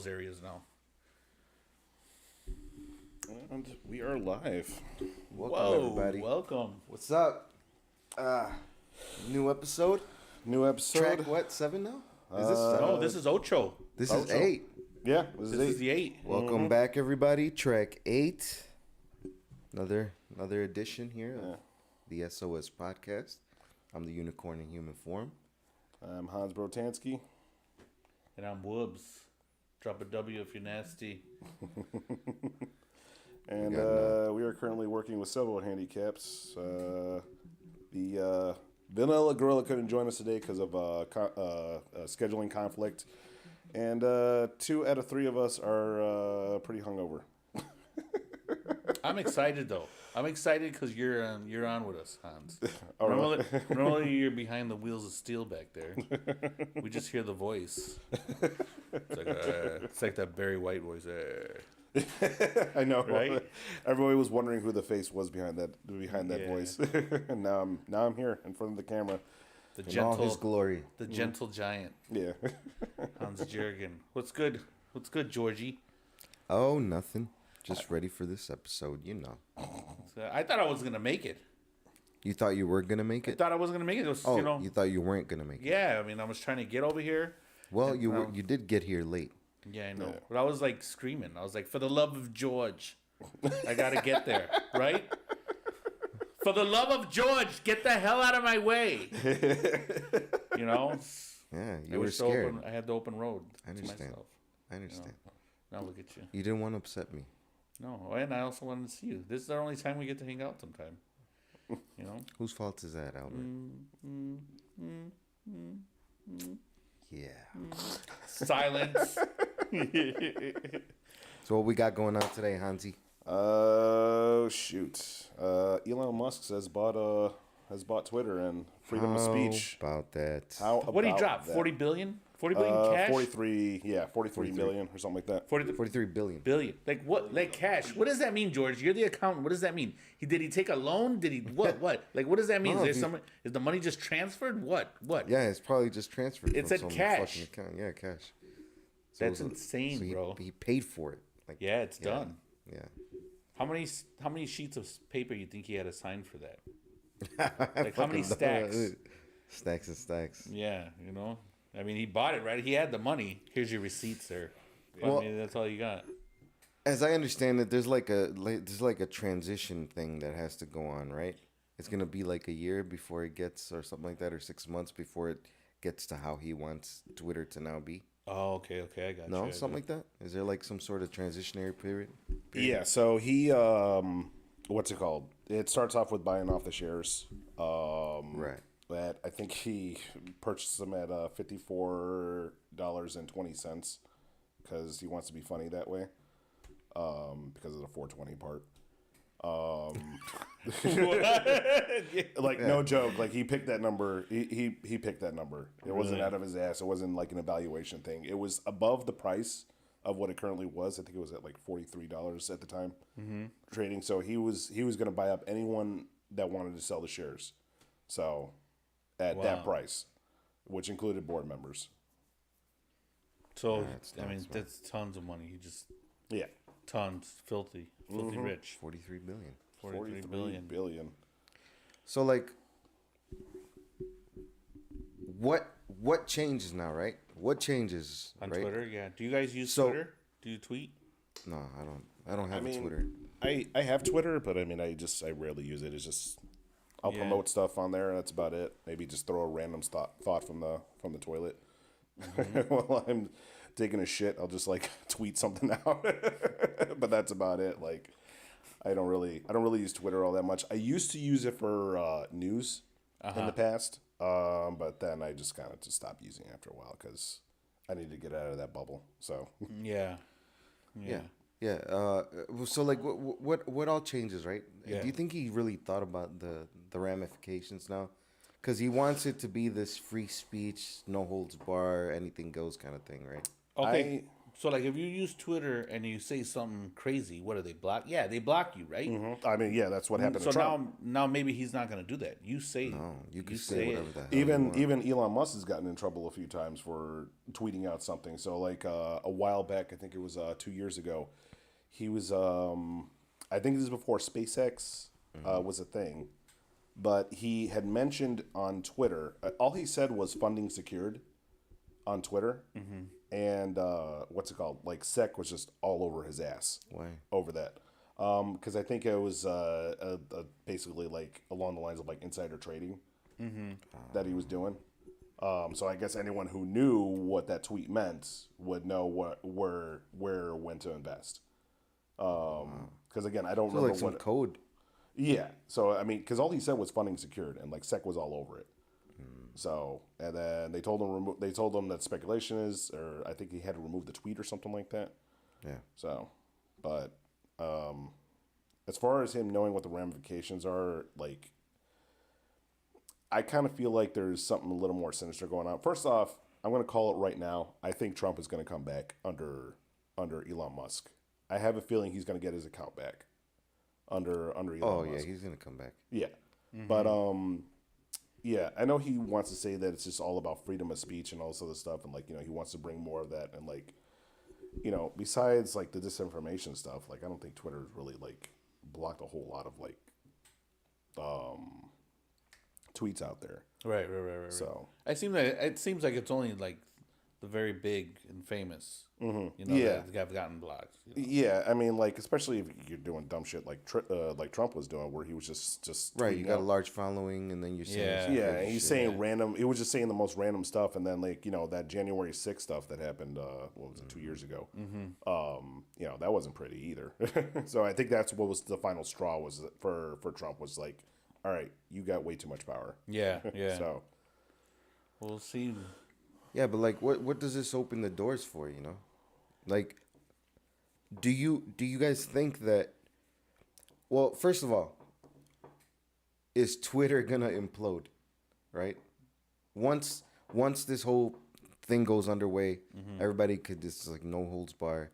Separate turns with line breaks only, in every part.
Areas now.
And we are live.
Welcome, everybody.
Welcome.
What's up? New episode?
New episode.
Track what? 7 now? Is this 7?
No, this is Ocho.
This is 8.
Yeah,
This is the 8.
Welcome back, everybody. Track 8. Another edition here of the SoS podcast. I'm the unicorn in human form.
I'm hansbrotansky.
And I'm Woobs. Drop a W if you're nasty.
And we are currently working with several handicaps. The Vanilla Gorrila couldn't join us today because of scheduling conflict. And 2 out of 3 of us are pretty hungover.
I'm excited though. I'm excited because you're on with us, Hans.
All right.
Normally you're behind the wheels of steel back there. We just hear the voice. It's like that Barry White voice.
I know,
Right?
Everybody was wondering who the face was behind that voice. And now I'm here in front of the camera.
The
In all his
gentle,
glory.
the gentle giant,
Yeah.
Hans Jurgen. What's good? What's good, Georgie?
Oh, nothing. Just ready for this episode, you know.
I thought I was gonna make it.
You thought you were going to make
I
it?
thought I was gonna make it. It was,
Oh,
you know,
you thought you weren't going to make it?
yeah. I mean, I was trying to get over here.
Well, you did get here late.
Yeah, I know.
Yeah.
But I was like screaming. I was like, for the love of George, I gotta get there, right? For the love of George, get the hell out of my way. You know?
Yeah,
I
you were
was
scared.
I had the open road
I understand.
to myself.
I understand.
Now look at you.
You didn't want to upset me.
No, and I also wanted to see you. This is the only time we get to hang out sometime. You know?
Whose fault is that, Albert? Yeah.
Silence.
So what we got going on today, Hansi?
Shoot. Elon Musk has bought Twitter and freedom of speech.
About that.
How
What did he
about
drop?
that?
40 billion? 40 billion cash?
43 million or something like that.
43 billion.
Billion. Like what? Like cash. What does that mean, George? You're the accountant. What does that mean? Did he take a loan? Did he what? Like what does that mean?
No,
Is the money just transferred? What?
Yeah, it's probably just transferred.
It
from
said
some
cash.
fucking account. Yeah, cash. So
That's
it was
insane,
so
bro.
He paid for it. Like
Yeah, it's done.
Yeah.
How many sheets of paper you think he had to sign for that? Like how many
Fucking
stacks?
Stacks and stacks.
Yeah, you know. I mean, he bought it, right? He had the money. Here's your receipt, sir.
Well-
I mean, that's all you got.
As I understand it, there's like a transition thing that has to go on, right? It's gonna be like a year before it gets, or something like that, or 6 months before it gets to how he wants Twitter to now be.
Oh, okay, I got you.
No,
I
something
got
like that. Is there like some sort of transitionary period?
Yeah, so he what's it called? It starts off with buying off the shares.
Right.
That I think he purchased them at $54.20 because he wants to be funny that way. Because of the 420 part. Like no joke, like he picked that number. He picked that number. It wasn't out of his ass. It wasn't like an evaluation thing. It was above the price of what it currently was. I think it was at like $43 at the time trading. So he was going to buy up anyone that wanted to sell the shares. So at that price, which included board members.
So
That's
I mean,
nuts, man.
that's tons of money. He just
Yeah,
tons, filthy rich.
43 billion.
43
billion.
So like, what changes now, right? What changes
On
right?
Twitter, yeah. Do you guys use
So-
Twitter? Do you tweet?
No, I don't have a Twitter.
I have Twitter, but I mean, I rarely use it. It's just I'll promote stuff on there, and that's about it. Maybe just throw a random thought from the toilet while I'm taking a shit. I'll just like tweet something out, but that's about it. Like, I don't really use Twitter all that much. I used to use it for news in the past, but then I just kind of stopped using it after a while because I need to get out of that bubble. So
Yeah.
So like, what all changes, right?
Yeah.
Do you think he really thought about the ramifications now? Because he wants it to be this free speech, no holds bar, anything goes kind of thing, right?
Okay. So like, if you use Twitter and you say something crazy, what do they block? Yeah, they block you, right?
I mean, yeah, that's what happened
So
to Trump.
now maybe he's not gonna do that. You say
No, you can
say
say
it.
whatever the hell you want.
Even Elon Musk has gotten in trouble a few times for tweeting out something. So like a while back, I think it was 2 years ago, he was I think this is before SpaceX was a thing, but he had mentioned on Twitter, all he said was funding secured on Twitter, and what's it called? Like SEC was just all over his ass.
Why?
Over that? Because I think it was basically like along the lines of like insider trading that he was doing. So I guess anyone who knew what that tweet meant would know where when to invest. Because again, I don't
So
remember
like some
what
code.
Yeah. So I mean, because all he said was funding secured, and like SEC was all over it. So and then they told him that speculation is, or I think he had to remove the tweet or something like that.
Yeah.
So, but as far as him knowing what the ramifications are, like, I kind of feel like there's something a little more sinister going on. First off, I'm going to call it right now. I think Trump is going to come back under Elon Musk. I have a feeling he's going to get his account back under Elon Musk.
Oh yeah, he's gonna come back.
Yeah. But yeah, I know he wants to say that it's just all about freedom of speech and all this other stuff, and like, you know, he wants to bring more of that, and like, you know, besides like the disinformation stuff, like I don't think Twitter's really like blocked a whole lot of like tweets out there.
Right.
So
It seems like it's only like the very big and famous, you know,
Yeah.
that have gotten blocked. You know?
yeah, I mean, like especially if you're doing dumb shit like Trump was doing, where he was just
Right, you
tweeting
got
out.
a large following, and then you're saying
Yeah.
some
Yeah,
crazy
and he's
shit.
saying random. He was just saying the most random stuff, and then like, you know, that January 6th stuff that happened. What was it, 2 years ago? You know, that wasn't pretty either. So I think that's what was the final straw was for Trump was like, all right, you got way too much power.
Yeah.
So
We'll see.
Yeah, but like, what does this open the doors for? You know, like, do you guys think that? Well, first of all, is Twitter gonna implode? Right. Once this whole thing goes underway, everybody could just like no holds bar.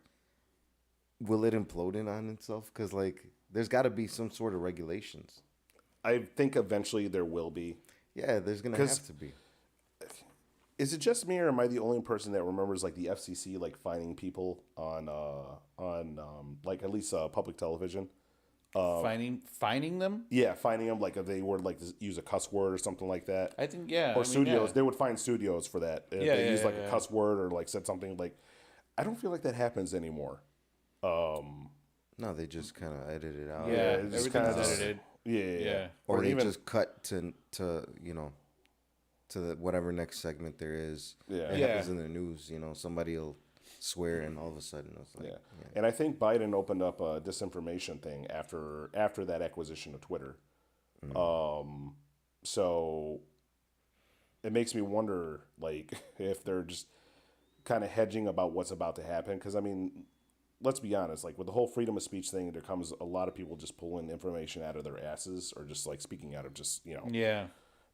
Will it implode in on itself? Because like, there's got to be some sort of regulations.
I think eventually there will be.
Yeah, there's gonna have to be.
Is it just me, or am I the only person that remembers like the FCC like fining people on like at least public television?
Finding them.
Yeah, fining them like if they were like to use a cuss word or something like that.
I think yeah.
Or studios, they would fine studios for that. If
Yeah,
they
yeah,
used like
yeah,
a cuss word or like said something like, I don't feel like that happens anymore.
No, they just kind of edit it out.
Yeah,
it's just
everything's
kinda just-
edited.
Yeah.
Or they
even
just cut to you know, to the whatever next segment there is.
Yeah.
It
Yeah.
happens in the news. You know, somebody will swear, and all of a sudden it's like,
yeah. And I think Biden opened up a disinformation thing after that acquisition of Twitter. So it makes me wonder, like, if they're just kind of hedging about what's about to happen. Because I mean, let's be honest, like with the whole freedom of speech thing, there comes a lot of people just pulling information out of their asses or just like speaking out of just, you know,
Yeah.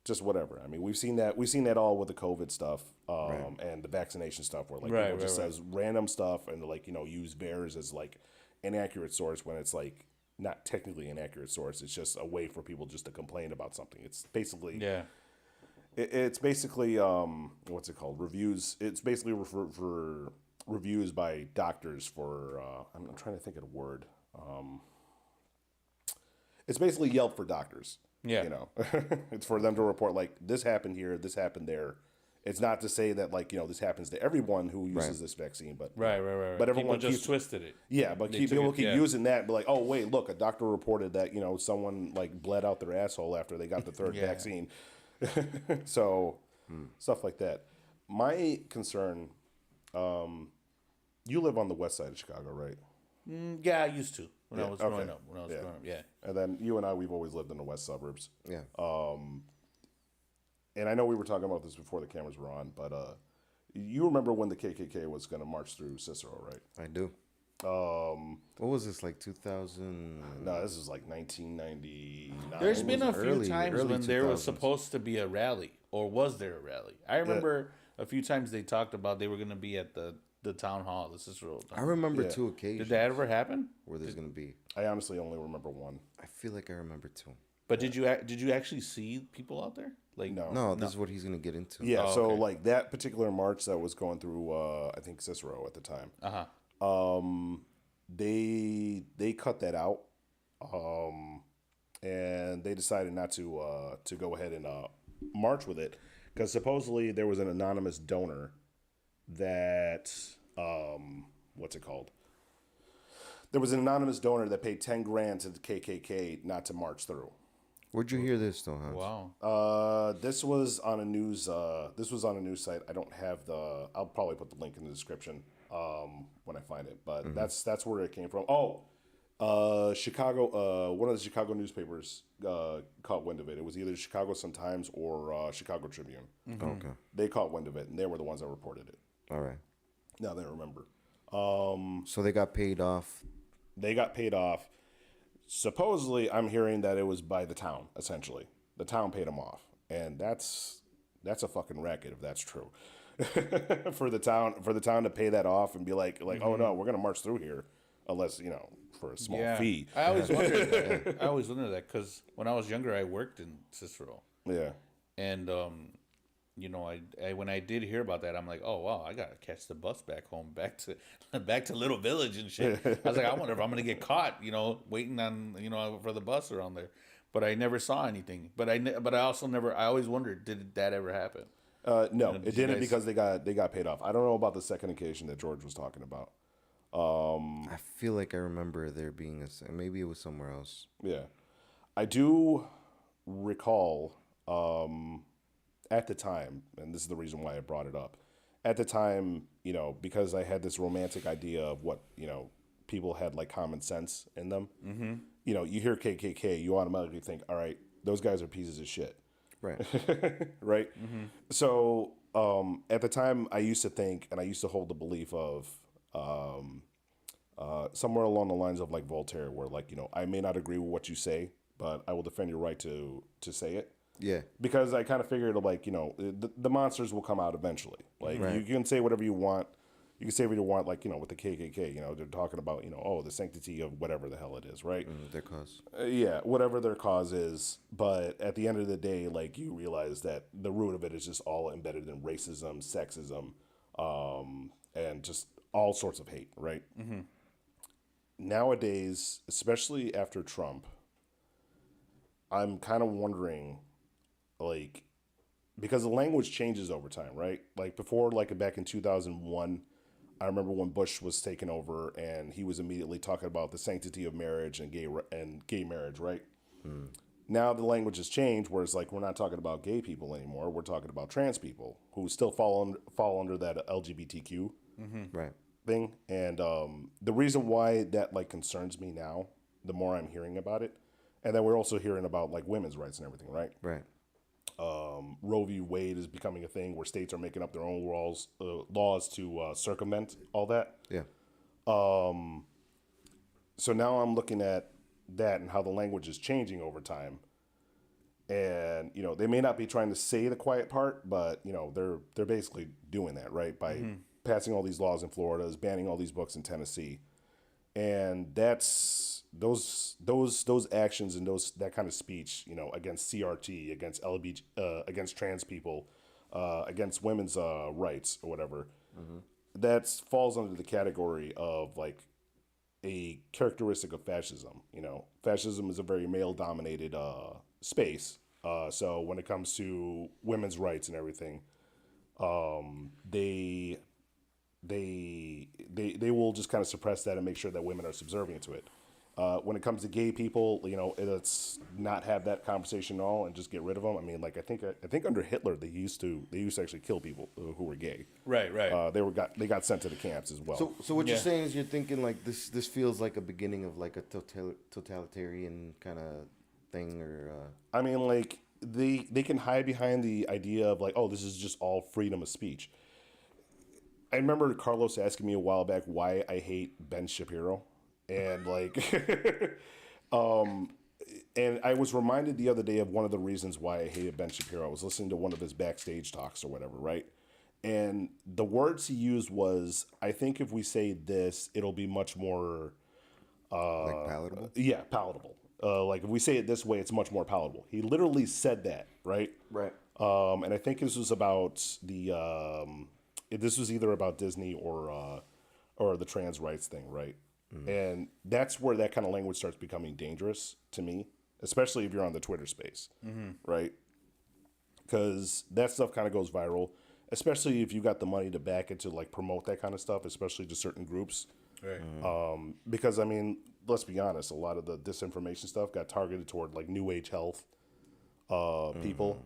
just whatever. I mean, we've seen that all with the COVID stuff and the vaccination stuff, where like people just says random stuff and like, you know, use VAERS as like an accurate source when it's like not technically an accurate source. It's just a way for people just to complain about something. It's basically it's basically what's it called? Reviews. It's basically for reviews by doctors for I'm trying to think of a word. It's basically Yelp for doctors.
Yeah.
You know, it's for them to report like this happened here, this happened there. It's not to say that like, you know, this happens to everyone who uses this vaccine, but
Right.
But everyone
People just
keeps,
twisted it.
yeah, but
They
people
took it,
keep
yeah.
using that and be like, oh wait, look, a doctor reported that, you know, someone like bled out their asshole after they got the third
Yeah.
vaccine. So stuff like that. My concern, you live on the west side of Chicago, right?
Yeah, I used to when I was
okay.
growing up. When I was growing up, yeah.
And then you and I, we've always lived in the west suburbs.
yeah.
And I know we were talking about this before the cameras were on, but you remember when the KKK was going to march through Cicero, right?
I do. What was this, like 2000?
No, this is like 1999.
There's been a few
early
times when there was
2000s.
supposed to be a rally, or was there a rally? I remember a few times they talked about they were going to be at the town hall, the Cicero.
I remember
Yeah.
2 occasions.
Did that ever happen?
where there's gonna be?
I honestly only remember one.
I feel like I remember 2.
But did you actually see people out there? Like
No.
No, this is what he's gonna get into.
Yeah,
Oh,
so
okay.
like that particular march that was going through, I think Cicero at the time. They cut that out, and they decided not to go ahead and march with it because supposedly there was an anonymous donor that what's it called? There was an anonymous donor that paid 10 grand to the KKK not to march through.
Where'd you hear this, though, Hans?
wow.
This was on a news. This was on a news site. I don't have the. I'll probably put the link in the description when I find it. But that's where it came from. Oh, Chicago. One of the Chicago newspapers caught wind of it. It was either Chicago Sun-Times or Chicago Tribune.
Okay.
They caught wind of it, and they were the ones that reported it.
All right.
Now that I remember,
So they got paid off.
they got paid off. Supposedly, I'm hearing that it was by the town. Essentially, the town paid them off, and that's a fucking racket if that's true. for the town to pay that off and be like, oh no, we're gonna march through here, unless for a small fee.
I always wondered that. I always wondered that because when I was younger, I worked in Cicero,
Yeah,
and I when I did hear about that, I'm like, oh wow, I gotta catch the bus back home, back to Little Village and shit. I was like, I wonder if I'm gonna get caught, waiting on for the bus around there. But I never saw anything. But I also never. I always wondered, did that ever happen?
no,
did
it
you
didn't
guys-
because they got paid off. I don't know about the second occasion that George was talking about.
I feel like I remember there being maybe it was somewhere else.
Yeah, I do recall at the time, and this is the reason why I brought it up. At the time, because I had this romantic idea of what people had like common sense in them. Mm-hmm. You hear KKK, you automatically think, all right, those guys are pieces of shit.
Right.
Right? Mm-hmm. So at the time, I used to think, and I used to hold the belief of somewhere along the lines of like Voltaire, where like, I may not agree with what you say, but I will defend your right to say it.
Yeah.
Because I kind of figured like, the monsters will come out eventually. Like
Right.
you can say whatever you want. You can say what you want, like, with the KKK, they're talking about, the sanctity of whatever the hell it is, right?
Their cause.
Yeah, whatever their cause is. But at the end of the day, like, you realize that the root of it is just all embedded in racism, sexism, and just all sorts of hate, right? Mm-hmm. Nowadays, especially after Trump, I'm kind of wondering, like, because the language changes over time, right? Like, before, like, back in 2001, I remember when Bush was taken over and he was immediately talking about the sanctity of marriage and gay marriage, right? Now the language has changed, where it's like we're not talking about gay people anymore. We're talking about trans people who still fall under that LGBTQ
Right.
thing. And the reason why that like concerns me now, the more I'm hearing about it, and then we're also hearing about like women's rights and everything, right?
Right.
Roe v. Wade is becoming a thing where states are making up their own laws to circumvent all that.
Yeah.
So now I'm looking at that and how the language is changing over time. And, they may not be trying to say the quiet part, but, they're basically doing that, right? By passing all these laws in Florida, banning all these books in Tennessee. And that's those actions and that kind of speech, against CRT, against against trans people, against women's rights or whatever, that falls under the category of like a characteristic of fascism. Fascism is a very male-dominated space. So when it comes to women's rights and everything, they will just kind of suppress that and make sure that women are subservient to it. When it comes to gay people, it's not have that conversation at all and just get rid of them. I mean, like I think under Hitler they used to actually kill people who were gay.
Right.
They got sent to the camps as well.
So what you're
Yeah.
saying is you're thinking like this feels like a beginning of like a totalitarian kind of thing, or
I mean, like they can hide behind the idea of like, oh, this is just all freedom of speech. I remember Carlos asking me a while back why I hate Ben Shapiro, and like, and I was reminded the other day of one of the reasons why I hated Ben Shapiro. I was listening to one of his backstage talks or whatever, right? And the words he used was, "I think if we say this, it'll be much more,
Like palatable.
yeah, palatable. Like if we say it this way, it's much more palatable." He literally said that, right?
Right.
And I think this was about this was either about Disney or the trans rights thing, right? And that's where that kind of language starts becoming dangerous to me, especially if you're on the Twitter space, right? Because that stuff kind of goes viral, especially if you got the money to back it to like promote that kind of stuff, especially to certain groups.
Right.
Because I mean, let's be honest, a lot of the disinformation stuff got targeted toward like new age health people,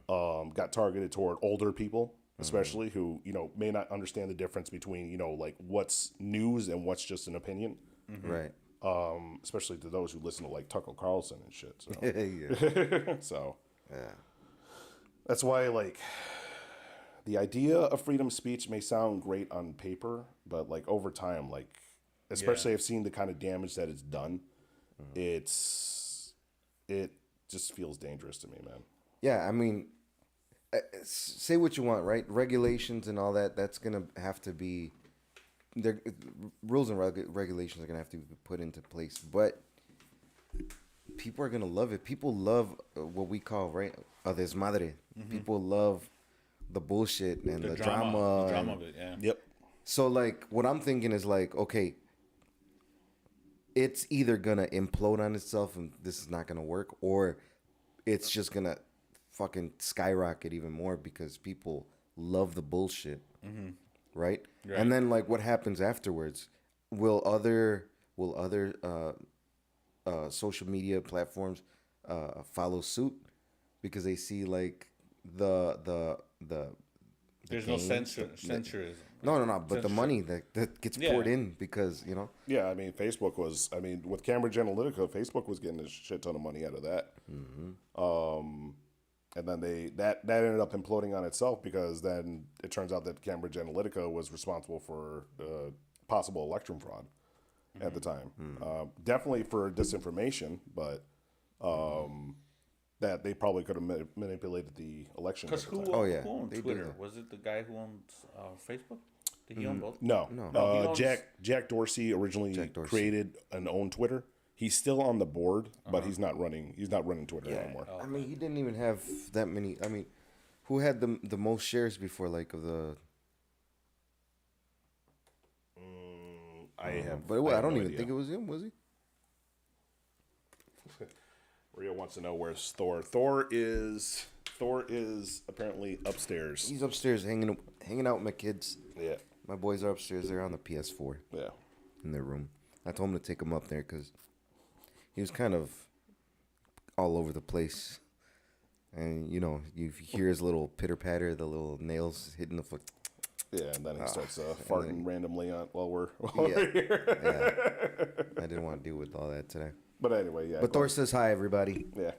got targeted toward older people, especially who, you know, may not understand the difference between, you know, like what's news and what's just an opinion.
Right.
Especially to those who listen to like Tucker Carlson and shit. So,
Yeah.
so
Yeah.
that's why like the idea of freedom of speech may sound great on paper, but like over time, like especially I've seen the kind of damage that it's done. It just feels dangerous to me, man.
Yeah, I mean, say what you want, right? Regulations and all that, that's going to have to be, rules and regulations are going to have to be put into place. But people are going to love it. People love what we call, right, desmadre. People love the bullshit and the drama.
The drama of it, yeah.
Yep.
So, like, what I'm thinking is, like, okay, it's either going to implode on itself and this is not going to work, or it's just going to fucking skyrocket even more because people love the bullshit, right? And then, like, what happens afterwards? Will other social media platforms follow suit because they see, like, the
There's no censorism.
No. But the money that gets poured in because, you know.
Yeah, I mean, Facebook was. I mean, with Cambridge Analytica, Facebook was getting a shit ton of money out of that. And then that ended up imploding on itself because then it turns out that Cambridge Analytica was responsible for possible election fraud at the time. Definitely for disinformation, but that they probably could have manipulated the election.
Because who owned Twitter? Was it the guy who owned Facebook? Did he own both?
No. Jack Dorsey originally created and owned Twitter. He's still on the board, but he's not running. He's not running Twitter anymore.
I mean, he didn't even have that many. I mean, who had the most shares before? Like of the.
I have.
But I don't even think it was him. Was he?
Rio wants to know where's Thor. Thor is apparently upstairs.
He's upstairs hanging out with my kids.
Yeah.
My boys are upstairs. They're on the PS4.
Yeah.
In their room. I told him to take him up there because he was kind of all over the place. And, you know, you hear his little pitter-patter, the little nails hitting the foot.
Yeah, and then he starts farting randomly while we're here.
Yeah. I didn't want to deal with all that today.
But anyway, yeah.
But Thor says hi, everybody.
Yeah.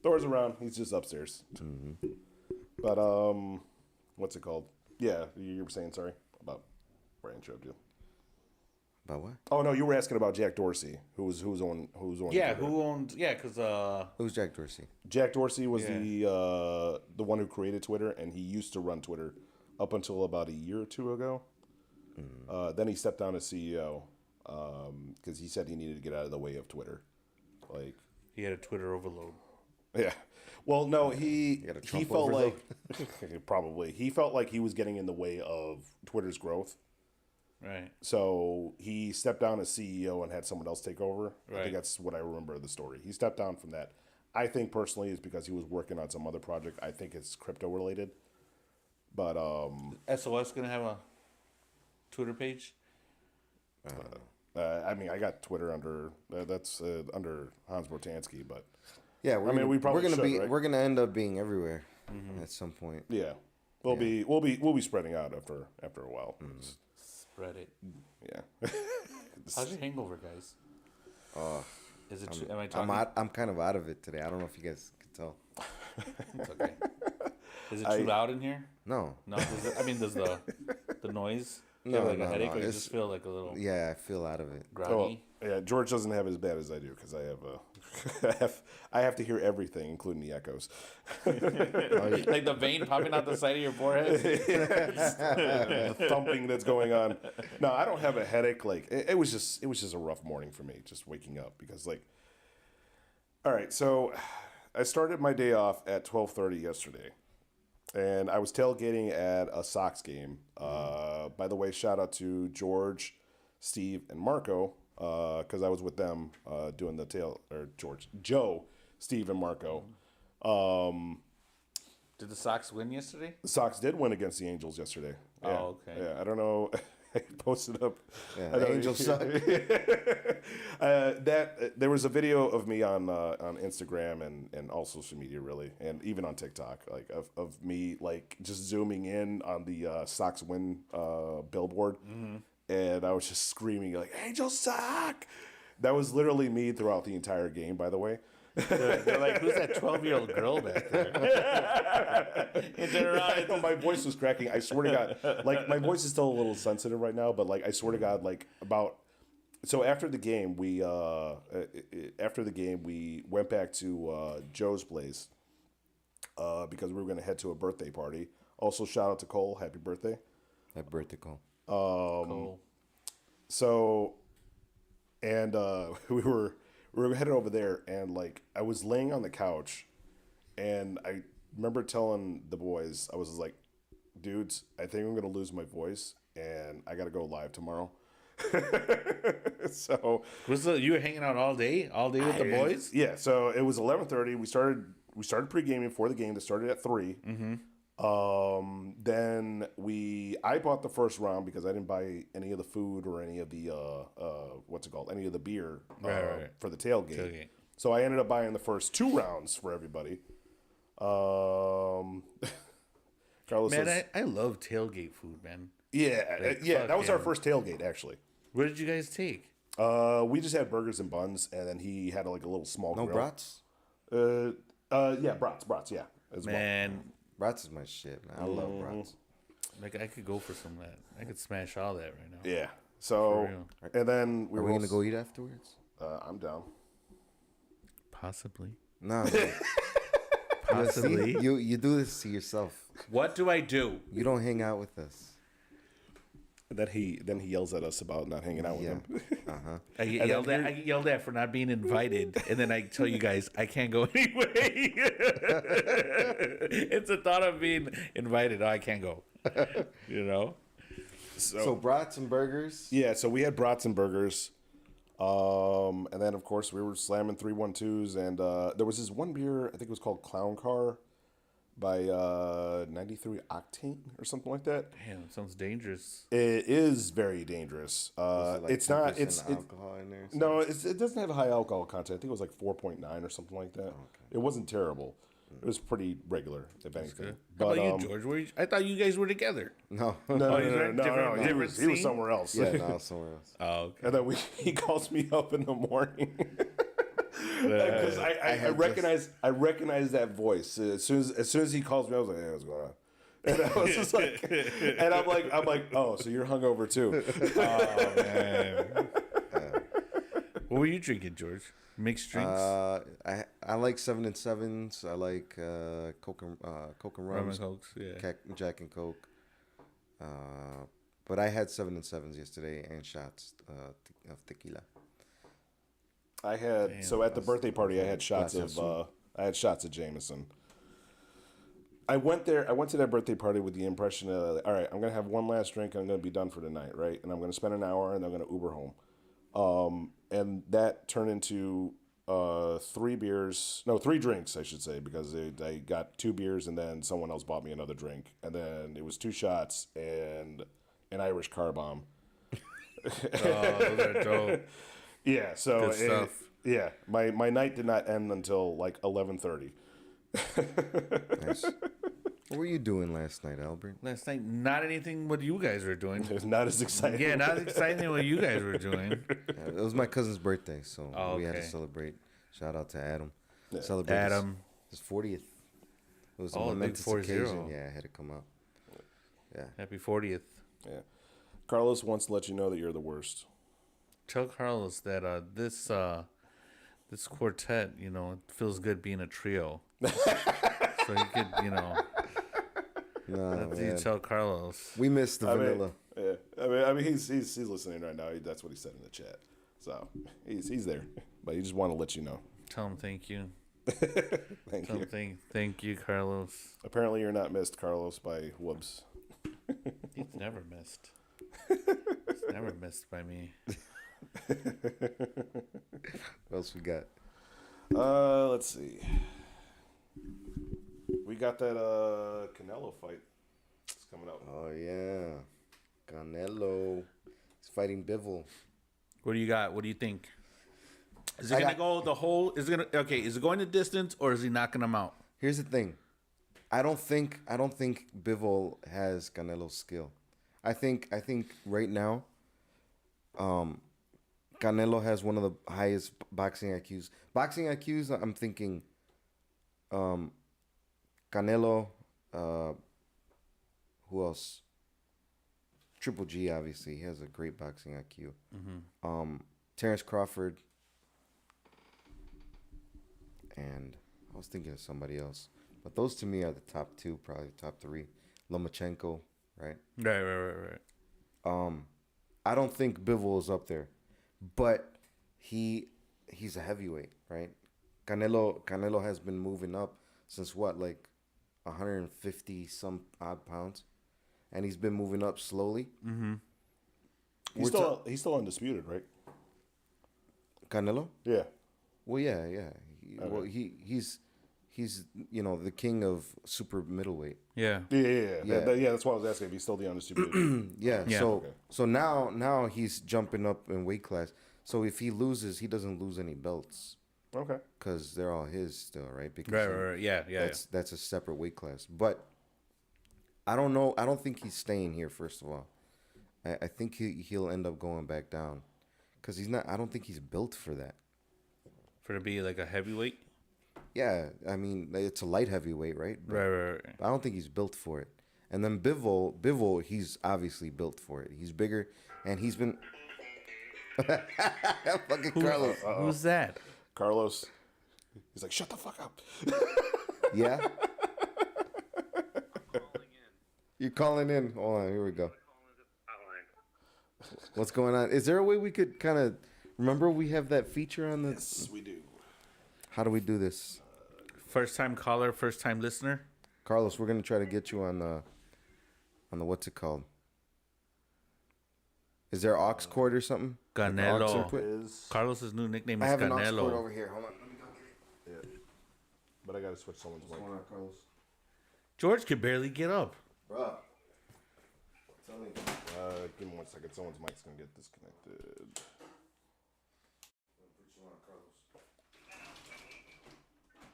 Thor's around. He's just upstairs. But, what's it called? Yeah, you were saying, sorry, about where I interrupted you.
About what?
Oh, no, you were asking about Jack Dorsey, who's on
Yeah,
Twitter.
who owned, because...
Who's Jack Dorsey?
Jack Dorsey was the one who created Twitter, and he used to run Twitter up until about a year or two ago. Then he stepped down as CEO because he said he needed to get out of the way of Twitter. Like
he had a Twitter overload.
Yeah. Well, no, he felt
overload.
like probably he felt like he was getting in the way of Twitter's growth.
Right.
So he stepped down as CEO and had someone else take over.
Right.
I think that's what I remember of the story. He stepped down from that. I think personally is because he was working on some other project. I think it's crypto related. But
SOS gonna have a Twitter page?
I mean, I got Twitter under that's under Hans Brotansky, but
Yeah,
we probably
we're gonna
should,
be
right?
we're gonna end up being everywhere at some point.
yeah, we'll be spreading out after a while.
Spread it.
Yeah.
How's your hangover, guys? Is it? Am I
I'm
talking?
I'm kind of out of it today. I don't know if you guys can tell.
It's okay. Is it too loud in here?
No.
No. Does the noise? You have like a headache, or you just feel like a little.
Yeah, I feel out of it.
Groggy.
Oh, yeah, George doesn't have as bad as I do because I have I have to hear everything, including the echoes.
Like the vein popping out the side of your forehead.
The thumping that's going on. No, I don't have a headache. Like it was just a rough morning for me, just waking up because like. All right, so I started my day off at 12:30 yesterday, and I was tailgating at a Sox game. By the way, shout out to George, Steve, and Marco, because I was with them doing the Joe, Steve, and Marco.
Did the Sox win yesterday?
The Sox did win against the Angels yesterday. Yeah.
Oh, okay.
Yeah, I don't know. I posted up.
Yeah, the Angels suck.
There was a video of me on Instagram and all social media really, and even on TikTok, like of me like just zooming in on the Sox win billboard, and I was just screaming like "Angels suck." That was literally me throughout the entire game, by the way.
They're like, who's that 12-year-old girl back there?
I thought my voice was cracking. I swear to God, like my voice is still a little sensitive right now, but like I swear to God, like so after the game we went back to Joe's place because we were going to head to a birthday party. Also, shout out to Cole, happy birthday!
Happy birthday, Cole.
Cool.
So, and we were headed over there, and like I was laying on the couch, and I remember telling the boys, I was like, dudes, I think I'm gonna lose my voice, and I gotta go live tomorrow. So
You were hanging out all day with the boys?
Yeah. So it was 11:30. We started pre-gaming for the game that started at 3. Then I bought the first round because I didn't buy any of the food or any of the any of the beer for the tailgate. So I ended up buying the first 2 rounds for everybody. Carlos
Man,
says,
I love tailgate food, man.
yeah, that was our first tailgate actually.
What did you guys take?
We just had burgers and buns, and then he had like a little small
No
grill.
brats?
Yeah, brats, yeah.
Man,
Brats is my shit, man. I love brats.
like I could go for some of that. I could smash all that right now.
Yeah. So, and then
Are we going to go eat afterwards?
I'm down.
Possibly.
No.
Possibly.
You do this to yourself.
What do I do?
You don't hang out with us.
Then he yells at us about not hanging out with him.
Uh-huh.
I get yelled at for not being invited, and then I tell you guys I can't go anyway. It's a thought of being invited. Oh, I can't go. You know.
So brats and burgers.
Yeah. So we had brats and burgers, and then of course we were slamming 312s, and there was this one beer I think it was called Clown Car by 93 Octane or something like that.
Damn, it sounds dangerous.
It is very dangerous. It's not. It's
alcohol in there.
No, it doesn't have a high alcohol content. I think it was like 4.9 or something like that. It wasn't terrible. It was pretty regular, if anything.
How about you, George? I thought you guys were together.
No.
No.
Different
He was
scene?
somewhere else.
Yeah, no, somewhere else.
Oh, okay.
And then he calls me up in the morning because I recognize that voice as soon as he calls me. I was like, hey, what's going on? And I was just like, and I'm like, oh, so you're hungover too?
Oh man. What were you drinking, George? Mixed drinks.
I like 7 and 7s. I like Coke and
Rum
Rums,
and Cokes, yeah.
Jack and Coke. But I had 7 and 7s yesterday and shots of tequila.
I had at the birthday party I had shots of Jameson. I went to that birthday party with the impression of, all right, I'm gonna have one last drink and I'm gonna be done for the night, right? And I'm gonna spend an hour and I'm gonna Uber home. And that turned into 3 drinks, I should say, because I got 2 beers and then someone else bought me another drink, and then it was 2 shots and an Irish car bomb.
Oh, those are dope.
Yeah, so
Good stuff.
My night did not end until like 11:30.
Nice. What were you doing last night, Albert?
Last night, not anything what you guys were doing.
It was not as exciting.
Yeah, not exciting what you guys were doing.
It was my cousin's birthday, so we had to
okay.
celebrate. Shout out to Adam.
Yeah.
Celebrate
Adam.
his 40th. It was a
Oh, big
momentous
40.
occasion. Yeah, I had to come out. Yeah.
Happy 40th.
Yeah. Carlos wants to let you know that you're the worst.
Tell Carlos that this quartet, you know, it feels good being a trio. So he could, you know.
No,
You
man.
tell Carlos.
We missed the vanilla.
I mean, he's listening right now. That's what he said in the chat. So he's there, but he just want to let you know.
Tell him thank you.
Thank you.
Thank you, Carlos.
Apparently, you're not missed, Carlos, by Woobs.
He's never missed. He's never missed by me.
What else we got?
Let's see. We got that Canelo fight. It's coming up.
Oh yeah, Canelo. He's fighting Bivol.
What do you got? What do you think? Is it gonna go the whole? Is it going the distance, or is he knocking him out?
Here's the thing. I don't think Bivol has Canelo's skill. I think right now, Canelo has one of the highest boxing IQs. I'm thinking, Canelo. Who else? Triple G, obviously, he has a great boxing IQ.
Mm-hmm.
Terrence Crawford, and I was thinking of somebody else, but those to me are the top two, probably top three. Lomachenko, right?
Right.
I don't think Bivol is up there, but he's a heavyweight, right? Canelo has been moving up since what, like 150 some odd pounds, and he's been moving up slowly.
Mm-hmm.
He's still undisputed, right?
Canelo?
Yeah.
Well, yeah. He's you know, the king of super middleweight.
Yeah.
Yeah. That's why I was asking if he's still the undisputed.
Yeah.
Yeah.
So now he's jumping up in weight class. So if he loses, he doesn't lose any belts.
Okay.
Because they're all his still, right? Because
Right. Yeah.
That's a separate weight class. But I don't know. I don't think he's staying here. First of all, I think he'll end up going back down, because he's not. I don't think he's built for that.
For to be like a heavyweight.
Yeah, I mean it's a light heavyweight, right? But
Right.
I don't think he's built for it. And then Bivol, he's obviously built for it. He's bigger, and he's been. Fucking Carlos.
Who's that?
Carlos. He's like, shut the fuck up.
Yeah. You're calling in. Hold on, here we go. What's going on? Is there a way we could kind of remember we have that feature on the?
Yes, we do.
How do we do this?
First time caller, first time listener.
Carlos, we're gonna try to get you on the what's it called? Is there aux cord or something?
Canelo.
Like aux input?
Carlos's new nickname
I
is
have an aux cord
Canelo.
over here. Hold on. Let me go get it.
Yeah. But I gotta switch someone's mic.
What's going on, Carlos?
George could barely get up.
Bro. Tell me.
Give me 1 second. Someone's mic's gonna get disconnected.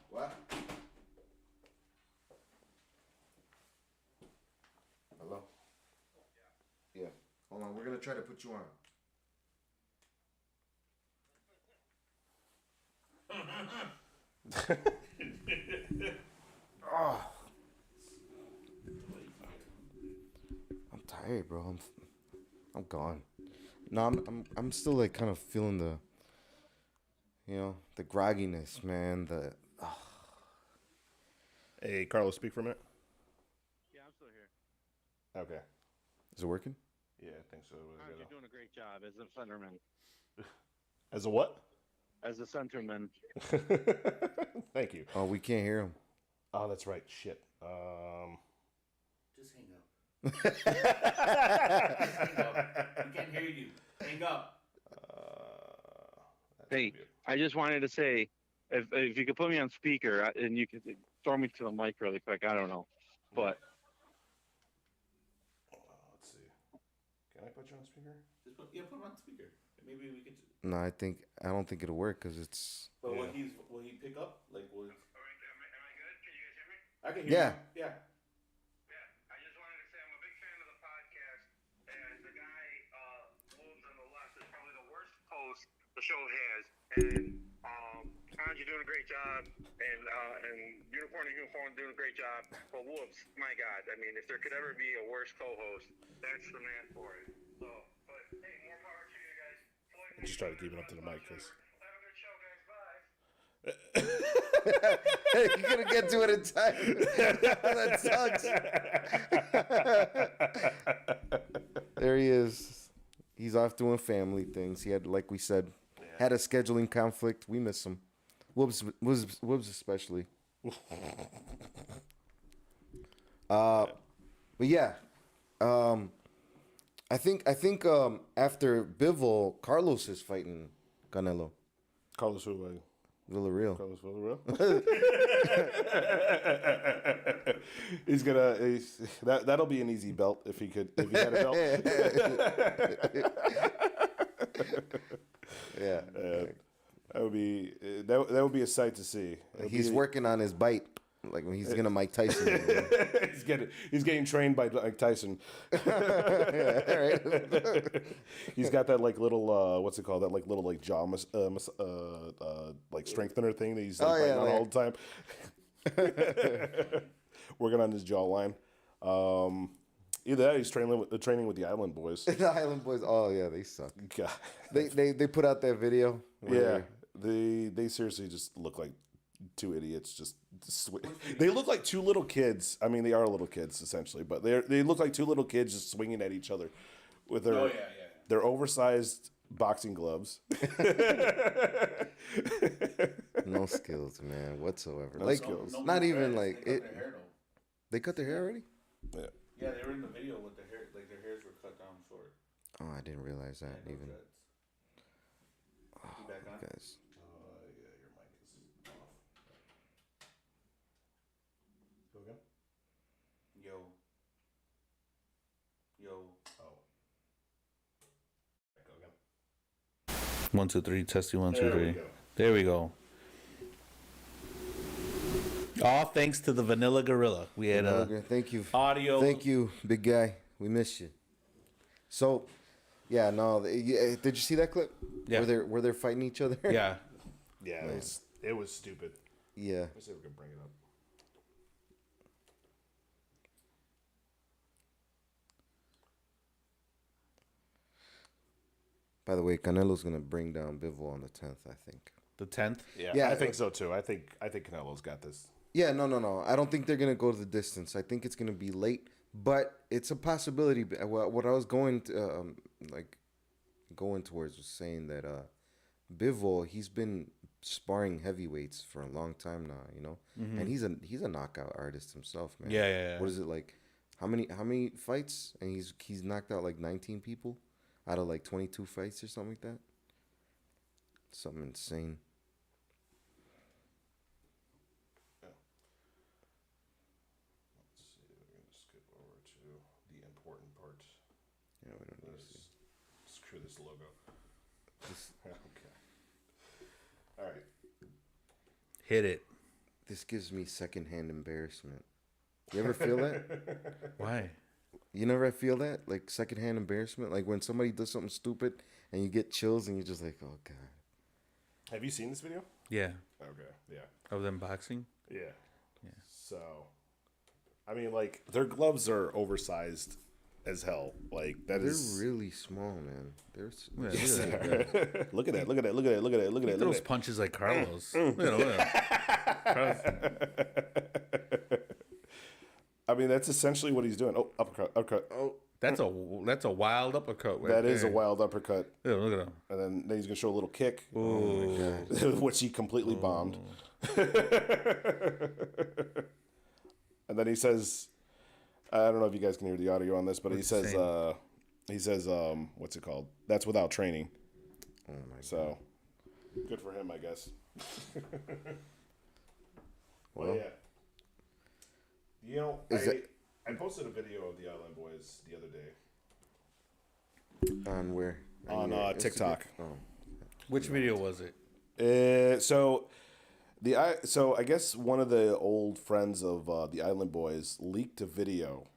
What? Hello? Yeah. Hold on. We're going to try to put you on. Oh. I'm tired, bro. I'm gone. No, I'm still like kind of feeling the, you know, the grogginess, man.
Hey, Carlos, speak for a minute.
Yeah, I'm still here.
Okay.
Is it working?
Yeah, I think so.
You're doing a great job as a centerman.
As a what?
As a centerman.
Thank you.
Oh, we can't hear him.
Oh, that's right. Shit.
Just hang up. Hang up. We can't hear you. Hang up.
Hey, I just wanted to say, if you could put me on speaker and you could throw me to the mic really quick, I don't know, but
let's see. Can I put you on speaker?
Put him on speaker. Maybe we could.
No, I don't think it'll work because it's.
But
Yeah.
will he pick up? Like, will?
Am I good? Can you guys hear me?
I can
Yeah.
you. Yeah.
Yeah, I just wanted to say I'm a big fan of the podcast, and the guy, Woobs on the left, is probably the worst host the show has. And Hans, you're doing a great job, and Unicorn doing a great job. But Woobs, my God, I mean, if there could ever be a worse co-host, that's the man for it. So, but hey, more power to you guys. Floyd,
I just try to keep it up to the mic, because
have a good show, guys. Bye.
You couldn't get to it in time. That sucks. There he is. He's off doing family things. He had, like we said, had a scheduling conflict. We miss him. Woobs especially. But yeah, I think after Bivol, Carlos is fighting Canelo.
Carlos who?
Villarreal.
Carlos Villarreal. That'll be an easy belt if he had a belt.
Yeah.
That would be a sight to see.
He's working on his bite. Like when he's gonna Mike Tyson.
he's getting trained by Mike Tyson.
Right.
He's got that like little what's it called? That like little like jaw like strengthener thing that he's like, biting on all the time. Working on his jawline. Either that, or he's training with the Island Boys.
The Island Boys. Oh yeah, they suck.
God.
They put out that video.
Yeah, they seriously just look like two idiots. They look like two little kids. I mean, they are little kids essentially, but they look like two little kids just swinging at each other with their oversized boxing gloves.
No skills, man, whatsoever.
No
like
skills.
not even like
They
it.
cut their hair, though.
They cut their hair already.
Yeah.
Yeah, they were in the video with their hair, like their hairs were cut down short.
Oh, I didn't realize that
No
even.
cuts. You back on?
Guys.
Yeah, your mic is off. Go again.
Yo.
Oh. Go again.
1, 2, 3. Testing 1, 2,
There
3.
we go.
There we go. All thanks to the Vanilla Gorrila. We had
Thank you.
audio.
Thank you, big guy. We miss you. So, yeah, no. Did you see that clip?
Yeah.
Where they're fighting each other?
Yeah.
Yeah, it was stupid.
Yeah.
Let's see if we can bring it up.
By the way, Canelo's gonna bring down Bivol on the 10th, I think.
The 10th.
Yeah,
I think so too. I think Canelo's got this.
Yeah, no. I don't think they're gonna go to the distance. I think it's gonna be late, but it's a possibility. What I was going to, going towards was saying that Bivol, he's been sparring heavyweights for a long time now, you know, and he's a knockout artist himself, man.
Yeah.
What is it like? How many fights? And he's knocked out like 19 people out of like 22 fights or something like that. Something insane.
Let's see. We're going to skip over to the important part.
Yeah, we don't need to see.
Screw this logo.
This,
Okay. All right.
Hit it.
this gives me secondhand embarrassment. You ever feel that?
Why?
You never feel that? Like secondhand embarrassment? Like when somebody does something stupid and you get chills and you're just like, oh, God.
Have you seen this video?
Yeah.
Okay. Yeah.
Of them boxing?
Yeah.
Yeah.
So, I mean, like, their gloves are oversized as hell. Like,
They're really small, man. They're
Yes,
really
they
good.
Look at that. Look at that. Look at that. Look at that. Look at that.
Those punches like Carlos. Look at Carlos.
I mean, that's essentially what he's doing. Oh, uppercut. Oh,
That's a wild uppercut. Right
that is a
there.
wild uppercut.
Yeah, look at him.
And then he's going to show a little kick,
Oh, my God.
which he completely bombed. And then he says, I don't know if you guys can hear the audio on this, but
What's
he says, what's it called? That's without training.
Oh, my God.
So, good for him, I guess.
Well,
Well, yeah. You know,
Is
I posted a video of the Island Boys the other day.
on where?
On
your
TikTok.
Oh.
Which video was it?
So I guess one of the old friends of the Island Boys leaked a video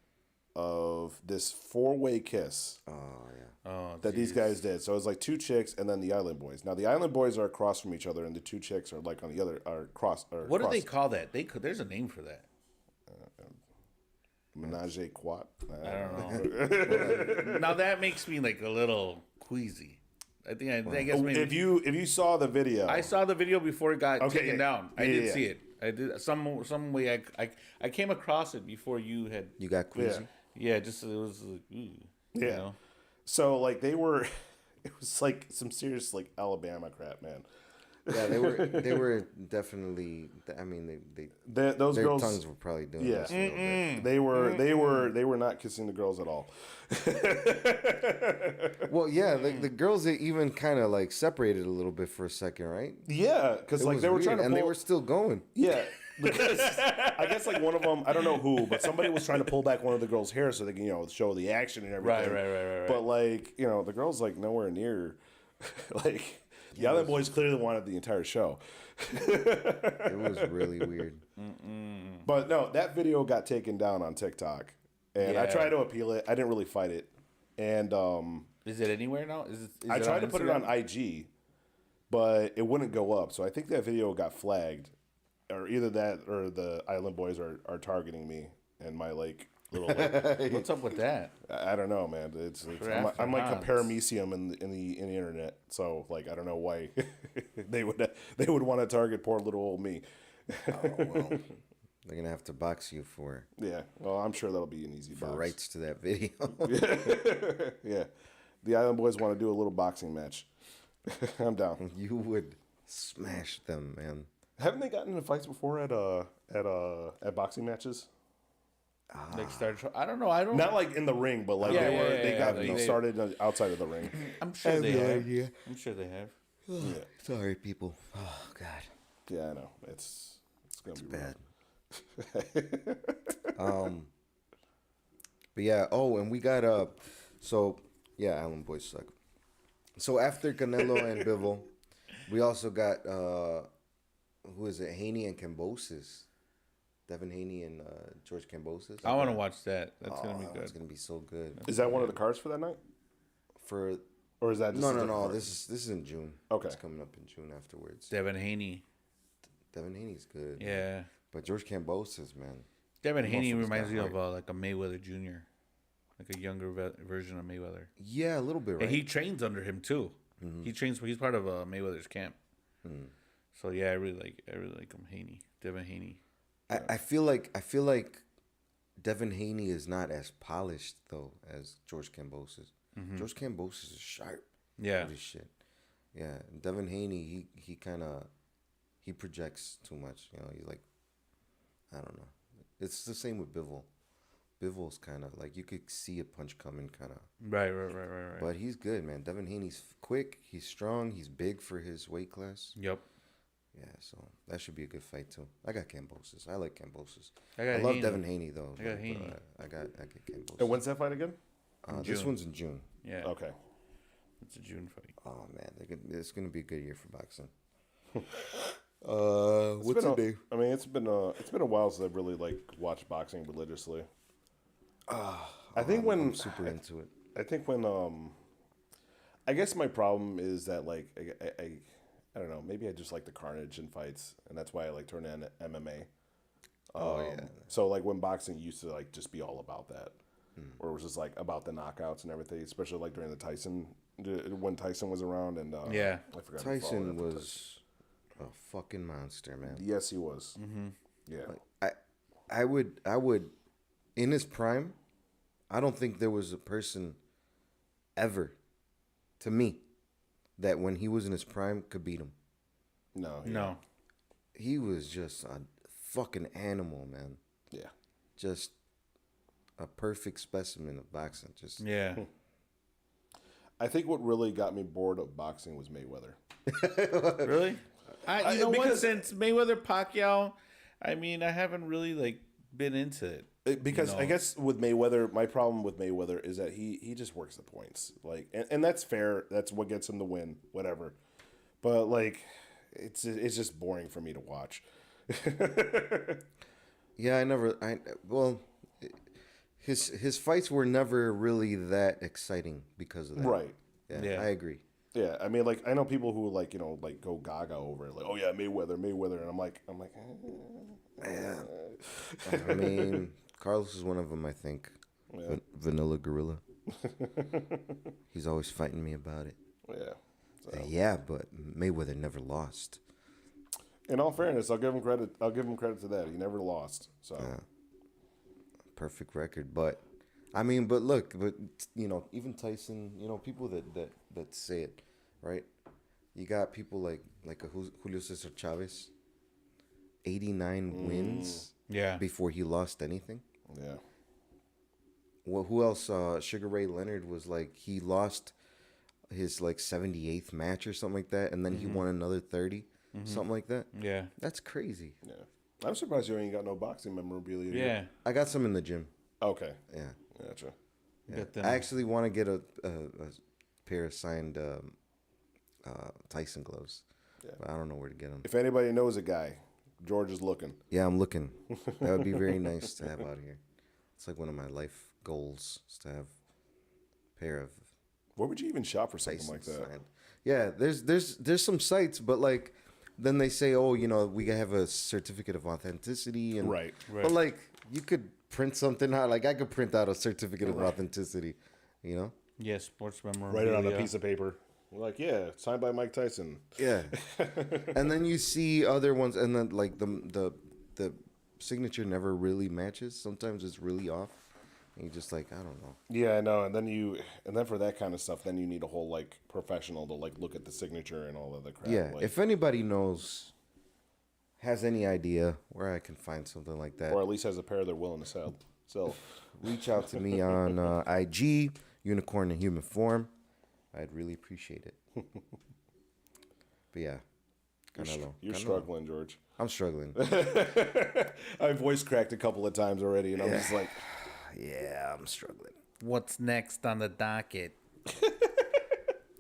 of this 4-way kiss
Oh, yeah.
Oh,
that these guys did. So it was like 2 chicks and then the Island Boys. Now the Island Boys are across from each other, and the 2 chicks are like on the other are cross.
What do they call that? There's a name for that.
Menage a quat.
I don't know. Now that makes me like a little queasy. I guess maybe
If you saw the video,
I saw the video before it got taken down. I did
yeah.
see it. I did some way. I came across it before you had.
You got queasy.
Yeah, just it was like, you know.
So like it was like some serious like Alabama crap, man.
Yeah, they were definitely. I mean,
Those
their
girls,
tongues were probably doing this a little bit.
They were not kissing the girls at all.
Well, yeah, the girls they even kind of like separated a little bit for a second, right?
Yeah, because like they were trying to
and they were still going.
Yeah, because I guess like one of them, I don't know who, but somebody was trying to pull back one of the girls' hair so they can show the action and everything.
Right.
But like the girls like nowhere near, like the other boys clearly wanted the entire show.
It was really weird.
But no, that video got taken down on TikTok, and I tried to appeal it. I didn't really fight it, and
is it anywhere now?
I tried to put it on IG, but it wouldn't go up. So I think that video got flagged, or either that or the Island Boys are targeting me and my like little. Like,
What's up with that?
I don't know, man. I'm like a paramecium in the internet. So like I don't know why they would want to target poor little old me.
Well, they're gonna have to box you for
Well, I'm sure that'll be an easy box.
rights to that video.
Yeah, the Island Boys want to do a little boxing match. I'm down.
You would smash them, man.
Haven't they gotten into fights before at boxing matches?
Like I don't know. I don't.
Not like in the ring, but like they started outside of the ring.
I'm sure they have. I'm sure they have.
Yeah.
Sorry, people. Oh God.
Yeah, I know. It's gonna be
bad. But yeah. Oh, and we got Island Boys suck. So after Canelo and Bivol, we also got who is it? Haney and Cambosis. Devin Haney and George Cambosis.
I want to watch that. That's gonna be good.
It's gonna be so good.
Is that one of the cards for that night? Or is that just
no? This is in June.
Okay,
it's coming up in June afterwards.
Devin Haney.
Devin Haney's good.
Yeah.
Man. But George Cambosis, man.
Devin Haney reminds me of like a Mayweather Jr., like a younger version of Mayweather.
Yeah, a little bit, right?
And he trains under him too. Mm-hmm. He's part of Mayweather's camp. Mm. So yeah, I really like him, Haney, Devin Haney.
I feel like Devin Haney is not as polished though as George Cambosis. Mm-hmm. George Cambosis is sharp.
Yeah.
Holy shit. Yeah. Devin Haney, he projects too much. He's like, I don't know. It's the same with Bivol. Bivol's kind of like you could see a punch coming, kind of.
Right.
But he's good, man. Devin Haney's quick. He's strong. He's big for his weight class.
Yep.
Yeah, so that should be a good fight too. I got Cambosis. I like Cambosis.
I
love Devin Haney though.
I got Haney.
I got Cambosis.
And when's that fight again?
This one's in June.
Yeah.
Okay.
It's a June fight.
Oh man, it's gonna be a good year for boxing. What's the day?
I mean, it's been a while since I've really like watched boxing religiously. I think I'm
super into it.
I think when I guess my problem is that like I don't know, maybe I just like the carnage in fights, and that's why I like turning on MMA. So like when boxing used to like just be all about that, or it was just like about the knockouts and everything, especially like during when Tyson was around, and
yeah,
I forgot.
Tyson was a fucking monster, man.
Yes, he was. Mm-hmm. Yeah,
like, I would, in his prime, I don't think there was a person ever, to me, that when he was in his prime could beat him.
No.
He was just a fucking animal, man.
Yeah.
Just a perfect specimen of boxing. Just
yeah.
I think what really got me bored of boxing was Mayweather.
Really? You know what? Since Mayweather Pacquiao, I mean, I haven't really like been into it.
Because I guess with Mayweather, my problem with Mayweather is that he just works the points. Like, and that's fair. That's what gets him the win, whatever. But like, it's just boring for me to watch.
Yeah, his fights were never really that exciting because of that.
Right.
Yeah. I agree.
Yeah, I mean, like I know people who like like go gaga over it, like, oh yeah, Mayweather, and I'm like,
yeah. I mean, Carlos is one of them, I think.
Yeah.
Vanilla Gorrila. He's always fighting me about it.
Yeah. So.
Yeah, but Mayweather never lost.
In all fairness, I'll give him credit. I'll give him credit to that. He never lost. So
Perfect record, but I mean, but look, but even Tyson, people that say it, right? You got people like a Julio Cesar Chavez, 89 wins, before he lost anything.
Yeah.
Well, who else? Sugar Ray Leonard was like he lost his 78th match or something like that, and then he won another 30, something like that.
Yeah,
that's crazy.
Yeah, I'm surprised you ain't got no boxing memorabilia.
Yeah,
here.
I got some in the gym.
Okay.
Yeah,
gotcha.
Yeah. I actually want to get a pair of signed Tyson gloves. Yeah. But I don't know where to get them.
If anybody knows a guy, George is looking.
Yeah, I'm looking. That would be very nice to have out here. It's like one of my life goals is to have a pair of.
Where would you even shop for something
Tyson
like that?
signed. Yeah, there's some sites, but like then they say, oh, we have a certificate of authenticity, and
right.
But like you could print something out. Like I could print out a certificate of authenticity.
Yeah, sports memorabilia.
Write it on a piece of paper. We're like, yeah, signed by Mike Tyson.
Yeah. And then you see other ones, and then like the signature never really matches. Sometimes it's really off. And you're just like, I don't know.
Yeah, I know. And then for that kind of stuff, then you need a whole professional to look at the signature and all of the crap.
Yeah. If anybody has any idea where I can find something like that,
or at least has a pair they're willing to sell,
reach out to me on IG, Unicorn in Human Form. I'd really appreciate it. But yeah,
you're struggling, George.
I'm struggling.
I voice cracked a couple of times already, and I'm just like,
yeah, I'm struggling.
What's next on the docket?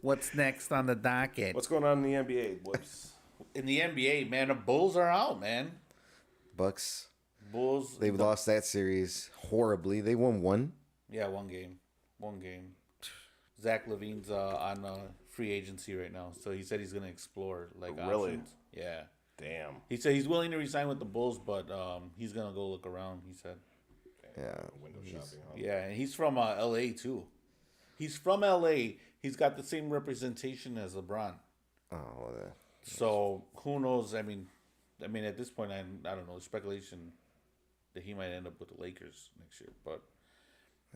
What's next on the docket?
What's going on in the NBA? Whoops.
In the NBA, man, the Bulls are out, man.
Bucks.
Bulls.
They've lost that series horribly. They won one.
Yeah, one game. Zach LaVine's on free agency right now, so he said he's gonna explore
really?
options. Yeah.
Damn.
He said he's willing to resign with the Bulls, but he's gonna go look around. He said.
Yeah.
Window shopping. Huh?
Yeah, and he's from LA too. He's from LA. He's got the same representation as LeBron.
Oh. Well,
so who knows? I mean, at this point, I don't know. Speculation that he might end up with the Lakers next year, but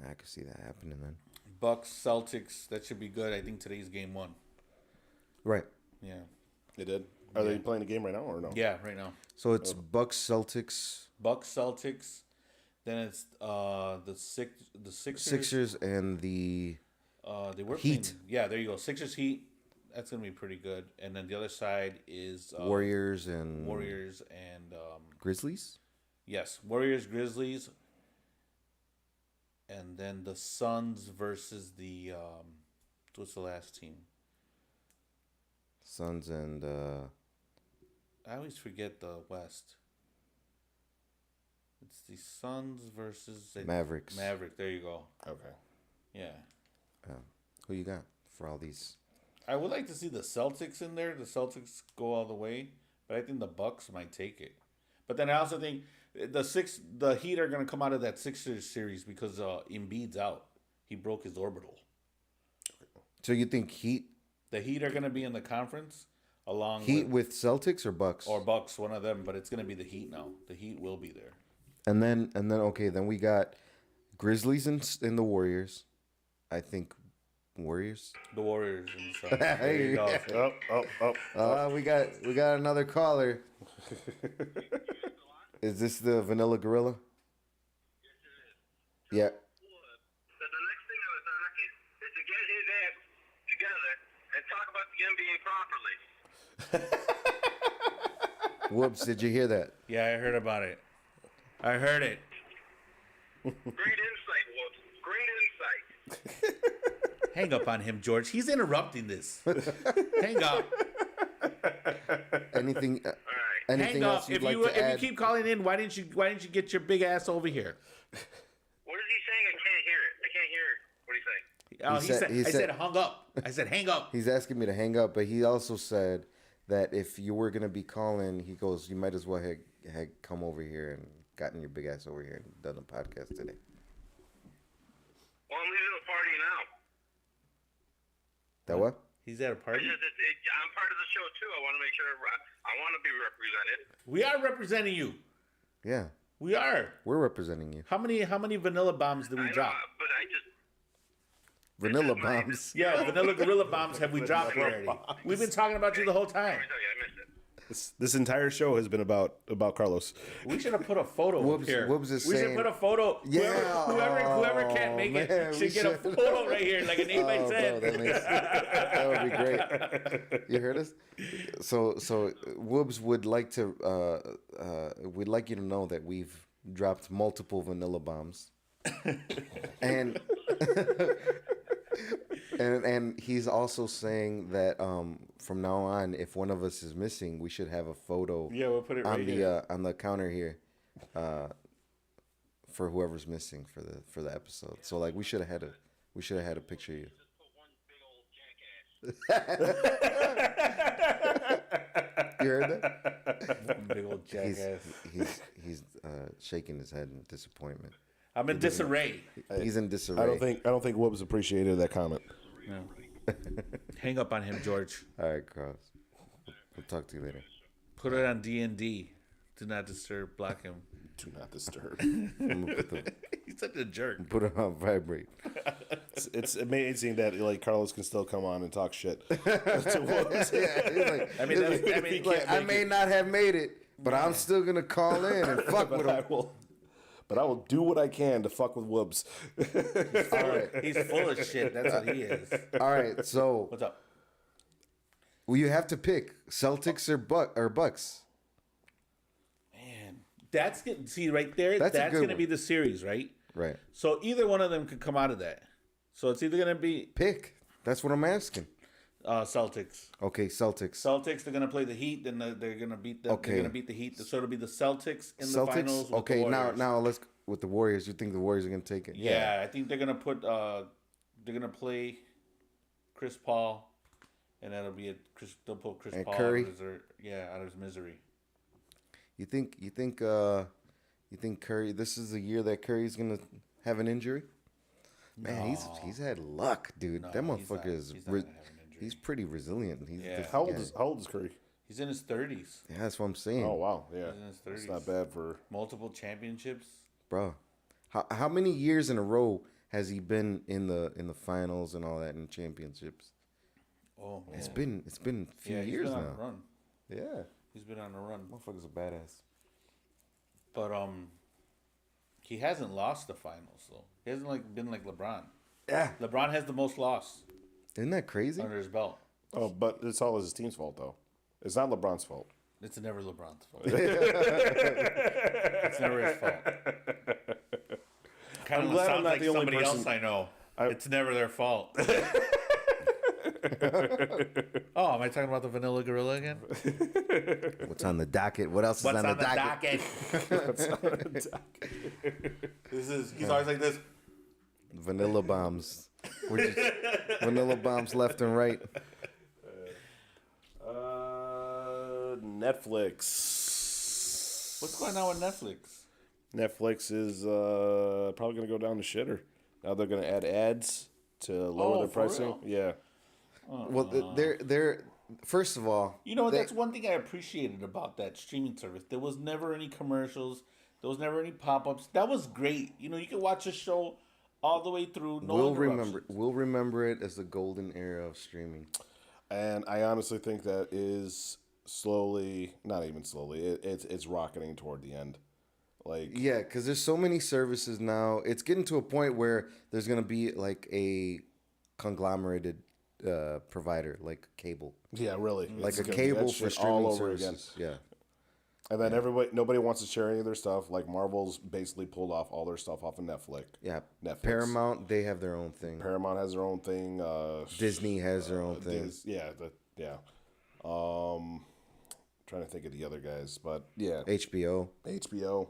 I could see that happening then.
Bucks, Celtics, that should be good. I think today's game 1.
Right.
Yeah.
They did. Are they playing the game right now or no?
Yeah, right now.
So it's Bucks, Celtics.
Bucks, Celtics. Then it's the Sixers.
Sixers and the
they were
Heat.
Playing, yeah, there you go. Sixers, Heat. That's gonna be pretty good. And then the other side is
Warriors and Grizzlies.
Yes, Warriors, Grizzlies. And then the Suns versus the what's the last team?
Suns and
I always forget the West. It's the Suns versus
Mavericks.
Maverick. There you go.
Okay.
Yeah.
Who you got for all these?
I would like to see the Celtics in there. The Celtics go all the way, but I think the Bucks might take it. But then I also think the Heat are going to come out of that Sixers series because Embiid's out. He broke his orbital.
So you think
The Heat are going to be in the conference along
with Celtics or Bucks?
Or Bucks, one of them, but it's going to be the Heat now. The Heat will be there.
And then okay, then we got Grizzlies and the Warriors. I think Warriors.
The Warriors and stuff. There you go.
We got another caller. Is this the Vanilla Gorrila?
Yes, it is.
Yeah.
The next thing on the docket is to get his ass together and talk about the NBA properly.
Whoops, did you hear that?
Yeah, I heard about it. I heard it.
Great insight, Whoops. Great insight.
Hang up on him, George. He's interrupting this. Hang up.
Anything?
All right.
Anything
Hang up.
else you'd
If
like
you
to add?
keep calling in, why didn't you get your big ass over here?
What is he saying? I can't hear it. I can't hear it. What are you saying?
I said hung up. I said hang up.
He's asking me to hang up, but he also said that if you were gonna be calling, he goes, you might as well have come over here and gotten your big ass over here and done a podcast today.
Well, I'm leaving the party now.
That what?
He's at a party.
I'm part of the show too. I want to make sure I want to be represented.
We are representing you.
Yeah,
We are.
we're representing you.
How many vanilla bombs did we
I know,
drop?
but I just
Vanilla bombs.
Yeah, Vanilla Gorrila bombs have we dropped already? We've been talking about you the whole time.
I missed it.
This entire show has been about Carlos.
We should have put a photo
Woobs-
up here.
Woobs is
we should
saying-
put a photo.
Yeah.
Whoever can't make
man,
it
we
should get a
should.
photo right here, like an 8x10.
Oh, bro, that would be great. You heard us? So Woobs would like to we'd like you to know that we've dropped multiple vanilla bombs. and and he's also saying that from now on, if one of us is missing, we should have a photo
Yeah, we'll put it
on
right
the
here.
on the counter here for whoever's missing for the episode. So like we should have had a picture of you. You heard that?
Big old jackass.
He's shaking his head in disappointment.
I'm in disarray.
He's in disarray.
I don't think Woobs appreciated that comment.
No. Hang up on him, George.
All right, Carlos. We'll talk to you later.
Put it on D&D. Do not disturb. Block him.
Do not disturb.
I'm gonna put,
He's such a jerk.
put it on vibrate.
It's amazing that like Carlos can still come on and talk shit. To Woobs.
Yeah, he's like,
I mean,
he's like, I may not have made it, but I'm still gonna call in and fuck with him.
But I will do what I can to fuck with Woobs.
All right,
he's full of shit. That's what he is.
all right. So,
What's up?
well, you have to pick Celtics or Bucks.
Man, that's good. See right there.
That's
That's
a good
going to
one.
be the series, right?
Right.
So either one of them could come out of that. So it's either going to be
Pick. That's what I'm asking.
Celtics.
Okay, Celtics.
Celtics. They're going to play the Heat. Then they're going to beat the.
Okay.
They're going to beat the Heat. So it'll be the Celtics in the finals.
Celtics.
With
Okay,
the Warriors.
now let's with the Warriors. You think the Warriors are gonna take it?
Yeah, I think they're gonna put. They're gonna play Chris Paul, and that'll be they'll put Chris
And
Paul
Curry?
out of his misery.
You think Curry? This is the year that Curry's gonna have an injury. Man, he's had luck, dude. That motherfucker is.
He's not gonna have an injury.
He's pretty resilient. He's
Yeah.
How old is Curry?
He's in his 30s.
Yeah, that's what I'm saying.
Oh wow, yeah,
He's in his 30s.
it's not bad for.
Multiple championships.
Bro. How many years in a row has he been in the finals and all that and championships?
Oh man,
It's been a few
he's
years
been on
now.
a run.
Yeah,
He's been on a run.
motherfucker's a badass.
But he hasn't lost the finals though. He hasn't been like LeBron.
Yeah,
LeBron has the most loss
isn't that crazy?
under his belt.
Oh, but it's all his team's fault though. It's not LeBron's fault.
It's never LeBron's fault. It's never his fault. Kind of
glad I'm
sounds
not
like
the only
somebody
person-
else I know. It's never their fault. Oh, am I talking about the Vanilla Gorrila again?
What's on the docket? What else
What's
is on the docket?
He's always like this.
Vanilla bombs. We're just vanilla bombs left and right.
Netflix.
What's going on with Netflix?
Netflix is probably going to go down the shitter. Now they're going to add ads to lower their
for
pricing.
real?
Yeah.
Well, they're first of all,
You know what? That's one thing I appreciated about that streaming service. There was never any commercials. There was never any pop-ups. That was great. You know, you could watch a show all the way through. No interruptions.
we'll remember it as the golden era of streaming.
And I honestly think that is slowly, not even slowly, it's rocketing toward the end. Like,
Yeah, because there's so many services now. It's getting to a point where there's gonna be like a conglomerated provider, like cable,
yeah, really.
like
It's
a
gonna be
cable
that
for
shit
streaming
all over
services.
again.
Yeah.
And then nobody wants to share any of their stuff. Like Marvel's basically pulled off all their stuff off of Netflix.
Yeah,
Netflix.
Paramount, they have their own thing.
Paramount has their own thing.
Disney has their own thing.
Yeah. Trying to think of the other guys, but yeah,
HBO.
HBO.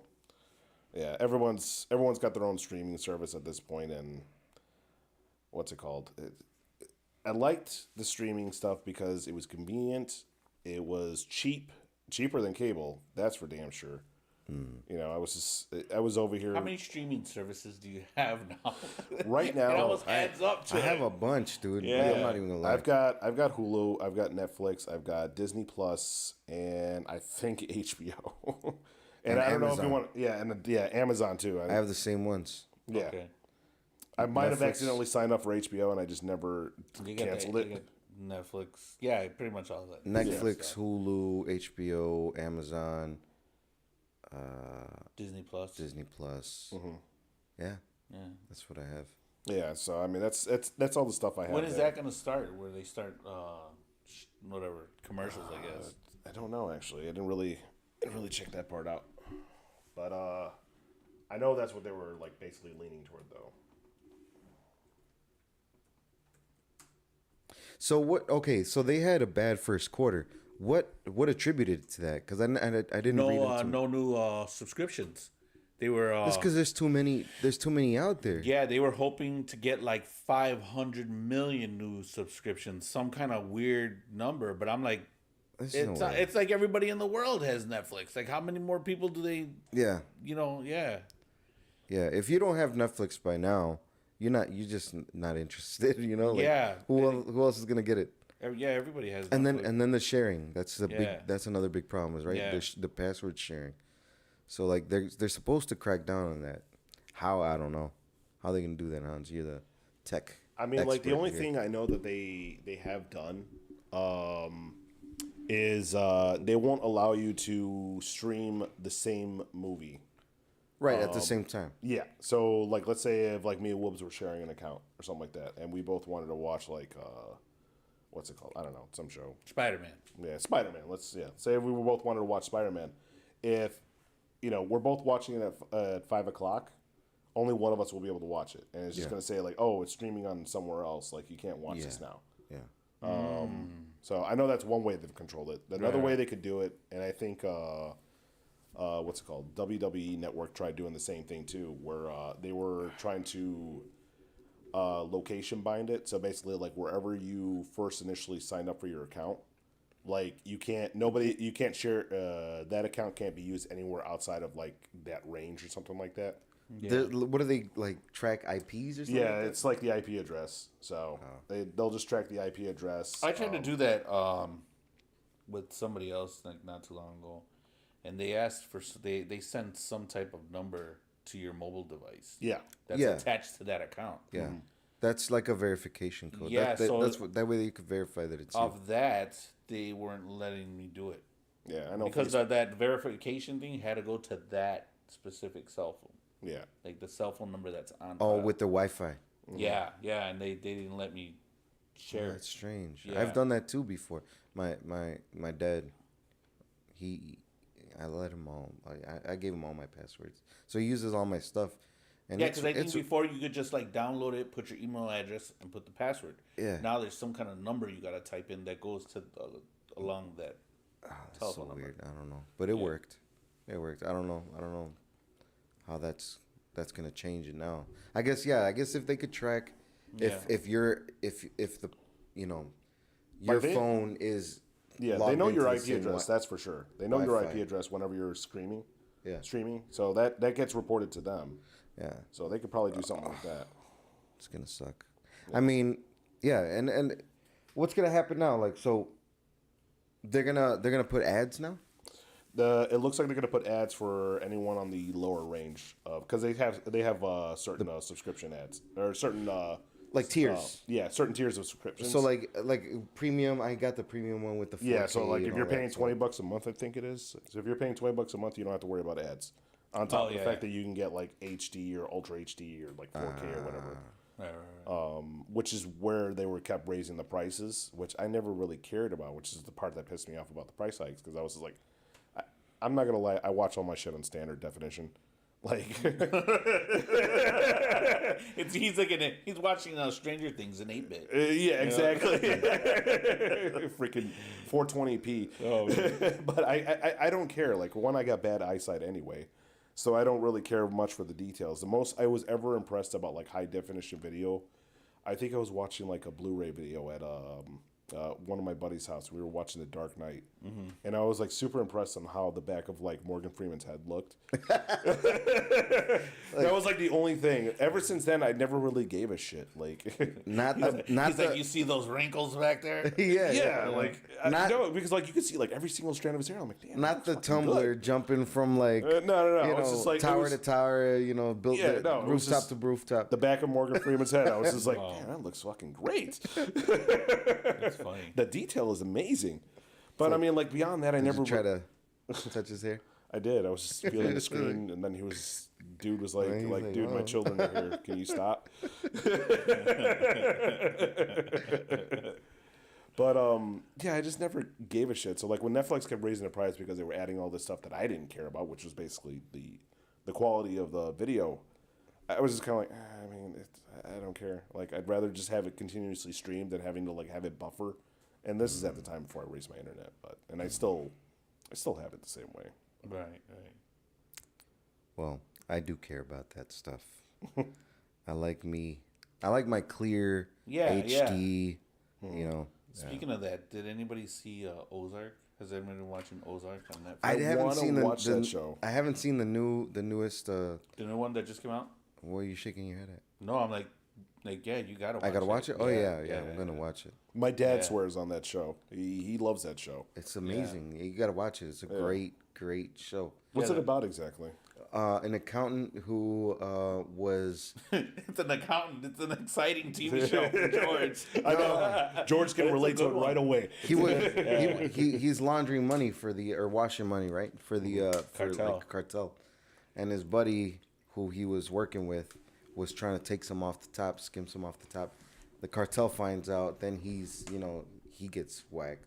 Yeah, everyone's got their own streaming service at this point, and what's it called? I liked the streaming stuff because it was convenient. It was cheaper than cable. That's for damn sure. You know, I was over here.
How many streaming services do you have now?
Right now,
it almost adds up to
I have a bunch, dude.
Yeah.
I'm not even gonna lie.
I've got Hulu, I've got Netflix, I've got Disney Plus, and I think HBO. and I don't know if you want, Amazon too.
I have the same ones.
Yeah,
Okay.
I might have
Netflix.
accidentally signed up for HBO and I just never canceled it.
You got Netflix. Yeah, pretty much all that.
Netflix, Hulu, HBO, Amazon,
Disney Plus.
Disney Plus. Yeah,
Yeah.
that's what I have.
Yeah, so I mean that's all the stuff I have.
When is
there.
that going to start? Where they start, whatever, commercials, I guess.
I don't know actually. I didn't really check that part out. But I know that's what they were like basically leaning toward though.
So what? Okay, so they had a bad first quarter. What attributed to that? Because I didn't read into it.
No new subscriptions. They were.
It's because there's too many. There's too many out there.
Yeah, they were hoping to get like 500 million new subscriptions, some kind of weird number. But I'm like,
There's no way.
it's like everybody in the world has Netflix. Like, how many more people do they?
Yeah,
Yeah.
yeah. If you don't have Netflix by now, you're just not interested. You know. Like,
Yeah.
Who else is gonna get it?
Yeah, everybody has.
And
Netflix.
then the sharing. That's the big.
Yeah.
That's another big problem, is right?
Yeah.
The password sharing. So like they're supposed to crack down on that. How, I don't know. How they gonna do that, Hans? You're the tech.
I mean, like the
expert
only
here.
thing I know that they have done is they won't allow you to stream the same movie.
Right at the same time.
Yeah. So like, let's say if like me and Woobs were sharing an account or something like that, and we both wanted to watch like what's it called? I don't know, some show.
Spider-Man.
Yeah, Spider-Man. Say if we were both wanted to watch Spider-Man. If we're both watching it at 5 o'clock, only one of us will be able to watch it, and it's just gonna say like, oh, it's streaming on somewhere else. Like you can't watch this now.
Yeah.
So I know that's one way they've controlled it. Another way they could do it, and I think what's it called? WWE Network tried doing the same thing too, where they were trying to location bind it. So basically, like wherever you first initially signed up for your account, like you can't share that account can't be used anywhere outside of like that range or something like that.
Yeah.
What do they like, track IPs or something?
Yeah,
like that?
it's like the IP address. So they'll just track the IP address.
I tried to do that with somebody else like not too long ago, and they asked for they sent some type of number to your mobile device.
Yeah.
That's
Yeah.
attached to that account.
Yeah. That's like a verification code.
Yeah, so
that way you could verify that it's you.
Of that, they weren't letting me do it
Yeah, I know.
because that verification thing had to go to that specific cell phone,
Yeah.
like the cell phone number that's on.
Oh,
file.
with the Wi-Fi.
yeah, and they didn't let me share.
That's strange.
Yeah.
I've done that too before. My dad, I let him all. I gave him all my passwords, so he uses all my stuff. And
Yeah, because I think before you could just like download it, put your email address, and put the password.
Yeah.
Now there's some kind of number you got to type in that goes to along that
That's
telephone
so
number.
weird. I don't know, but it worked. It worked. I don't know how that's gonna change it now. I guess if they could track if the your
they-
phone is
Yeah, they
logged
know your
into the
IP
same
address. That's for sure. They know your
Wi-Fi.
IP address whenever you're streaming.
Yeah.
Streaming. So that gets reported to them.
Yeah,
So they could probably do something like that.
it's gonna suck. I mean, yeah, and what's gonna happen now? Like, so they're gonna put ads now.
It looks like they're going to put ads for anyone on the lower range because they have certain subscription ads or certain
Like tiers.
certain tiers of subscriptions.
So like premium, I got the premium one with the 4K.
Yeah, so like if
and
you're
all that
paying
stuff.
$20 a month, I think it is. So if you're paying $20 a month, you don't have to worry about ads. On top of the fact that you can get like HD or Ultra HD or like 4K or whatever.
Right.
Which is where they were kept raising the prices, which I never really cared about, which is the part that pissed me off about the price hikes because I was just like, I'm not gonna lie, I watch all my shit on standard definition. Like
He's watching Stranger Things in 8-bit.
yeah, exactly. Freaking 420p.
Oh, yeah.
But I don't care. Like one, I got bad eyesight anyway, so I don't really care much for the details. The most I was ever impressed about like high definition video, I think I was watching like a Blu-ray video at one of my buddy's house. We were watching The Dark Knight, and I was like super impressed on how the back of like Morgan Freeman's head looked. That was like the only thing. Ever since then, I never really gave a shit. Like,
He's like, you see those wrinkles back there?
yeah, like no, because like you could see like every single strand of his hair. I'm like, damn,
not the
fucking
tumbler
good.
jumping from like
No.
you
It
know,
was just like
tower to tower. You know, built
it was
rooftop
just
to rooftop.
the back of Morgan Freeman's head. I was just like, damn, that looks fucking great.
That's funny.
The detail is amazing. But I mean, like beyond that, I never
try to touch his hair.
I did. I was just feeling the screen, and then dude was like, dude, my children are here. Can you stop? But yeah, I just never gave a shit. So like when Netflix kept raising the price because they were adding all this stuff that I didn't care about, which was basically the quality of the video, I was just kind of like, I mean, I don't care. Like I'd rather just have it continuously streamed than having to like have it buffer. And this is at the time before I raised my internet, and I still have it the same way.
Right.
Well, I do care about that stuff. I like my clear HD. You know.
Speaking of that, did anybody see Ozark? Has anybody been watching Ozark on Netflix?
I haven't seen
watch that show.
I haven't seen the newest.
The new one that just came out?
What are you shaking your head at?
No, I'm like, yeah, you gotta watch it.
I gotta watch it? Oh, yeah, I'm gonna watch it.
My dad swears on that show. He loves that show.
It's amazing. You gotta watch it. It's a great show.
What's it about exactly?
An accountant who was...
It's an accountant. It's an exciting TV show for George.
I know. George can relate to it right away.
He's laundering money or washing money, right? For the cartel. And his buddy, who he was working with, was trying to take some off the top, skim some off the top. The cartel finds out, then he gets whacked.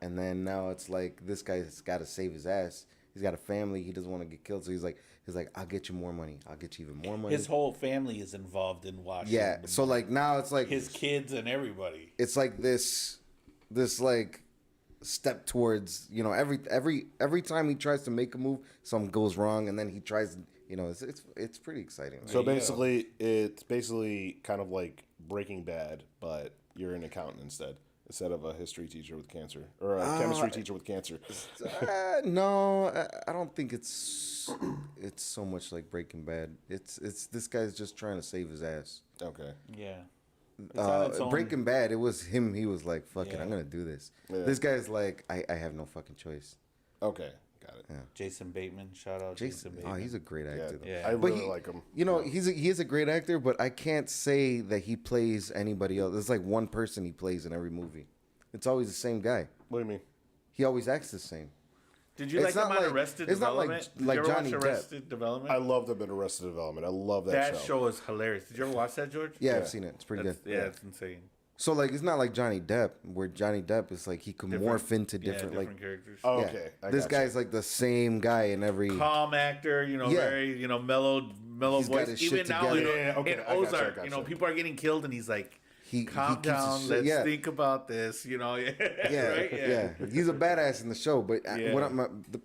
And then now it's like this guy's got to save his ass. He's got a family. He doesn't want to get killed. So he's like, I'll get you more money. I'll get you even more money.
His whole family is involved in watching.
Yeah. So like now it's like
his kids and everybody.
It's like this like step towards, you know, every time he tries to make a move, something goes wrong, and then he tries, you know, it's pretty exciting. Right?
So basically, it's basically kind of like Breaking Bad, but you're an accountant instead of a history teacher with cancer or a chemistry teacher with cancer.
No, I don't think it's so much like Breaking Bad. It's this guy's just trying to save his ass.
Okay.
Yeah.
Breaking Bad, it was him. He was like, "Fuck it, I'm gonna do this." Yeah. This guy's like, I have no fucking choice.
Okay, got it.
Yeah.
Jason Bateman, shout out Jason Bateman.
Oh, he's a great actor.
Yeah, I really like him.
You know, he is a great actor, but I can't say that he plays anybody else. There's like one person he plays in every movie. It's always the same guy.
What do you mean?
He always acts the same.
Did you like him on Arrested Development?
It's not like Johnny Depp.
Arrested Development?
I love the Arrested Development. I love that show.
That show is hilarious. Did you ever watch that, George?
Yeah, I've seen it. It's pretty good.
Yeah, it's insane.
So like, it's not like Johnny Depp, where Johnny Depp is like he can morph into different
characters.
Oh, okay.
This guy's like the same guy in every
calm actor, you know, very, you know, mellow voice. Even now, in Ozark, you know, people are getting killed, and he's like, calm down. Let's think about this. You know,
yeah. He's a badass in the show, but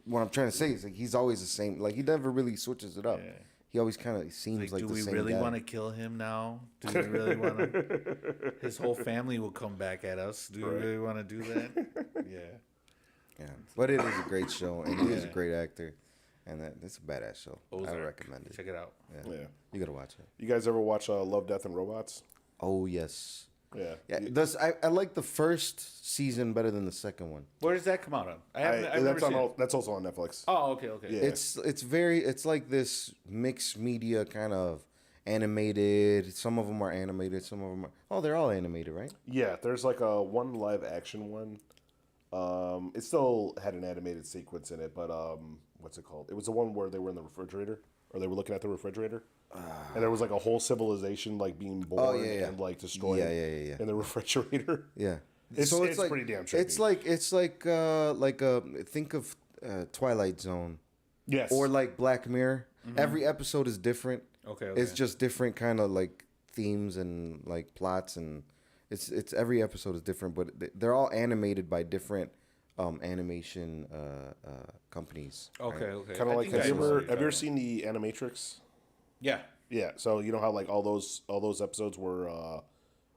what I'm trying to say is like he's always the same. Like he never really switches it up. Yeah. He always kind of seems like the same guy.
Do we really want to kill him now? Do we really want to? His whole family will come back at us. Do we really want to do that? Yeah.
But it is a great show, and he is a great actor, and it's a badass show.
Ozark.
I recommend it.
Check it out.
Yeah.
You gotta watch it.
You guys ever watch Love, Death, and Robots?
Oh yes.
Yeah.
I like the first season better than the second one.
Where does that come out on? I've never seen it.
That's also on Netflix.
Oh, okay.
Yeah.
It's like this mixed media kind of animated. Some of them are animated. Some of them are. They're all animated, right?
Yeah. There's like a one live action one. It still had an animated sequence in it, but what's it called? It was the one where they were in the refrigerator, or they were looking at the refrigerator. And there was like a whole civilization like being born and like destroyed in the refrigerator.
Yeah,
it's like, pretty damn trippy.
It's like think of Twilight Zone.
Yes.
Or like Black Mirror. Mm-hmm. Every episode is different.
Okay.
It's just different kind of like themes and like plots, and it's every episode is different, but they're all animated by different animation companies.
Okay.
Right?
Okay.
Kind of like have you ever seen the Animatrix?
Yeah.
Yeah. So you know how like all those episodes were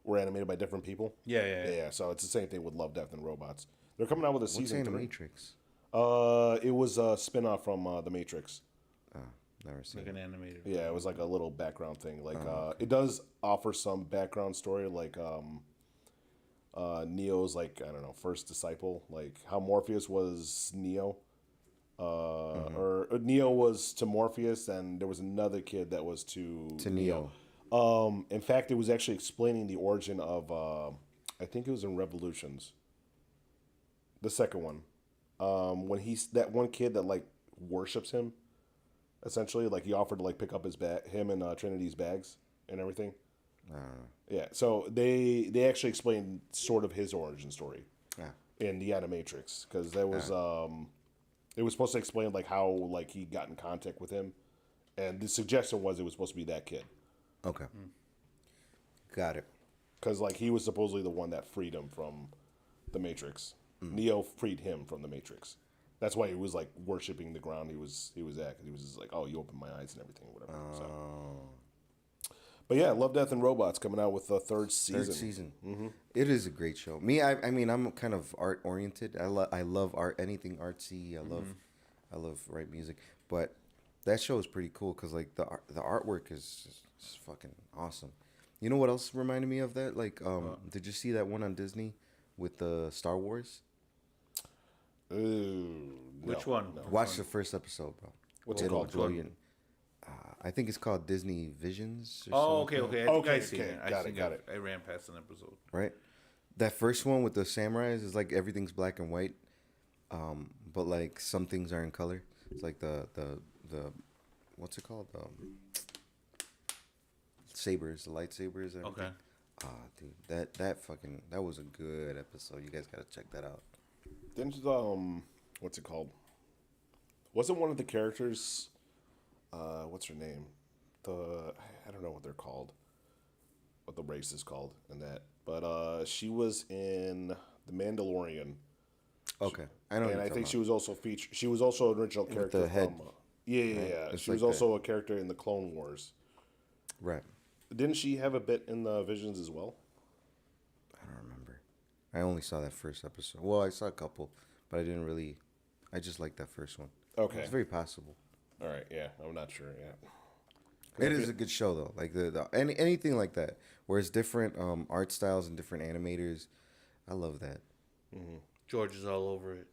were animated by different people.
Yeah.
So it's the same thing with Love, Death, and Robots. They're coming out with a
What's
season 3.
Animatrix?
It was a spin-off from The Matrix.
Oh, never seen
Like
it.
an animated.
Yeah, it was like a little background thing. Like it does offer some background story, like Neo's like I don't know first disciple, like how Morpheus was Neo, or Neo was to Morpheus, and there was another kid that was to
Neo.
In fact, it was actually explaining the origin of I think it was in Revolutions, the second one, when he's that one kid that like worships him. Essentially, like he offered to like pick up his him and Trinity's bags and everything. Yeah, so they actually explained sort of his origin story in the Animatrix because that was it was supposed to explain like how like he got in contact with him, and the suggestion was it was supposed to be that kid
Okay. Got it.
because like he was supposedly the one that freed him from the Matrix. Neo freed him from the Matrix. That's why he was like worshiping the ground he was at. 'Cause he was just like, oh, you opened my eyes and everything, whatever. So. But yeah, Love, Death, and Robots coming out with the third season.
Third season. Mm-hmm. It is a great show. Me, I mean, I'm kind of art oriented. I love art, anything artsy. I love write music. But that show is pretty cool because like the artwork is fucking awesome. You know what else reminded me of that? Like, did you see that one on Disney with the Star Wars?
Which one?
No.
Watch the first episode, bro.
What's it
It'll
called?
blow you. I think it's called Disney Visions. Or
Oh,
something.
okay. I think I seen
okay.
it.
Got it.
I ran past an episode.
Right. That first one with the samurais is like everything's black and white, but like some things are in color. It's like the what's it called? Sabers, the lightsabers. And
Okay.
dude, that was a good episode. You guys gotta check that out.
Didn't what's it called? Wasn't one of the characters? What's her name? I don't know what they're called. What the race is called in that, but she was in The Mandalorian.
Okay, I know.
And I think she was also featured. She was also an original character.
the head.
From, yeah.
It's
She
like
was also a character in the Clone Wars.
Right.
Didn't she have a bit in the Visions as well?
I don't remember. I only saw that first episode. Well, I saw a couple, but I didn't really. I just liked that first one.
Okay.
It's very possible.
All right. Yeah, I'm not sure. Yeah.
It is a good show though. Like anything like that, where it's different art styles and different animators. I love that.
George is all over it.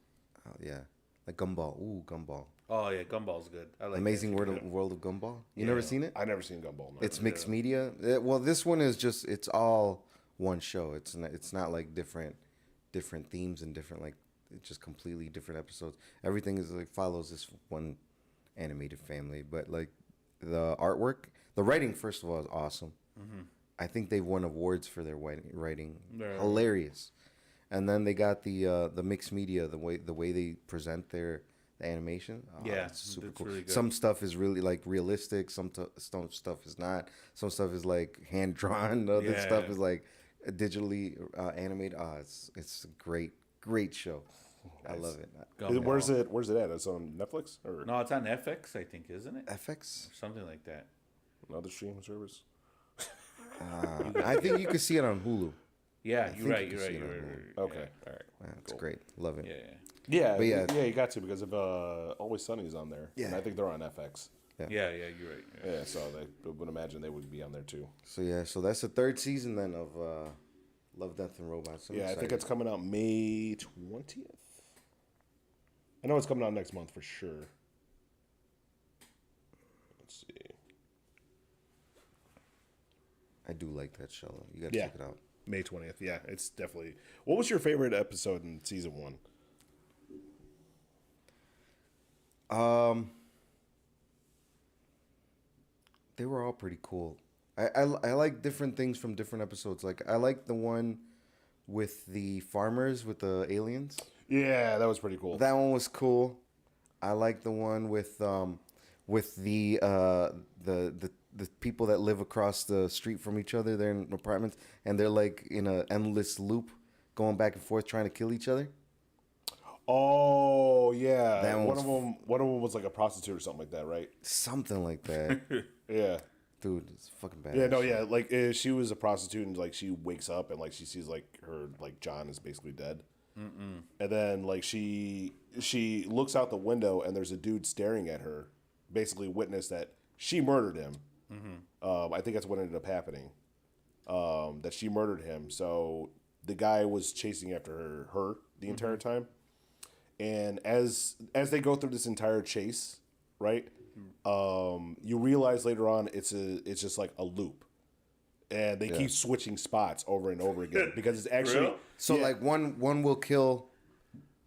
Oh, yeah, like Gumball. Ooh, Gumball.
Oh yeah, Gumball's good. I like
Amazing
that.
World of Gumball. You never seen it?
I never seen Gumball. No.
It's mixed media. Well, this one is just it's all one show. It's not like different themes and different like it's just completely different episodes. Everything is like follows this one animated family, but like the artwork, the writing first of all is awesome. I think they've won awards for their writing.
Yeah.
Hilarious. And then they got the mixed media, the way they present the animation.
Yeah,
it's super
it's
cool.
really good.
Some stuff is really like realistic. Some stuff is not. Some stuff is like hand drawn. Other stuff is like digitally animated. It's a great show. I love it.
Where's it at? It's on Netflix or
No, it's on FX, I think, isn't it?
FX.
Something like that.
another streaming service?
I think you can see it on Hulu.
Yeah, you're right.
you
You're
can
right.
see
You're
it
right.
on
You're right.
Okay, all right.
Yeah, it's great. Love it.
Yeah.
Yeah,
But
yeah, you got to because of Always Sunny's on there.
Yeah.
And I think they're on FX.
Yeah, you're right. Yeah.
Yeah, so I would imagine they would be on there too.
So that's the third season then of Love, Death, and Robots. I'm
Yeah, I think
excited.
it's coming out May 20th. I know it's coming out next month for sure. Let's see.
I do like that show. You gotta
Yeah.
check it out.
May 20th. Yeah, it's definitely. What was your favorite episode in season 1?
They were all pretty cool. I like different things from different episodes. Like I like the one with the farmers with the aliens.
Yeah, that was pretty cool.
That one was cool. I like the one with the people that live across the street from each other. They're in apartments and they're like in an endless loop, going back and forth trying to kill each other.
Oh yeah,
That
one
one's
of them was like a prostitute or something like that, right?
Something like that.
Yeah.
Dude, it's fucking badass.
Yeah, no, yeah. Like she was a prostitute, and like she wakes up and like she sees like her like John is basically dead, and then like she looks out the window and there's a dude staring at her, basically witness that she murdered him. I think that's what ended up happening. That she murdered him. So the guy was chasing after her the entire time, and as they go through this entire chase, right? You realize later on it's just like a loop, and they keep switching spots over and over again because it's actually
So like one will kill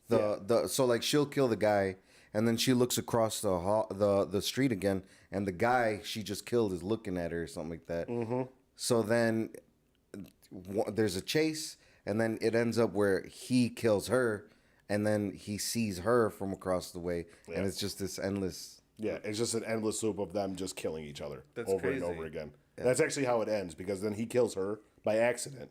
the so like she'll kill the guy, and then she looks across the street again, and the guy she just killed is looking at her or something like that. So then there's a chase, and then it ends up where he kills her, and then he sees her from across the way, and it's just this endless.
Yeah, it's just an endless loop of them just killing each other over
crazy.
and over again. That's actually how it ends, because then he kills her by accident.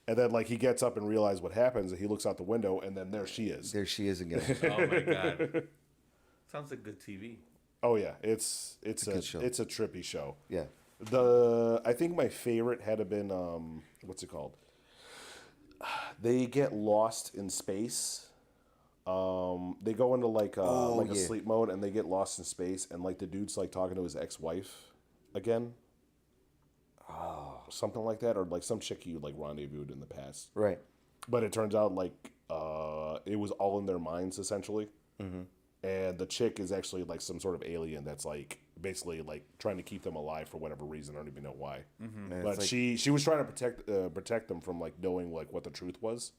And then like he gets up and realizes what happens, and he looks out the window, and then there she is.
There she is again.
Oh my god. Sounds like good TV.
Oh yeah, it's a
good show.
it's a trippy show.
Yeah.
I think my favorite had to been what's it called? They get lost in space. They go into like a sleep mode, and they get lost in space, and like the dude's like talking to his ex-wife again. Something like that, or like some chick he like rendezvoused in the past.
Right.
But it turns out like it was all in their minds essentially. And the chick is actually like some sort of alien that's like basically like trying to keep them alive for whatever reason. I don't even know why. But like, she was trying to protect them from like knowing like what the truth was,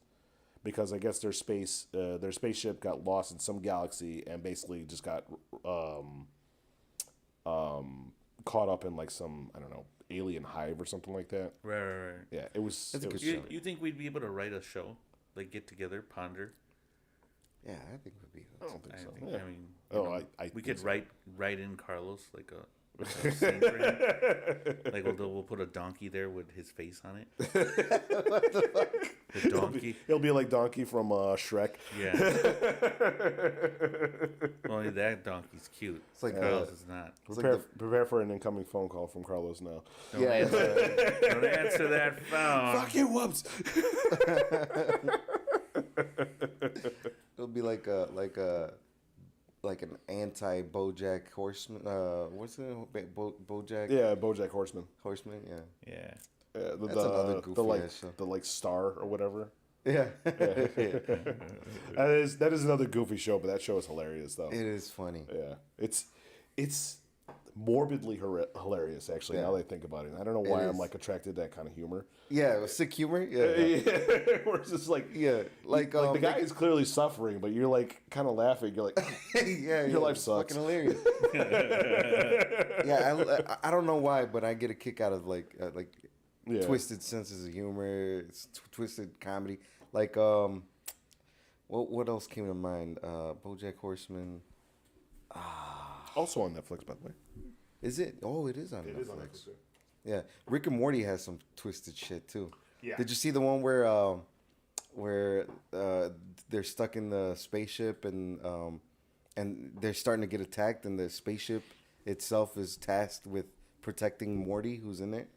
because I guess their spaceship got lost in some galaxy and basically just got caught up in like some, I don't know, alien hive or something like that.
Right.
Yeah, it was.
That's a good
was
show.
You think we'd be able to write a show? Like get together, ponder?
Yeah, I think it would be.
I don't think so.
I
Yeah.
mean,
I
we
think
could
so.
write in Carlos like a scene for him. Like we'll put a donkey there with his face on it. What the fuck? The donkey.
He'll be like Donkey from Shrek.
Yeah. Only that donkey's cute.
It's like
Carlos is not.
Prepare for an incoming phone call from Carlos now.
Don't answer that phone.
Fuck you, Woobs.
It'll be like an anti BoJack Horseman. What's it? BoJack.
Yeah, BoJack Horseman.
Horseman. Yeah.
Yeah.
That's another goofy ass show.
The like star or whatever.
Yeah.
That is another goofy show, but that show is hilarious though.
It is funny.
Yeah, it's morbidly hilarious actually.
Yeah.
Now that I think about it, I don't know why
It
I'm
is.
like attracted to that kind of humor.
Yeah, it was sick humor. Yeah.
Where it's just like
Like
the guy is clearly suffering, but you're like kind of laughing. You're like,
yeah,
your life
it's
sucks.
Fucking hilarious. Yeah, I don't know why, but I get a kick out of like
Yeah.
twisted senses of humor, it's twisted comedy. Like what else came to mind? BoJack Horseman.
Also on Netflix, by the way.
Is it? Oh, it is on Netflix.
It is on Netflix.
Yeah, Rick and Morty has some twisted shit too.
Yeah.
Did you see the one where they're stuck in the spaceship and they're starting to get attacked, and the spaceship itself is tasked with protecting Morty, who's in it?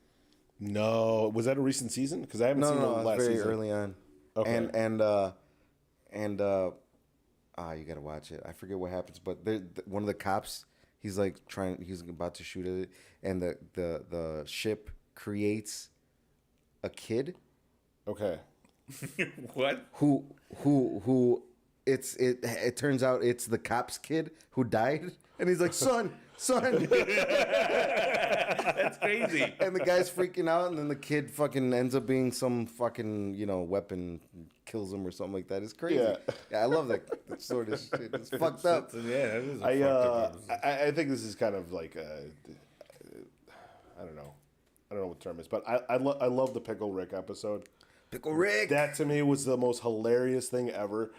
No, was that a recent season? Because I haven't seen the
it was
last
very
season.
early on.
Okay.
And you gotta watch it. I forget what happens, but one of the cops, he's about to shoot at it, and the ship creates a kid
Okay.
What?
who it turns out it's the cop's kid who died, and he's like, son.
That's crazy.
And the guy's freaking out, and then the kid fucking ends up being some fucking, weapon, kills him or something like that. It's crazy.
Yeah.
I love that sort of shit. It's fucked up.
Yeah, that is
I think this is kind of like I don't know what the term is, but I love the Pickle Rick episode.
Pickle Rick.
That to me was the most hilarious thing ever.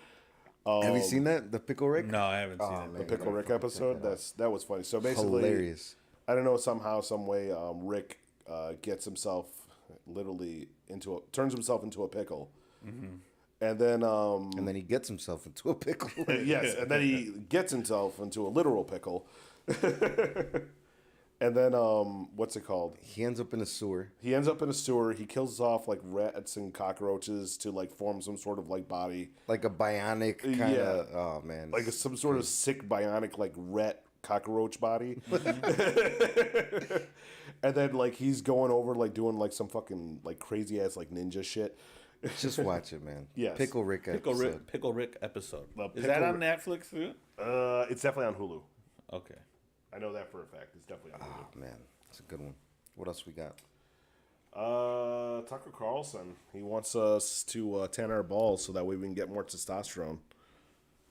Have you seen that? The Pickle Rick?
No, I haven't seen it.
The Pickle Rick episode. That was funny. So basically,
Hilarious.
I don't know, somehow, some way, Rick gets himself literally turns himself into a pickle, and then
And then he gets himself into a pickle.
yes, and then he gets himself into a literal pickle. And then, what's it called?
He ends up in a sewer.
He ends up in a sewer. He kills off like rats and cockroaches to like form some sort of like body,
Like a bionic kind of.
Yeah.
Oh man.
like some sort of sick bionic like rat cockroach body. And then like he's going over like doing like some fucking like crazy ass like ninja shit.
Just watch it, man.
Yes.
Pickle Rick episode.
Pickle Rick episode.
The
Is that
Pickle
on Netflix too?
It's definitely on Hulu.
Okay.
I know that for a fact. It's definitely on Hulu.
Oh man, it's a good one. What else we got?
Tucker Carlson. He wants us to tan our balls so that way we can get more testosterone.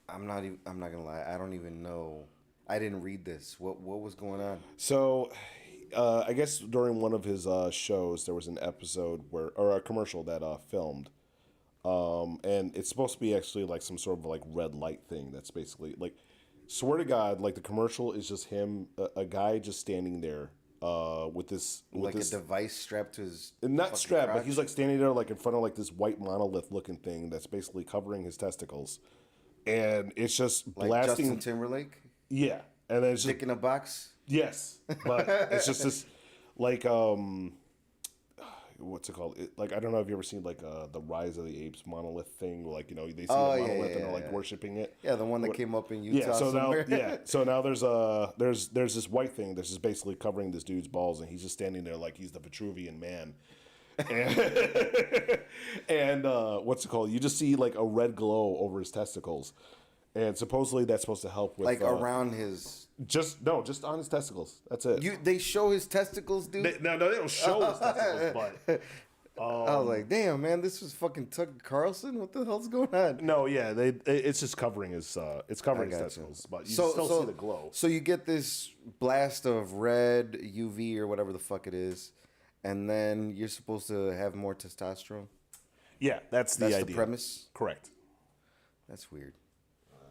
I'm not gonna lie. I don't even know. I didn't read this. What was going on?
So, I guess during one of his shows, there was an episode or a commercial that filmed, and it's supposed to be actually like some sort of like red light thing. That's basically like, swear to God, like the commercial is just him, a guy just standing there, with this
Like a device strapped to his.
not
fucking
strapped, but
crotch?
he's like standing there like in front of like this white monolith looking thing that's basically covering his testicles, and it's just
like
blasting.
Justin Timberlake.
Yeah, and then it's just
Dick in a box.
yes, but it's just this like what's it called? Like I don't know if you ever seen like the Rise of the Apes monolith thing. Like they see
Oh,
the
yeah,
monolith
yeah,
and they're like
yeah.
worshiping it.
Yeah, the one that came up in Utah.
Yeah, so
somewhere.
now so now there's this white thing that's just basically covering this dude's balls, and he's just standing there like he's the Vitruvian man. And what's it called? You just see like a red glow over his testicles, and supposedly that's supposed to help with
like around his.
just on his testicles. That's it.
They show his testicles, dude.
No, they don't show his testicles, but
I was like, damn, man, this was fucking Tucker Carlson. What the hell's going on?
no, yeah, it's just covering his his
gotcha.
testicles, but you still see the glow.
So you get this blast of red UV or whatever the fuck it is, and then you're supposed to have more testosterone.
Yeah, that's the idea.
The premise.
Correct.
That's weird.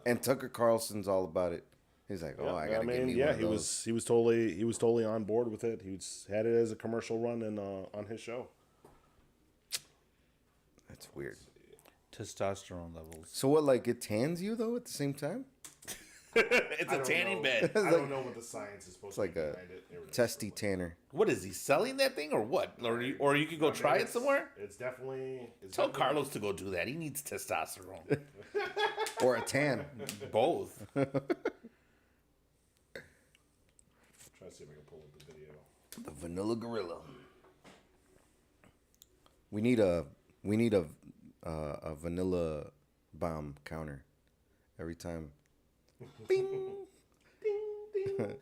And Tucker Carlson's all about it. He's like, oh, I gotta get me one of those.
he was totally on board with it. He had it as a commercial run and on his show.
That's weird.
Testosterone levels.
So what? Like it tans you though at the same time?
It's a tanning bed.
I don't know what the science is supposed
It's like
to be
a
behind it.
testy tanner.
What is he selling that thing or what? Or you could go try it somewhere.
It's definitely.
Tell Carlos to go do that. He needs testosterone.
Or a tan.
Both.
Try to see if I can pull up the video.
The Vanilla Gorrila. We need a vanilla bomb counter every time. Bing, ding, ding, ding.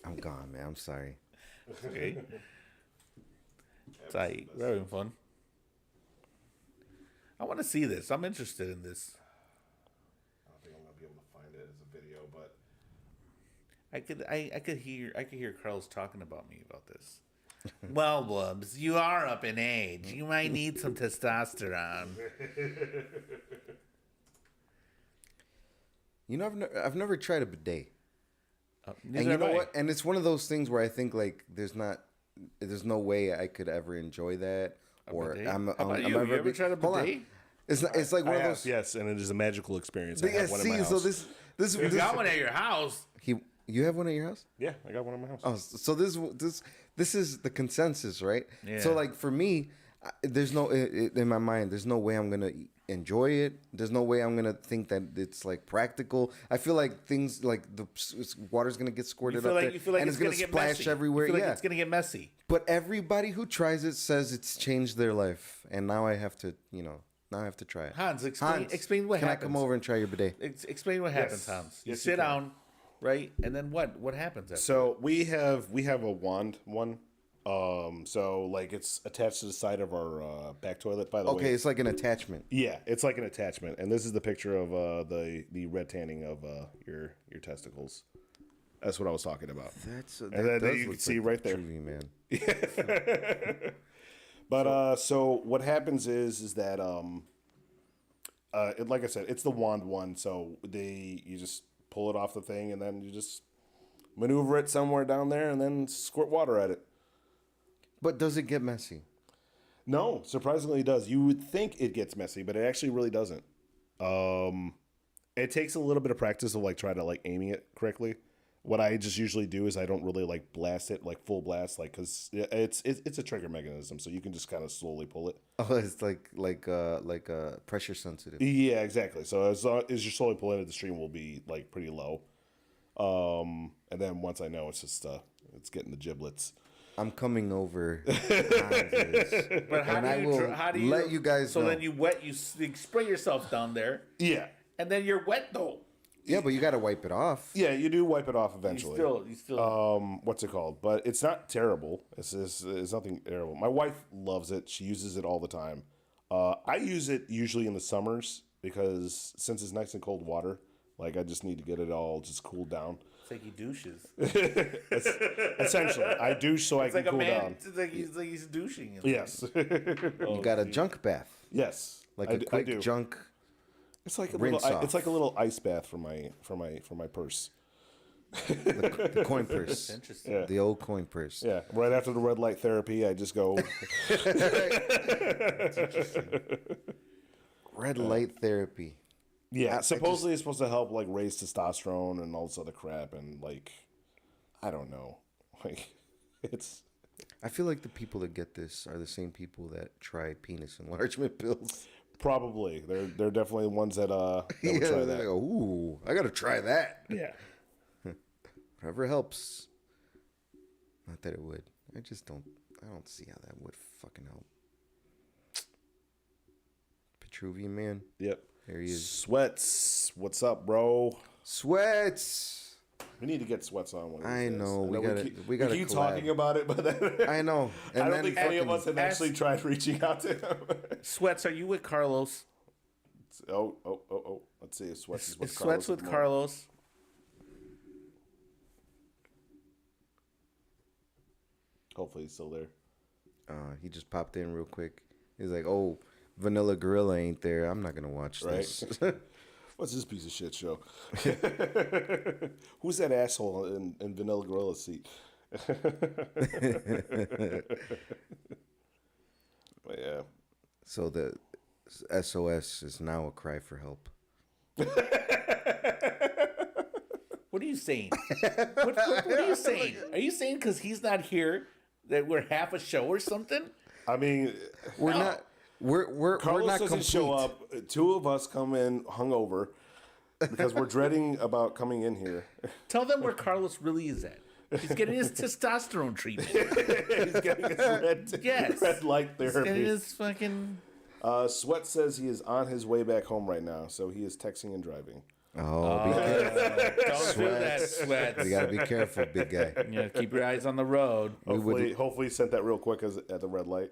I'm gone, man. I'm sorry.
Okay. Tight. We're having fun. I want to see this. I'm interested in this.
I don't think I'm gonna be able to find it as a video, but
I could hear Carlos talking about me about this. Well, Woobs, you are up in age. You might need some testosterone.
You know, I've never tried a bidet.
Neither
And you
have
know
I.
what? And it's one of those things where I think like there's no way I could ever enjoy that. Or
bidet?
I'm
How about you?
ever
You ever tried a
Hold on.
bidet?
It's like one
I
of
have,
those.
yes, and it is a magical experience. I
Yeah,
have one in my
see,
house.
so this
You got one at your house.
you have one at your house?
Yeah, I got one in my house.
Oh, so this is the consensus, right?
Yeah.
So like for me, there's no in my mind. There's no way I'm gonna enjoy it. There's no way I'm gonna think that it's like practical. I feel like things like the water's gonna get squirted up there,
You feel like
and
it's
gonna
get
splash
messy.
everywhere.
You feel like
Yeah,
it's gonna get messy.
but everybody who tries it says it's changed their life, and now I have to, now I have to try it.
Hans, explain what
can
happens.
I come over and try your bidet?
Explain what happens, Hans. You
Yes,
sit
you can.
down, right, and then what? What happens? After?
So we have a wand one. So like it's attached to the side of our back toilet. By the way,
Okay, it's like an attachment.
yeah, it's like an attachment, and this is the picture of the red tanning of your testicles. That's what I was talking about.
That
then
does
you
look
can see
like
right there.
Vitruvian, man.
But so what happens is that like I said, it's the wand one. So you just pull it off the thing, and then you just maneuver it somewhere down there, and then squirt water at it.
But does it get messy?
No, surprisingly, it does. You would think it gets messy, but it actually really doesn't. It takes a little bit of practice to like try to like aiming it correctly. What I just usually do is I don't really like blast it like full blast, like because it's a trigger mechanism, so you can just kind of slowly pull it.
Oh, it's like pressure sensitive.
Yeah, exactly. So as you're slowly pulling it, the stream will be like pretty low. And then once I know, it's just it's getting the giblets.
I'm coming over.
But how do you
let you guys
so
know.
then you spray yourself down there,
Yeah.
and then you're wet though.
Yeah, but you got to wipe it off.
Yeah, you do wipe it off eventually.
You still
What's it called? But it's not terrible. It's nothing terrible. My wife loves it. She uses it all the time. I use it usually in the summers because since it's nice and cold water, like I just need to get it all just cooled down.
It's like he douches.
Essentially, I douche so I
It's
can
like a
cool
man.
down.
It's like he's douching.
Yes.
You got a junk bath,
Yes.
like
I
a
do.
quick junk.
It's like a
rinse
little.
off.
It's like a little ice bath for my purse.
The coin purse.
Interesting.
Yeah.
The old coin purse.
Yeah. Right after the red light therapy, I just go.
Red light therapy.
Yeah, supposedly it's supposed to help like raise testosterone and all this other crap, and like, I don't know, like, it's.
I feel like the people that get this are the same people that try penis enlargement pills.
Probably they're definitely the ones that would try
they're
that.
like, ooh, I gotta try that.
Yeah,
Whatever helps. Not that it would. I don't see how that would fucking help. Petruvian man.
yep.
There he is.
Sweats, what's up, bro?
Sweats.
We need to get Sweats on one. Of these
I
days.
know, we
we
gotta
keep
collab.
talking about it, but then
I know. And
I don't
then
think any of
fucking-
us have actually tried reaching out to him.
Sweats, are you with Carlos?
Oh. Let's see if Sweats is with
Is
Carlos.
Sweats with
at the moment.
Carlos?
Hopefully he's still there.
He just popped in real quick. He's like, "Oh, Vanilla Gorrila ain't there. I'm not gonna watch
Right.
this."
What's this piece of shit show? Who's that asshole in Vanilla Gorilla's seat? But yeah.
So the SOS is now a cry for help.
What are you saying? what are you saying? Are you saying because he's not here that we're half a show or something?
I mean,
We're not. We're
Carlos
not
doesn't
complete.
show up. Two of us come in hungover because we're dreading about coming in here.
Tell them where Carlos really is at. He's getting his testosterone treatment.
He's getting his
Yes.
red light
He's getting
therapy.
his fucking.
Sweat says he is on his way back home right now, so he is texting and driving.
Oh, be careful.
Don't do that, Sweats.
You gotta be careful, big guy.
Yeah, keep your eyes on the road.
Hopefully he sent that real quick at the red light.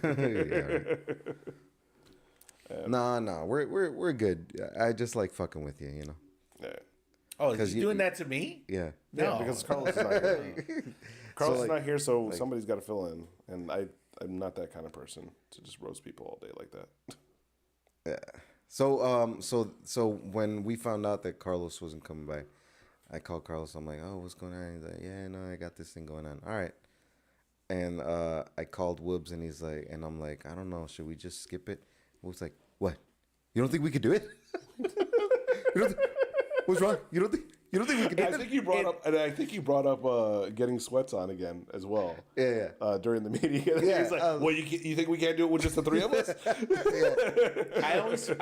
Yeah, right. No, we're good. I just like fucking with you, you know.
Yeah.
Oh, is
'Cause
he
you-
doing that to me?
Yeah.
Yeah,
No.
because Carlos is not here. Carlos is
like-
not here, so somebody's got to fill in. And I'm not that kind of person to just roast people all day like that.
Yeah. So when we found out that Carlos wasn't coming by, I called Carlos. I'm like, "Oh, what's going on?" He's like, "Yeah, no, I got this thing going on." All right. And I called Woobs, and he's like, and I'm like, "I don't know. Should we just skip it?" Woobs like, "What? You don't think we could do it? What's wrong? You don't think we could do
I
it?"
think you brought up getting Sweats on again as well.
Yeah.
During the meeting,
Yeah,
he's like, "Well, you think we can't do it with just the three of us?"
I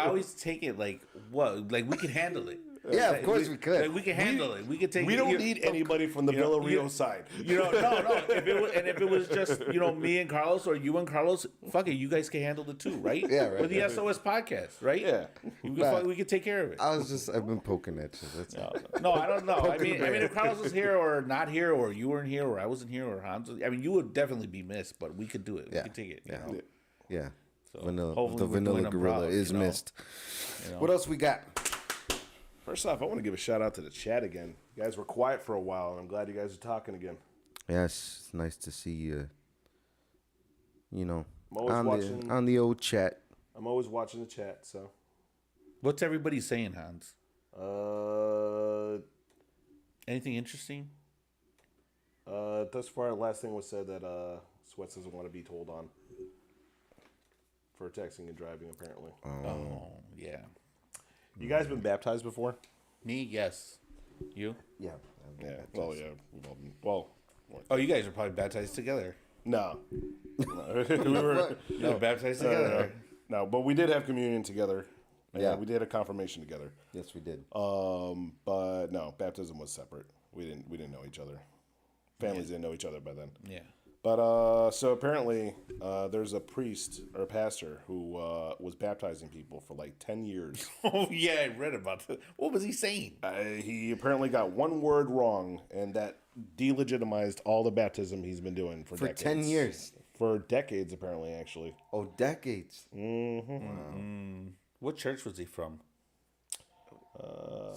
always take it like what? Like we can handle it.
Yeah,
Like,
of course we could.
Like, we can handle it. We can take.
We
it.
don't need anybody from the Villarreal side.
You know, no. If it was just me and Carlos or you and Carlos, fuck it, you guys can handle it too, right?
Yeah, right.
With the SOS podcast, right?
Yeah.
We can take care of it.
I've been poking at you. That's
No, I don't know. I mean, if Carlos was here or not here, or you weren't here, or I wasn't here, or Hans, I mean, you would definitely be missed, but we could do it. We
Yeah.
could take it.
Yeah.
You know?
yeah.
So
Vanilla,
hopefully
the
we're
Vanilla
doing them
Gorrila
proud,
is
you know?
missed.
You know?
What else we got?
First off, I want to give a shout out to the chat again. You guys were quiet for a while, and I'm glad you guys are talking again.
Yes, it's nice to see you. You know,
I'm always watching.
on the old chat.
I'm always watching the chat. So,
What's everybody saying, Hans? Anything interesting?
Thus far, the last thing was said that Sweats doesn't want to be told on for texting and driving. Apparently,
Oh, yeah.
You guys been baptized before?
Me, yes. You?
Yeah.
Yeah. Well, yeah. Well.
Oh, you guys are probably baptized together.
No.
We were baptized together.
No, but we did have communion together.
Yeah.
We did a confirmation together.
Yes, we did.
But no, baptism was separate. We didn't know each other. Families didn't know each other by then.
Yeah.
But so apparently, there's a priest or a pastor who was baptizing people for like 10 years.
Oh, yeah, I read about that. What was he saying?
He apparently got one word wrong, and that delegitimized all the baptism he's been doing for decades.
10 years.
For decades, apparently, actually.
Oh, decades.
What church was he from?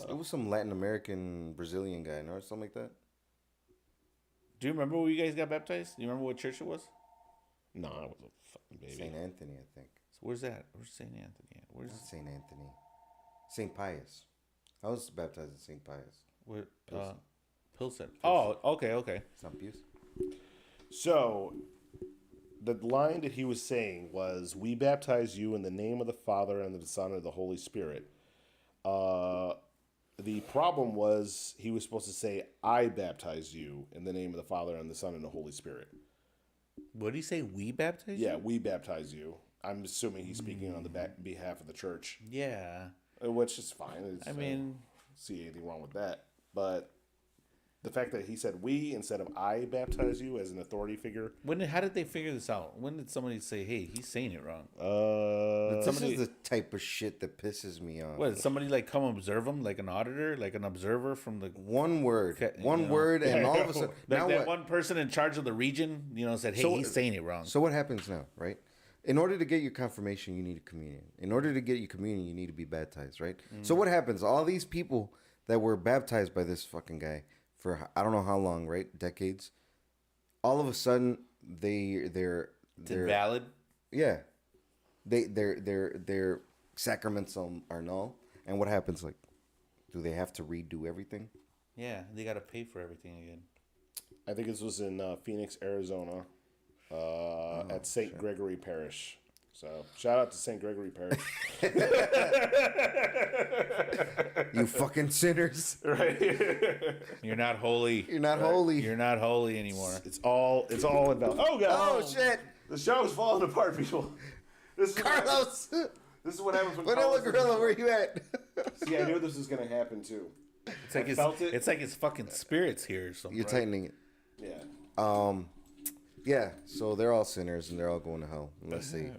It was some Latin American Brazilian guy, or something like that.
Do you remember where you guys got baptized? Do you remember what church it was?
No, I was a fucking baby.
St. Anthony, I think.
So where's that? Where's St. Anthony at? Where's
Not St. Anthony. St. Pius. I was baptized at St. Pius.
where? Pilsen. Oh, okay.
It's not Pius?
So, the line that he was saying was, "We baptize you in the name of the Father and the Son and the Holy Spirit." The problem was he was supposed to say, "I baptize you in the name of the Father and the Son and the Holy Spirit."
What did he say? We baptized?
Yeah, we baptize you. I'm assuming he's speaking on the behalf of the church,
Yeah.
which is fine.
I mean,
see anything wrong with that. But the fact that he said "we" instead of "I baptize you" as an authority figure.
how did they figure this out? When did somebody say, "Hey, he's saying it wrong"?
This is the type of shit that pisses me off.
What? Did somebody like come observe him, like an auditor, like an observer from the
One word.
Okay,
One
you know.
word, and all of a sudden...
like
now
that
what?
one person in charge of the region, said, "Hey,
So-
he's saying it wrong."
So what happens now, right? In order to get your confirmation, you need a communion. In order to get your communion, you need to be baptized, right? So what happens? All these people that were baptized by this fucking guy for I don't know how long, right? Decades. All of a sudden, they're
Invalid.
yeah, their sacraments are null. And what happens? Like, do they have to redo everything?
Yeah, they got to pay for everything again.
I think this was in Phoenix, Arizona, at St. Gregory Parish. So shout out to St. Gregory Parish.
You fucking sinners!
Right.
You're not holy.
You're not holy.
You're not holy anymore.
It's all invalid. Oh god.
Oh shit,
The show's falling apart, people. This is
Carlos!
This is what happens when
Vanilla
Carlos
Gorrila, where you at?
See, I knew this was gonna happen too.
It's like
felt it.
it's like his fucking spirits here or something.
You're
right?
tightening it.
Yeah.
Yeah, so they're all sinners and they're all going to hell unless they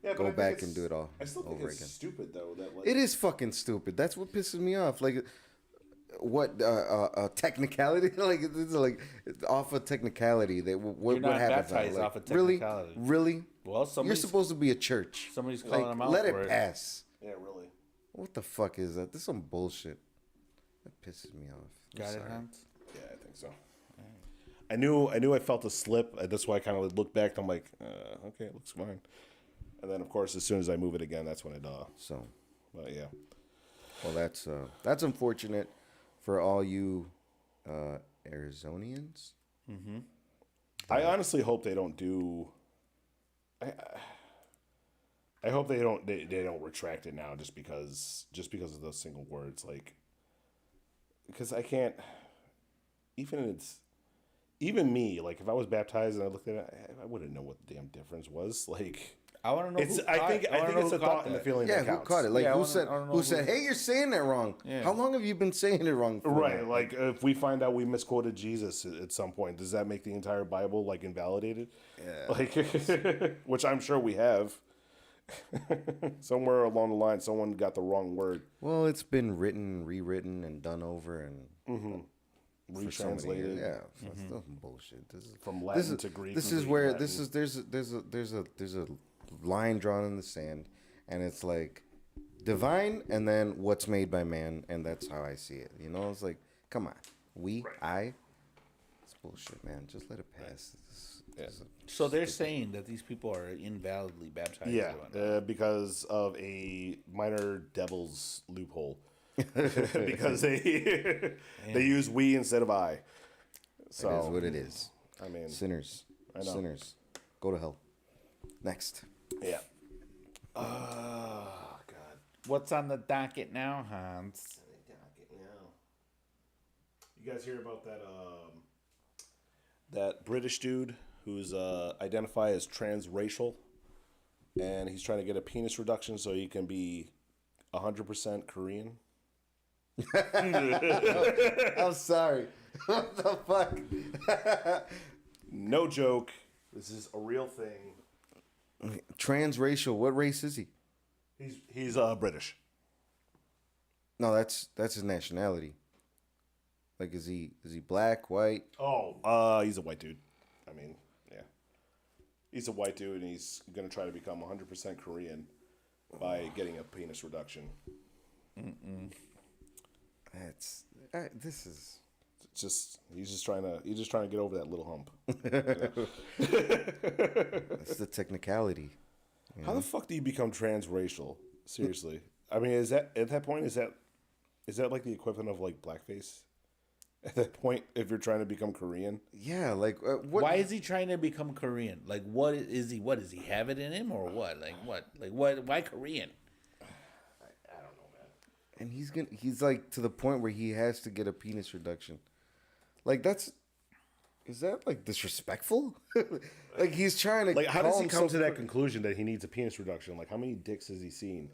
Yeah,
go
but I think
back
it's-
and do it all
I still think
over
it's
again.
stupid though that like
It is fucking stupid. That's what pisses me off. Like, what technicality? Like, this is like off of technicality. That what
You're not
happens? now?
baptized
Like,
off of technicality.
Really?
Well,
You're
somebody's
supposed to be a church.
somebody's calling
Like,
them out
let
for
it
it.
pass.
Yeah, really.
What the fuck is that? This is some bullshit. That pisses me off. I'm
Got it,
sorry.
Hans?
Yeah, I think so. I knew I felt a slip. That's why I kind of looked back. And I'm like, okay, it looks fine. And then, of course, as soon as I move it again, that's when it.
So,
But yeah,
well, that's unfortunate for all you Arizonians.
I honestly hope they don't do. I hope they don't retract it now just because of those single words, like, because I can't even me, like, if I was baptized and I looked at it, I wouldn't know what the damn difference was. Like,
I want to know.
it's
Who
I
caught-
think
wanna know
it's
who
a
caught
thought and the
that.
feeling
Yeah,
that
who
counts.
caught it? Like,
Yeah, I
who
wanna-
said?
I don't know
Who
who-
said? Hey, you're saying that wrong.
Yeah.
How long have you been saying it wrong? For
Right,
now?
like if we find out we misquoted Jesus at some point, does that make the entire Bible like invalidated?
Yeah.
Like, which I'm sure we have. Somewhere along the line, someone got the wrong word
Well, it's been written, rewritten, and done over, and for so many
retranslated.
years. Yeah, that's still some bullshit. This is
From
this
Latin
is,
to Greek.
This
from
is
Greek
where
to
this
Latin.
is. There's a line drawn in the sand, and it's like divine, and then what's made by man, and that's how I see it. You know, it's like, come on, it's bullshit, man. Just let it pass.
So they're saying that these people are invalidly baptized.
Yeah,
or
because of a minor devil's loophole. Because they use "we" instead of "I." So
It is what it is.
I mean,
Sinners,
know.
sinners, go to hell. Next.
yeah. Oh God.
What's on the docket now, Hans?
You guys hear about that British dude who's identified as transracial, and he's trying to get a penis reduction so he can be 100% Korean?
I'm sorry. What the fuck?
No joke. This is a real thing.
Transracial. What race is he?
He's British.
No, that's his nationality. Like, is he black, white?
Oh, he's a white dude. I mean, yeah. He's a white dude, and he's going to try to become 100% Korean by getting a penis reduction.
This is...
It's just he's just trying to get over that little hump.
That's the technicality.
How the fuck do you become transracial? Seriously. I mean, is that at that point is that like the equivalent of like blackface? At that point, if you're trying to become Korean?
Yeah, like what?
Why is he trying to become Korean? Like, what is he? What does he have it in him, or what? Like, what? Like, what? Why Korean?
I don't know, man.
And he's like to the point where he has to get a penis reduction. Like, is that like disrespectful? Like, he's trying to
Like, how does he
call
come
himself
to that conclusion that he needs a penis reduction? Like, how many dicks has he seen?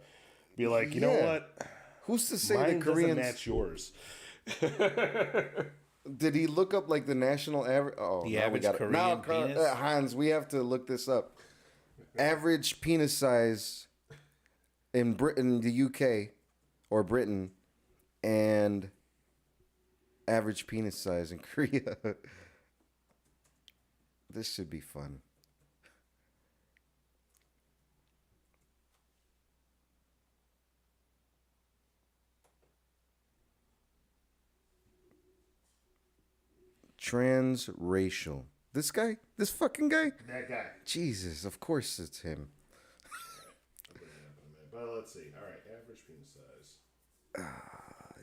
Be like, you know
Yeah.
what?
Who's to say
Mine
the Koreans
doesn't match yours.
Did he look up like the national average? Oh,
The
now we
average
got
Korean
now,
penis?
Hans, we have to look this up. Average penis size in Britain, the UK, or Britain, and average penis size in Korea. This should be fun. Transracial. This guy? This fucking guy?
That guy.
Jesus, of course it's him.
But let's see. All right, average penis size.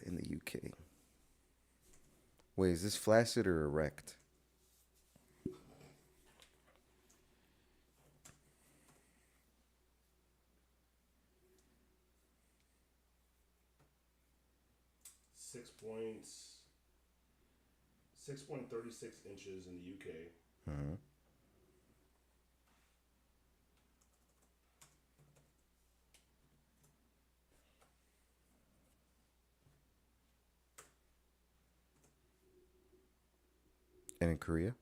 In the UK. Wait, is this flaccid or erect?
Six points. 6.36 inches in the UK.
Uh-huh. And in Korea?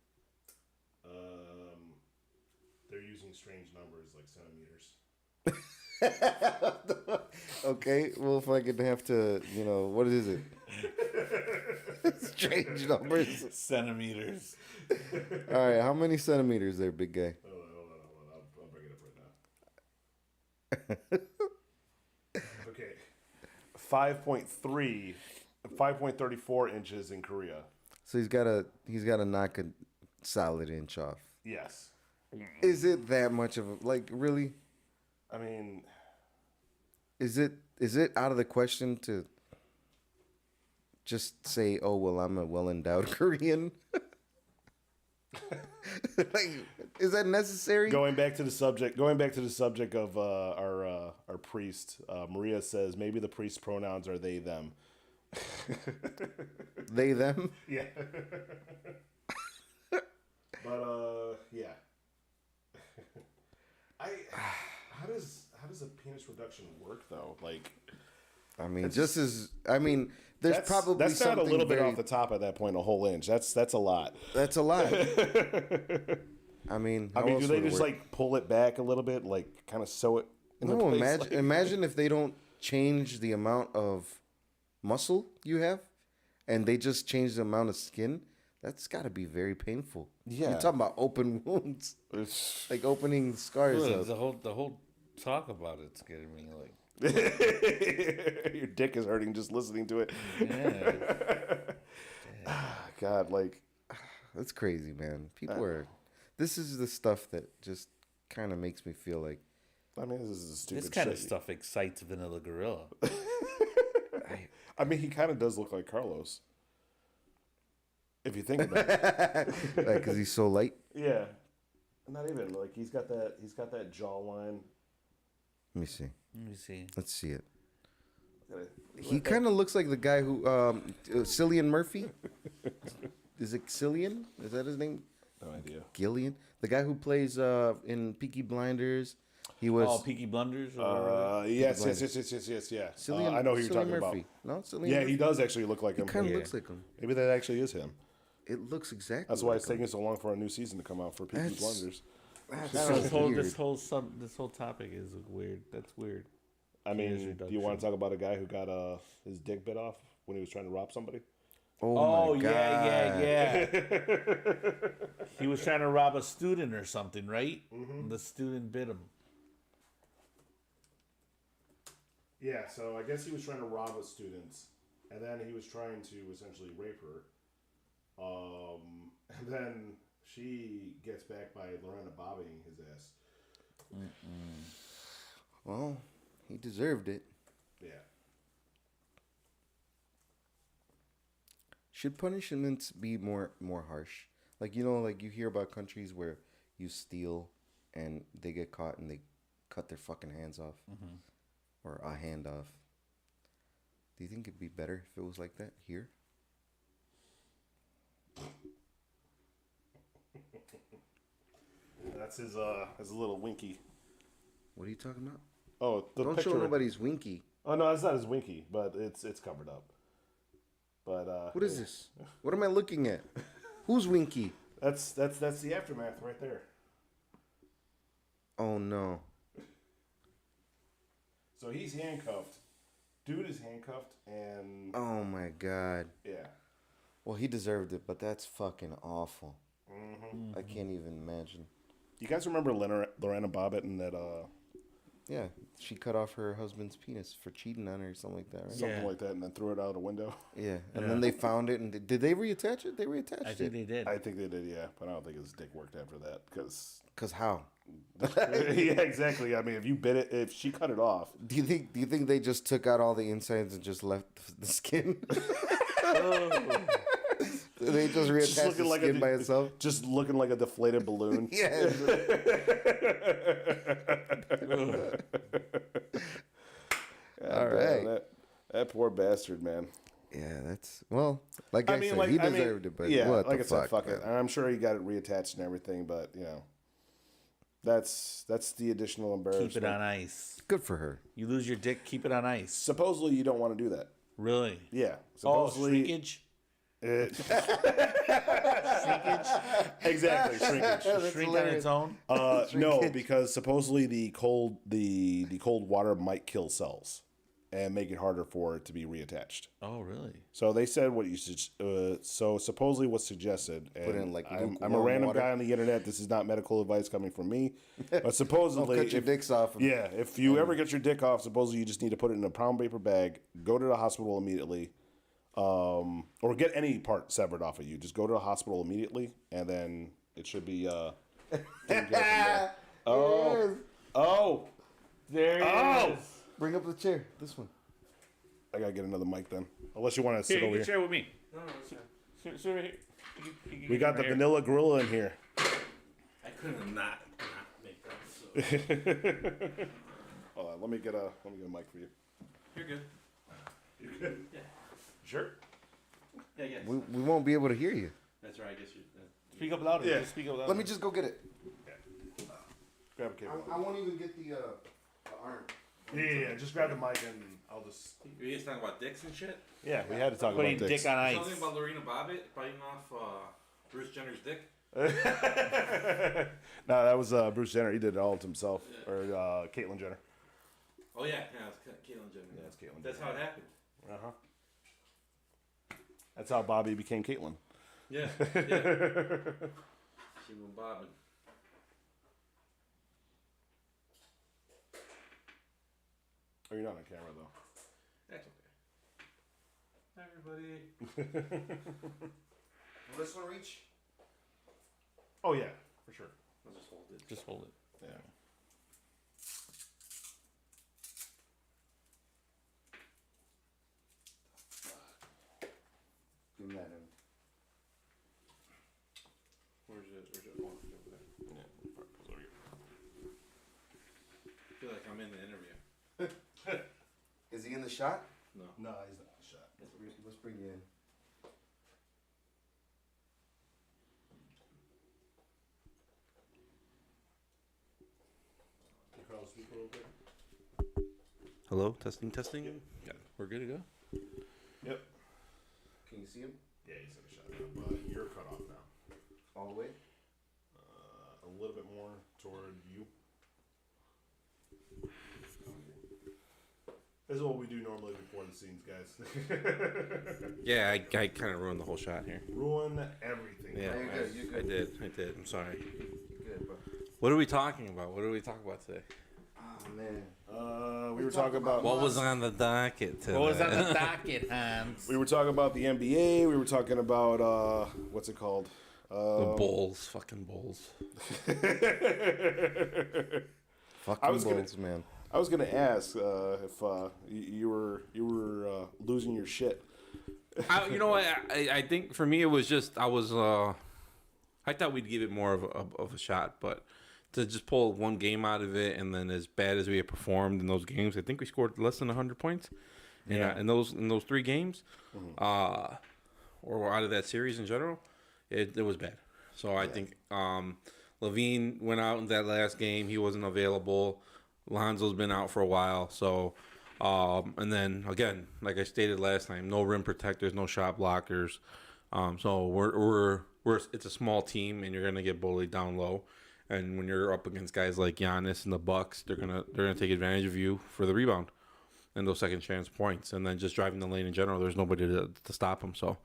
They're using strange numbers like centimeters.
Okay, well, if I could have to, what is it? Strange numbers.
Centimeters.
All right, how many centimeters there, big guy?
Hold on. I'll bring it up right now. Okay. 5.34 inches in Korea.
So he's got to knock a solid inch off.
Yes.
Is it that much of a, like, really?
I mean,
Is it out of the question to just say, "Oh, well, I'm a well-endowed Korean"? Like, is that necessary?
going back to the subject of our priest, Maria says maybe the priest's pronouns are they them.
They them?
Yeah. But yeah. How does a penis reduction work though? Like,
I mean, there's probably
that's not a
something
little bit
very-
off the top at that point, a whole inch. That's a lot.
That's a lot. I mean, how
do
else
they
would it
just
work?
like pull it back a little bit, like kind of sew it in
No,
place?
imagine
like-
imagine if they don't change the amount of muscle you have, and they just change the amount of skin. That's got to be very painful.
Yeah.
You're talking about open wounds, like opening scars.
Well,
up.
the whole talk about it's getting me like.
Your dick is hurting just listening to it.
Yeah.
God, like,
That's crazy, man. People are. This is the stuff that just kind of makes me feel like.
I mean, this is stupid.
This kind
shit.
of stuff excites Vanilla Gorrila.
I mean, he kind of does look like Carlos. If you think about it.
Because he's so light.
Yeah. Not even he's got that jawline.
Let me see.
Let me see.
Let's see it. He kind of looks like the guy who Cillian Murphy. Is it Cillian? Is that his name?
No idea.
Gillian, the guy who plays in Peaky Blinders. He was
Peaky Blunders.
Yes. Yeah.
Cillian,
I know who you're
Cillian
talking
Murphy.
about.
No, Cillian.
Yeah,
Murphy.
he does actually look like him.
Kind of looks like him.
Maybe that actually is him.
It looks exactly.
That's why
like
it's taking so long for a new season to come out for Peaky Blinders.
This whole topic is weird. That's weird.
I mean, do you want to talk about a guy who got his dick bit off when he was trying to rob somebody?
Oh my God.
yeah. He was trying to rob a student or something, right? Mm-hmm. The student bit him.
Yeah, so I guess he was trying to rob a student, and then he was trying to essentially rape her. And then she gets back by Lorena bobbing his ass.
Well, he deserved it.
Yeah.
Should punishments be more harsh? Like, you know, like you hear about countries where you steal and they get caught and they cut their fucking hands off. Mm-hmm. Or a hand off. Do you think it'd be better if it was like that here?
That's his little winky.
What are you talking about?
Oh,
Don't
picture.
show nobody's winky.
Oh no, it's not his winky, but it's covered up. But
what is this? What am I looking at? Who's winky?
That's the aftermath right there.
Oh no.
So he's handcuffed. Dude is handcuffed and
Oh my God.
yeah.
Well, he deserved it, but that's fucking awful. Mm-hmm. I can't even imagine.
You guys remember Lorena Bobbitt and that
Yeah, she cut off her husband's penis for cheating on her or something like that, right?
something like that, and then threw it out a window?
Yeah, and then they found it, and did they reattach it? They reattached
I
it.
think they did.
I think they did, yeah, but I don't think his dick worked after that because.
Cause how?
Yeah, exactly. I mean, if she cut it off,
Do you think they just took out all the insides and just left the skin? They just reattached the skin by itself.
Just looking like a deflated balloon.
Yeah. All right.
That poor bastard, man.
Yeah, that's like I said, he deserved it, but
yeah,
what
like
the
I said,
fuck,
fuck it. And I'm sure he got it reattached and everything, but you know, that's the additional embarrassment.
Keep it on ice.
Good for her.
You lose your dick, keep it on ice.
Supposedly, you don't want to do that.
Really?
Yeah.
Oh,
Supposedly,
shrinkage?
Exactly, shrinkage.
Shrink on its own?
No, because supposedly the cold water might kill cells and make it harder for it to be reattached.
Oh, really?
So they said what you should. So supposedly what's suggested. And
Put in, like,
I'm a random
water.
guy on the internet. This is not medical advice coming from me, but supposedly,
Cut your dicks off.
if you ever get your dick off, supposedly you just need to put it in a brown paper bag, go to the hospital immediately, or get any part severed off of you. Just go to the hospital immediately, and then it should be. Taken care of from there.
There he is.
Bring up the chair. This one.
I gotta get another mic then. Unless you want to sit
Here, you
over
can
here.
share with me. No, sit over here. You can
We
get
got the
right here.
Vanilla Gorrila in here.
I couldn't not make that. So.
Hold on, let me get a mic for you.
You're good.
You good?
Yeah.
Sure.
Yeah, yes.
We won't be able to hear you.
That's right. I guess you. Speak up louder.
Yeah.
Just speak up louder.
Let me just go get it.
Grab a cable.
I won't even get the arm.
Yeah, just grab the mic and I'll just.
We just talking about dicks and shit.
Yeah, we had to talk
Putting
about dicks.
dick on ice.
Something about Lorena Bobbitt biting off Bruce Jenner's dick.
No, that was Bruce Jenner. He did it all to himself, or Caitlyn Jenner.
Oh yeah, it's Caitlyn Jenner.
Yeah, it's Caitlyn
That's
Jenner.
how it happened.
That's how Bobby became Caitlyn.
Yeah. Yeah. She went bobbing.
Oh, you're not on camera though.
That's okay. Hi, everybody.
Will this one reach?
Oh yeah, for sure.
I'll just hold it.
Just hold it.
Yeah.
Give me that in.
Where's it? Oh, it's over there.
Yeah.
I feel like I'm in the interview.
Is he in the shot?
No.
No, he's not shot.
Let's bring you in.
Hello, testing. Yeah, we're good to go.
Yep.
Can you see him?
Yeah, he's in a shot now, but you're cut off now.
All the way?
A little bit more toward you. This is what we do normally before the scenes, guys.
Yeah, I kind of ruined the whole shot here.
Ruin everything.
Yeah,
You're good.
I did. I'm sorry.
Good, bro.
What are we talking about? What are we talking about today?
Oh, man.
We were talking about
What was on the docket today?
What was on the docket, Hans?
We were talking about the NBA. We were talking about what's it called?
The Bulls, fucking Bulls.
Fucking Bulls, man.
I was gonna ask if you were losing your shit.
You know what? I think for me it was just I thought we'd give it more of a shot, but to just pull one game out of it and then as bad as we had performed in those games, I think we scored less than 100 points. In those 3 games, or out of that series in general, it was bad. So I think Levine went out in that last game. He wasn't available. Lonzo's been out for a while. So, and then again, like I stated last time, no rim protectors, no shot blockers. So we're it's a small team, and you're gonna get bullied down low. And when you're up against guys like Giannis and the Bucks, they're gonna take advantage of you for the rebound and those second chance points. And then just driving the lane in general, there's nobody to stop them. So,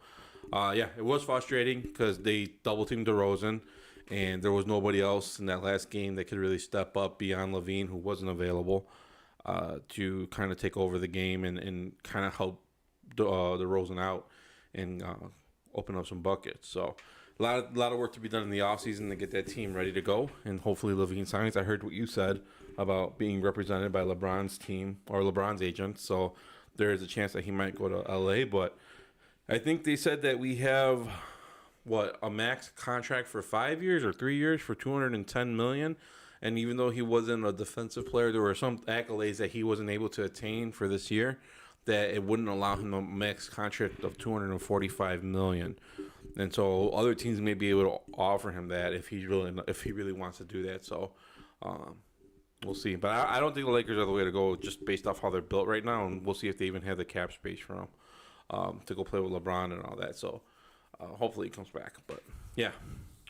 yeah, it was frustrating because they double teamed DeRozan, and there was nobody else in that last game that could really step up beyond Levine, who wasn't available, to kind of take over the game and kind of help DeRozan out and open up some buckets. So a lot of work to be done in the offseason to get that team ready to go, and hopefully Levine signs. I heard what you said about being represented by LeBron's team or LeBron's agent, so there is a chance that he might go to LA, but I think they said that we have a max contract for 5 years or 3 years for $210 million. And even though he wasn't a defensive player, there were some accolades that he wasn't able to attain for this year that it wouldn't allow him a max contract of $245 million. And so other teams may be able to offer him that if he really wants to do that. So we'll see. But I don't think the Lakers are the way to go just based off how they're built right now. And we'll see if they even have the cap space for him to go play with LeBron and all that. So hopefully he comes back. But yeah.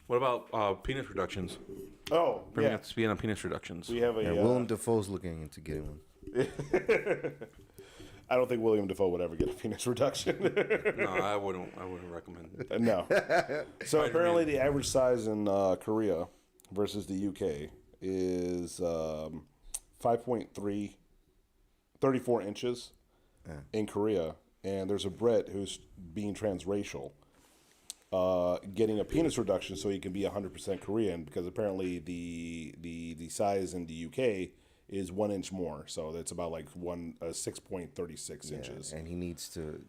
What about penis reductions?
Oh,
Bring
yeah.
up to speed on penis reductions.
We have a.
Willem Dafoe's looking into getting one.
I don't think William Dafoe would ever get a penis reduction.
No, I wouldn't recommend it.
No. So apparently the average size in Korea versus the UK is 5.3, 34 inches in Korea. And there's a Brit who's being transracial, getting a penis reduction so he can be 100% Korean, because apparently the size in the UK is 1 inch more, so that's about like 6.36 inches.
And he needs to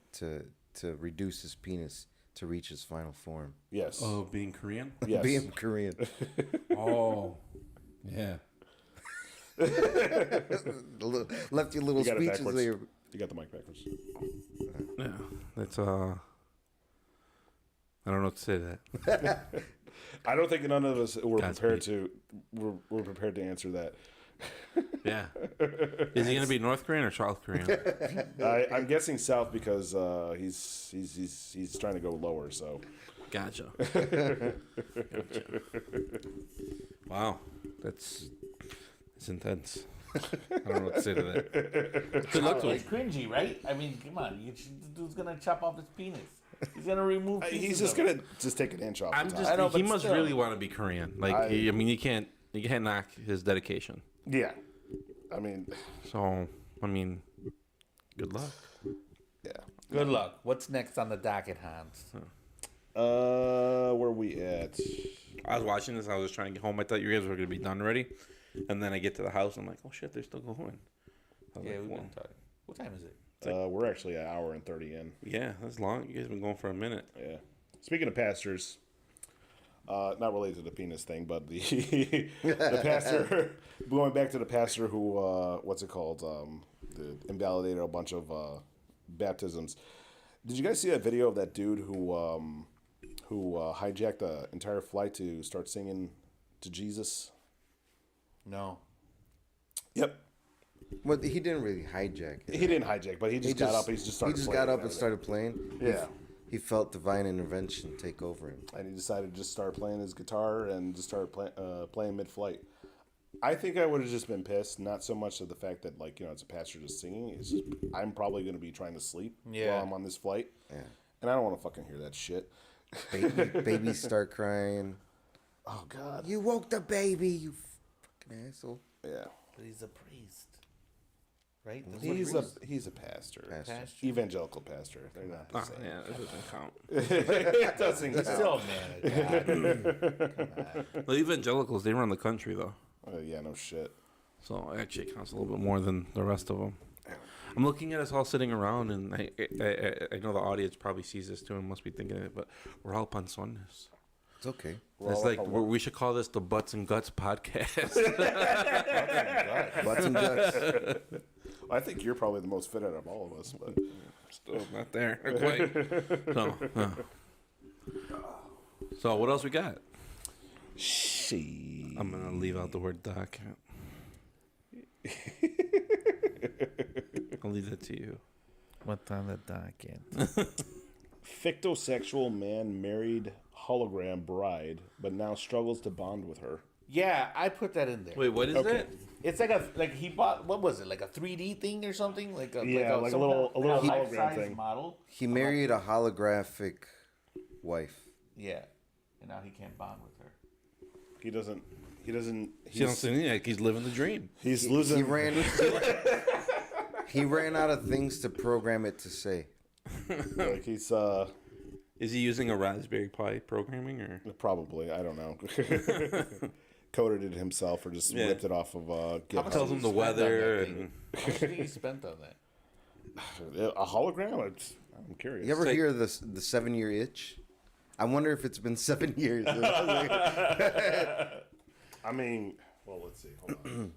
reduce his penis to reach his final form.
Yes.
Oh, being Korean?
Yes.
Being Korean.
Oh, yeah.
Left you little
You got it
speeches
backwards.
there.
You got the mic backwards.
Yeah. That's I don't know what to say to that.
I don't think none of us were prepared
Godspeed.
were prepared to answer that.
Yeah. Is he gonna be North Korean or South Korean?
I'm guessing South because he's trying to go lower. So
Gotcha. Wow. That's intense. I don't know what to say to that. Good luck to
It's
him.
cringy, right? I mean, come on. The dude's going to chop off his penis. He's going to remove pieces
he's just
of it.
gonna just take an inch off.
I'm
the
just
top.
I know,
he
but
must
still.
really want to be Korean. Like I mean you can't knock his dedication.
Yeah. I mean,
So I mean good luck.
yeah.
Good luck. What's next on the docket, Hans?
Where we at?
I was watching this, I was just trying to get home. I thought you guys were gonna be done already. And then I get to the house, I'm like, oh shit, they're still going. I was
Yeah,
like,
we've
"Whoa."
been talking. What time is it?
We're actually an hour and 30 in.
Yeah, that's long. You guys have been going for a minute.
Yeah. Speaking of pastors, not related to the penis thing, but the the pastor, going back to the pastor who, what's it called? Invalidated a bunch of baptisms. Did you guys see that video of that dude who hijacked the entire flight to start singing to Jesus?
No.
Yep.
Well, he didn't really hijack it.
He didn't hijack, but he just got up. He just started.
He just
playing
got up
and
and started playing.
Yeah.
He felt divine intervention take over him.
And he decided to just start playing his guitar and just start playing mid-flight. I think I would have just been pissed, not so much of the fact that, like, you know, it's a pastor just singing. It's just, I'm probably going to be trying to sleep while I'm on this flight.
Yeah.
And I don't want to fucking hear that shit.
Babies start crying.
Oh, God.
You woke the baby, you fucking asshole.
Yeah.
But he's a priest. Right?
He's a pastor.
Pastor.
Evangelical pastor. They're not the same.
Yeah, that doesn't count.
It doesn't
He's
count.
still a man of God. Come on.
The evangelicals, they run the country, though.
Yeah, no shit.
So it actually counts a little bit more than the rest of them. I'm looking at us all sitting around, and I know the audience probably sees this too and must be thinking it, but we're all panzones.
It's okay.
It's like we should call this the Butts and Guts podcast.
Butts and guts.
I think you're probably the most fit out of all of us, but
Still not there quite. So what else we got? I'm gonna leave out the word doc. I'll leave that to you.
What's on the docket?
fictosexual man married hologram bride, but now struggles to bond with her.
Yeah, I put that in there.
Wait, what is
Okay.
that?
It's like he bought, what was it, like a 3D thing or something? Like a
like a
some
little hologram
life-size
thing.
model.
He married a holographic wife.
Yeah, and now he can't bond with her.
He doesn't.
He's living the dream.
He's losing.
He ran out of things to program it to say.
Like he's
Is he using a Raspberry Pi programming or?
probably, I don't know, coded it himself or just ripped it off of GitHub.
Tells him the weather and
How much do you think he spent on that?
A hologram? I'm curious.
You ever hear the 7-year itch? I wonder if it's been 7 years.
I mean, well, let's see. Hold on.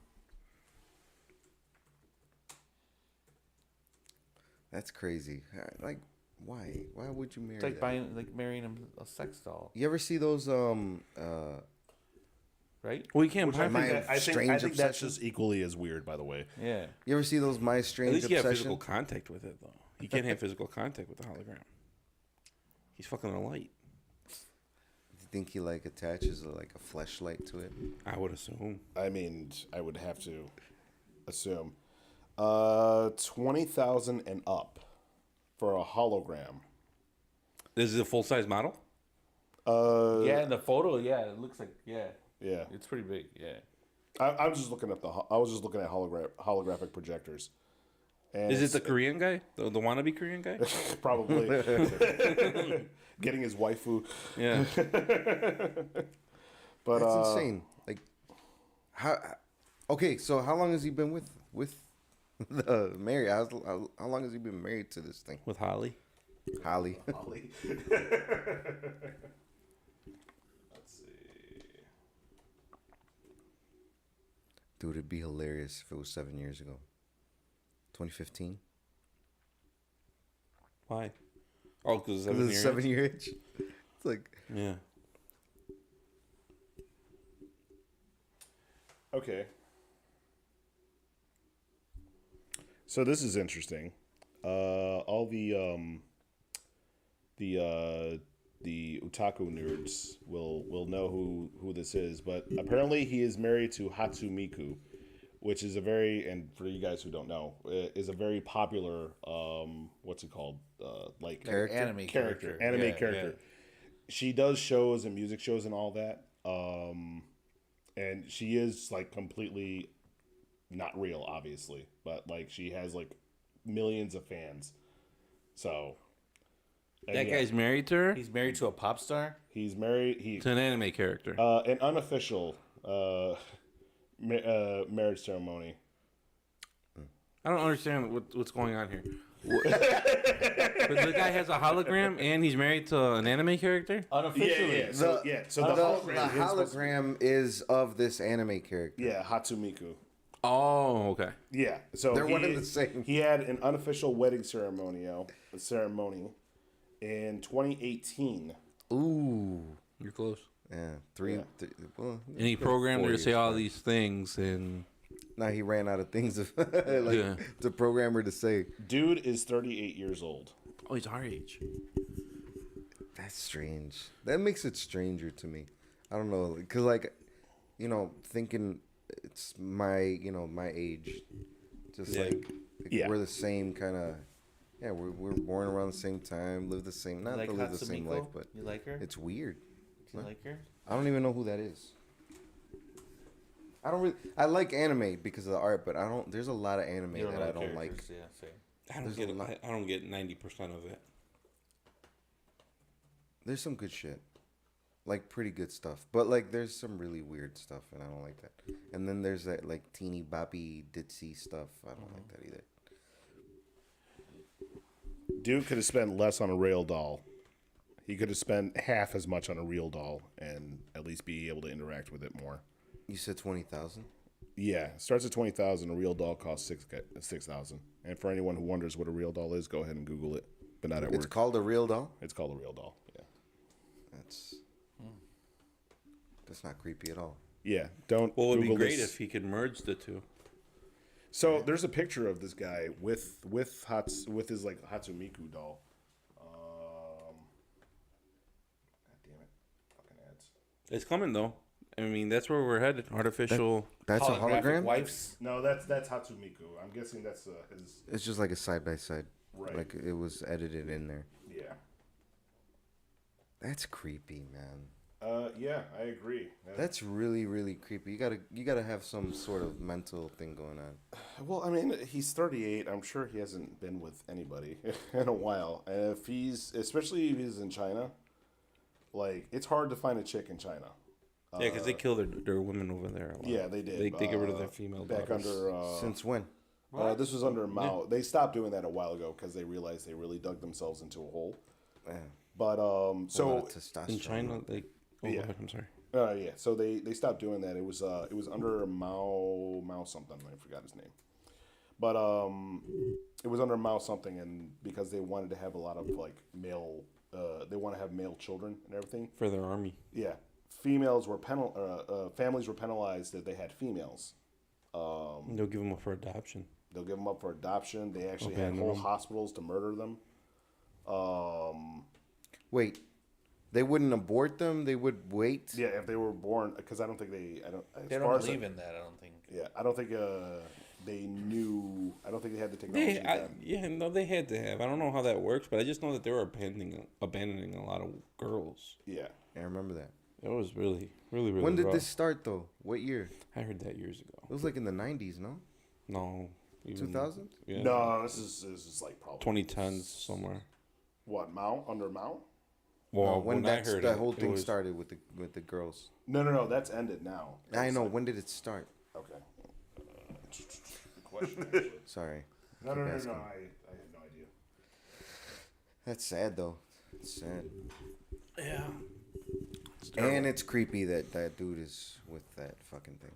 That's crazy. Like, why? Why would you marry
It's like
that?
marrying him a sex doll,
You ever see those
right?
well, you can't
I
buy.
My
think, I
strange
think that's
obsession?
just equally as weird, by the way.
Yeah.
You ever see those My
At
Strange
least you have
Obsession?
physical contact with it, though. He can't have physical contact with the hologram. He's fucking a light.
You think he like attaches like a fleshlight to it?
I would assume.
I mean, I would have to assume 20,000 and up for a hologram.
This is a full size model.
Yeah, in the photo, yeah, it looks like, yeah,
Yeah,
it's pretty big, yeah.
I was just looking at holographic projectors. And
Is it the Korean guy, the wannabe Korean guy?
probably getting his waifu?
Yeah.
But
That's insane. Like, how? Okay, so how long has he been with the married? How long has he been married to this thing?
With Holly.
Holly.
Let's see.
Dude, it'd be hilarious if it was 7 years ago. 2015.
Why? Oh, because
It was a 7-year itch. It's like,
Yeah.
Okay. So this is interesting. All the otaku nerds will know who this is, but apparently he is married to Hatsumiku, which is a very, and for you guys who don't know, is a very popular what's it called? Like
Character?
Anime character.
anime
Yeah,
character. She does shows and music shows and all that. And she is like completely not real, obviously, but like she has like millions of fans. So and
That
yeah,
guy's married to her?
He's married to a pop star?
he's married.
To an anime character.
An unofficial marriage ceremony.
I don't understand what's going on here. But the guy has a hologram and he's married to an anime character?
Unofficially.
So the
the
hologram, is supposed to be-
hologram is of this anime character.
yeah, Hatsumiku.
Oh, okay.
Yeah, so
They're one and the same.
He had an unofficial wedding ceremony in 2018.
Ooh.
You're close.
Yeah. Well,
And he programmed her to say all these things, and
now he ran out of things to program her to say.
Dude is 38 years old.
oh, he's our age.
That's strange. That makes it stranger to me. I don't know, because like, thinking it's my age, just like we're the same kind of. Yeah, we're born around the same time, live the same, not
like
to live the same
Hatsumiko?
life, but
You like her?
it's weird.
Do you like her?
I don't even know who that is. I like anime because of the art, but I don't. There's a lot of anime
You
that I don't like.
characters, Yeah, fair.
I don't get 90% of it.
There's some good shit, like pretty good stuff, but like there's some really weird stuff, and I don't like that. And then there's that like teeny boppy ditzy stuff. I don't like that either.
Dude could have spent less on a real doll. He could have spent half as much on a real doll and at least be able to interact with it more.
You said 20,000.
Yeah, starts at 20,000. A real doll costs 6,000. And for anyone who wonders what a real doll is, go ahead and Google it. But not at
It's
work.
called a real doll.
It's called a real doll. Yeah.
That's not creepy at all.
Yeah. Don't.
Well, it would be
Google
great
this.
if he could merge the two.
So there's a picture of this guy with his like Hatsumiku doll. God damn it! Fucking ads.
It's coming though. I mean, that's where we're headed. Artificial.
That's a
Holographic
hologram.
Wives.
No, that's Hatsumiku. I'm guessing that's his.
It's just like a side by side.
Right.
Like it was edited in there.
Yeah.
That's creepy, man.
Yeah, I agree.
That's really, really creepy. You gotta have some sort of mental thing going on.
Well, I mean, he's 38. I'm sure he hasn't been with anybody in a while. And especially if he's in China, like, it's hard to find a chick in China.
Yeah, because they kill their women over there a lot.
Yeah, they did.
They get rid of their female
back
daughters.
under.
Since when?
This was under Mao. They stopped doing that a while ago because they realized they really dug themselves into a hole.
Yeah.
But so
testosterone.
In China, they. Oh,
Yeah.
go ahead, I'm sorry.
yeah, so they stopped doing that. It was under Mao something. I forgot his name, but it was under Mao something, and because they wanted to have a lot of like male, they want to have male children and everything.
For their army.
Yeah, females were families were penalized that they had females.
They'll give them up for adoption.
They'll give them up for adoption. They actually
Okay,
had
I
whole
know.
hospitals to murder them.
Wait, they wouldn't abort them. They would wait.
Yeah, if they were born, because I don't think they. I don't. As
They
far
don't
as
believe in that, I don't think.
Yeah, I don't think they knew. I don't think they had the technology.
They had to have. I don't know how that works, but I just know that they were abandoning a lot of girls.
Yeah.
I remember that.
It was really, really, really
When did
rough.
this start, though? What year?
I heard that years ago.
It was like in the 90s, no?
No.
2000?
Yeah.
No, this is like probably
2010s somewhere.
What, Mao? Under Mao?
Well,
when
I heard
that
it,
whole
it
thing
was-
started with the girls.
No, that's ended now.
I know. When did it start?
Okay. Good question, actually.
Sorry.
No,
Keep
I
asking.
have no idea.
That's sad, though. It's sad.
Yeah.
And it's creepy that that dude is with that fucking thing.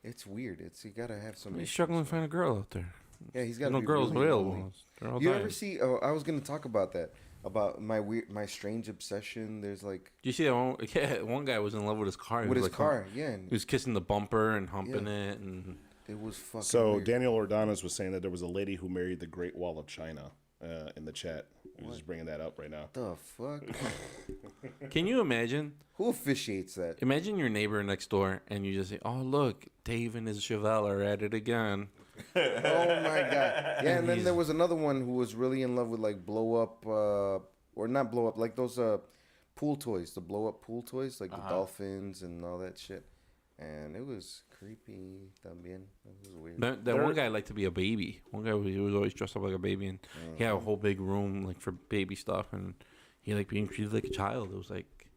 It's weird. You gotta have some.
He's
issues.
struggling to find a girl out there.
Yeah, he's got
No
be
girls
really
available.
lonely.
They're all
You
dying.
ever see? Oh, I was gonna talk about that. About my strange obsession. There's like
Do you see that one? Yeah, one guy was in love with his car. He
with
was
his
like,
car. Yeah, and
He was kissing the bumper and humping it, and
it was fucking.
So
weird.
Daniel Ordonez was saying that there was a lady who married the Great Wall of China in the chat. He was just bringing that up right now.
the fuck?
can you imagine?
Who officiates that?
Imagine your neighbor next door, and you just say, "Oh, look, Dave and his Chevelle are at it again."
Oh my god! Yeah, and then there was another one who was really in love with like blow up, or not blow up, like those pool toys, the blow up pool toys, like the dolphins and all that shit. And it was creepy. También, it was weird.
That one guy liked to be a baby. One guy he was always dressed up like a baby, and he had a whole big room like for baby stuff, and he liked being treated like a child. It was like,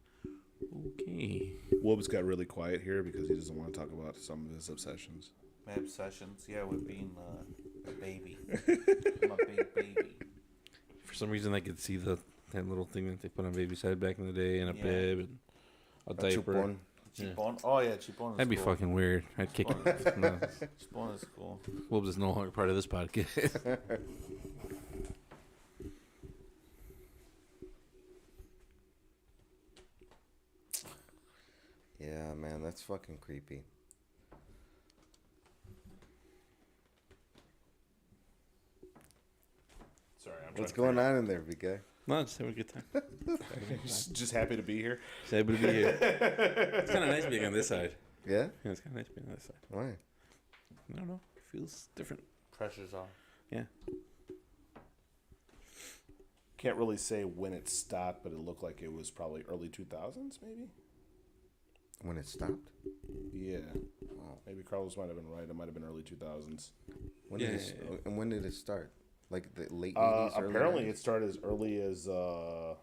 okay.
Woobs got really quiet here because he doesn't want to talk about some of his obsessions.
My obsessions, yeah, with being a baby. I'm a big baby.
For some reason, I could see that little thing that they put on baby's head back in the day, and a
Yeah.
bib and a
A
diaper.
chupon.
Chipon. Oh yeah, Chipon. Is
That'd be
cool.
fucking weird. I'd kick it. No.
Chipon is cool.
Woobs is no longer part of this podcast.
Yeah, man, that's fucking creepy.
Sorry, I'm
What's going on in there, big guy?
No, just having a good time.
Just happy to be here.
Just happy to be here. It's kind of nice being on this side.
Yeah?
Yeah, it's kind of nice being on this side.
Why?
I don't know. It feels different.
Pressure's off.
Yeah.
Can't really say when it stopped, but it looked like it was probably early 2000s, maybe.
When it stopped?
Yeah. Maybe Carlos might have been right. It might have been early 2000s.
When
Yeah,
did it,
yeah.
And when did it start? Like the late 80s? early
Apparently,
90s?
it started as early as the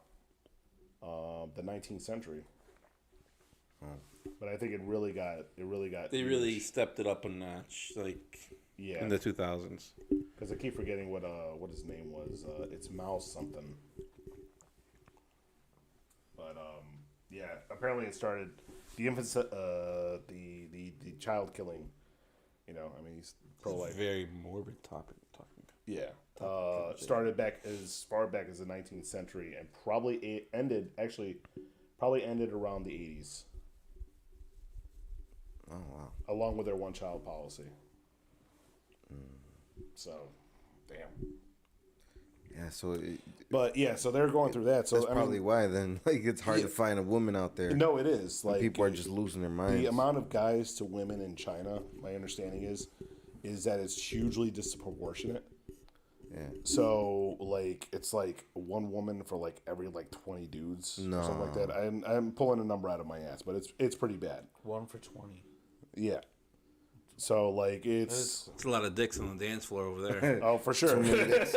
19th century. But I think it really got.
They really stepped it up a notch, like
yeah.
in the 2000s.
Because I keep forgetting what his name was. It's Mouse something. But yeah, apparently it started the the child killing. You know, I mean, he's pro-life.
Very morbid topic.
Yeah, started back as far back as the 19th century, and probably ended around the 80s.
Oh, wow.
Along with their one-child policy. So, damn.
Yeah, so
But yeah, so they're going through that. So
that's probably why then. Like, it's hard to find a woman out there.
No, it is. Like
People are just losing their minds.
the amount of guys to women in China. My understanding is that it's hugely disproportionate.
Yeah.
So like it's like one woman for like every like 20 dudes or something like that. I'm pulling a number out of my ass, but it's pretty bad.
1 for 20.
Yeah. So like it's
It's a lot of dicks on the dance floor over there.
oh for sure
Too many dicks.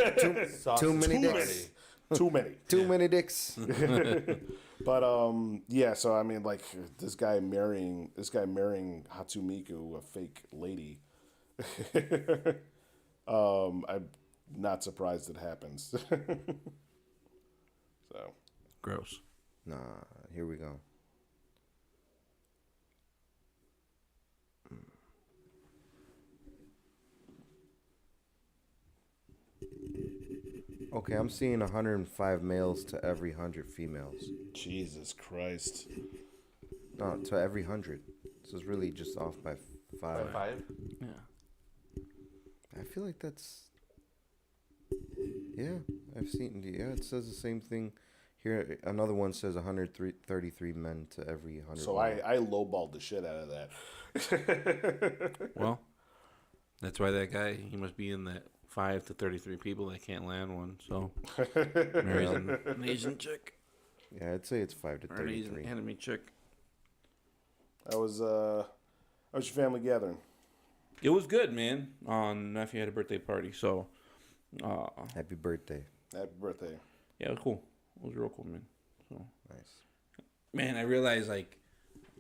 Too many dicks.
too many.
Too many dicks.
But yeah. So I mean like this guy marrying Hatsumiku, a fake lady. I'm not surprised it happens. So
Gross.
Nah, here we go. Okay, I'm seeing 105 males to every 100 females.
Jesus Christ.
No, to every 100. So it's really just off by 5.
5.
Yeah.
I feel like that's... Yeah, I've seen... Yeah, it says the same thing. Here, another one says 133 men to every 100
So
women.
I lowballed the shit out of that.
Well, that's why that guy, he must be in that 5 to 33 people that can't land one. So, marries an Asian chick.
Yeah, I'd say it's 5 to
Or an Asian
33.
enemy chick.
That was your family gathering.
It was good, man. Nephew had a birthday party, so
Happy birthday.
Happy birthday.
yeah, it was cool. It was real cool, man. So
Nice.
man, I realized like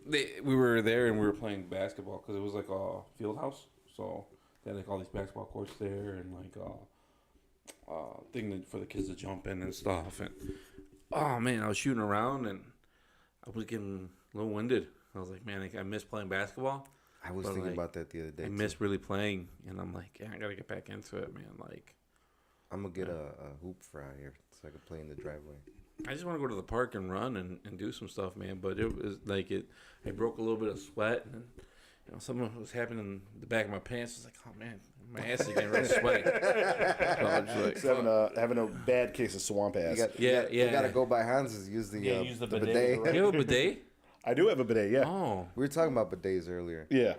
we were there and we were playing basketball because it was like a field house, so they had like all these basketball courts there and like thing for the kids to jump in and stuff. And oh man, I was shooting around and I was getting a little winded. I was like, man, I miss playing basketball.
I was
But,
thinking
like,
about that the other day.
I
too.
miss really playing, and I'm like, yeah, I gotta get back into it, man. Like,
I'm going to get a hoop for out here so I can play in the driveway.
I just want to go to the park and run and do some stuff, man. But it was like I broke a little bit of sweat, and you know, something was happening in the back of my pants. I was like, oh man, my ass is getting really sweaty. So I was like,
It's having a bad case of swamp ass.
You got to go by Hans's, use the,
use the bidet,
bidet.
right?
you have a bidet?
I do have a bidet, yeah.
Oh,
We were talking about bidets earlier.
Yeah.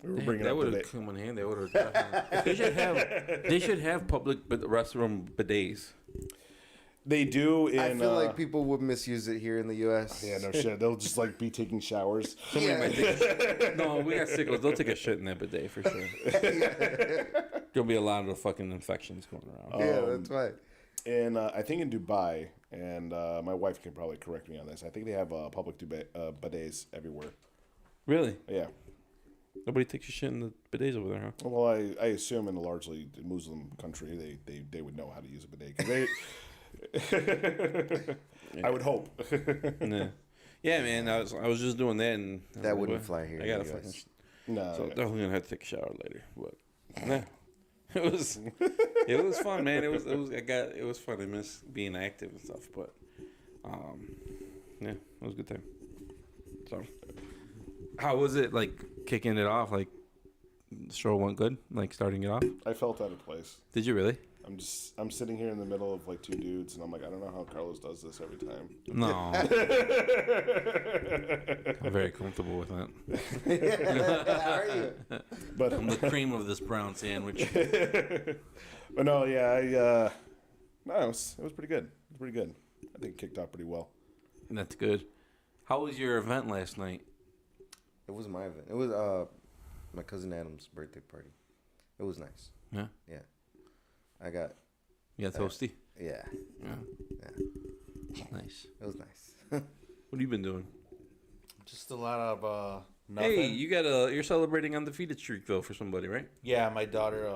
We were
dang,
bringing
that
up
would
bidet.
have come in handy. They would have. They should have public restroom bidets.
They do in
I feel like people would misuse it here in the U.S.
yeah, no shit. They'll just like be taking showers.
Somebody might take no, we got sickles. They'll take a shit in that bidet for sure. There'll be a lot of fucking infections going around.
Yeah, that's right.
And I think in Dubai, and my wife can probably correct me on this. I think they have public bidets everywhere.
Really?
Yeah.
Nobody takes your shit in the bidets over there, huh?
Well, I assume in a largely Muslim country, they would know how to use a bidet. 'Cause they, I would hope.
Yeah. Yeah, man. I was just doing that, and
That wouldn't fly here.
I gotta
you
fucking.
guys.
No,
So
yeah.
definitely gonna have to take a shower later. But yeah, it was fun, man. It was fun. I miss being active and stuff, but yeah, it was a good time. So, how was it like kicking it off? Like, the show went good. Like starting it off.
I felt out of place.
Did you really?
I'm sitting here in the middle of like two dudes, and I'm like, I don't know how Carlos does this every time.
No. I'm very comfortable with that.
How are you?
But
I'm the cream of this brown sandwich.
but no, yeah, no, it was pretty good. It was pretty good. I think it kicked off pretty well.
That's good. How was your event last night?
It was my event. It was my cousin Adam's birthday party. It was nice.
Yeah.
Yeah. I got.
You got toasty?
Yeah.
Yeah.
Yeah.
Nice.
It was nice.
What have you been doing?
Just a lot of nothing.
Hey, you're celebrating undefeated streak though for somebody, right?
Yeah, my daughter,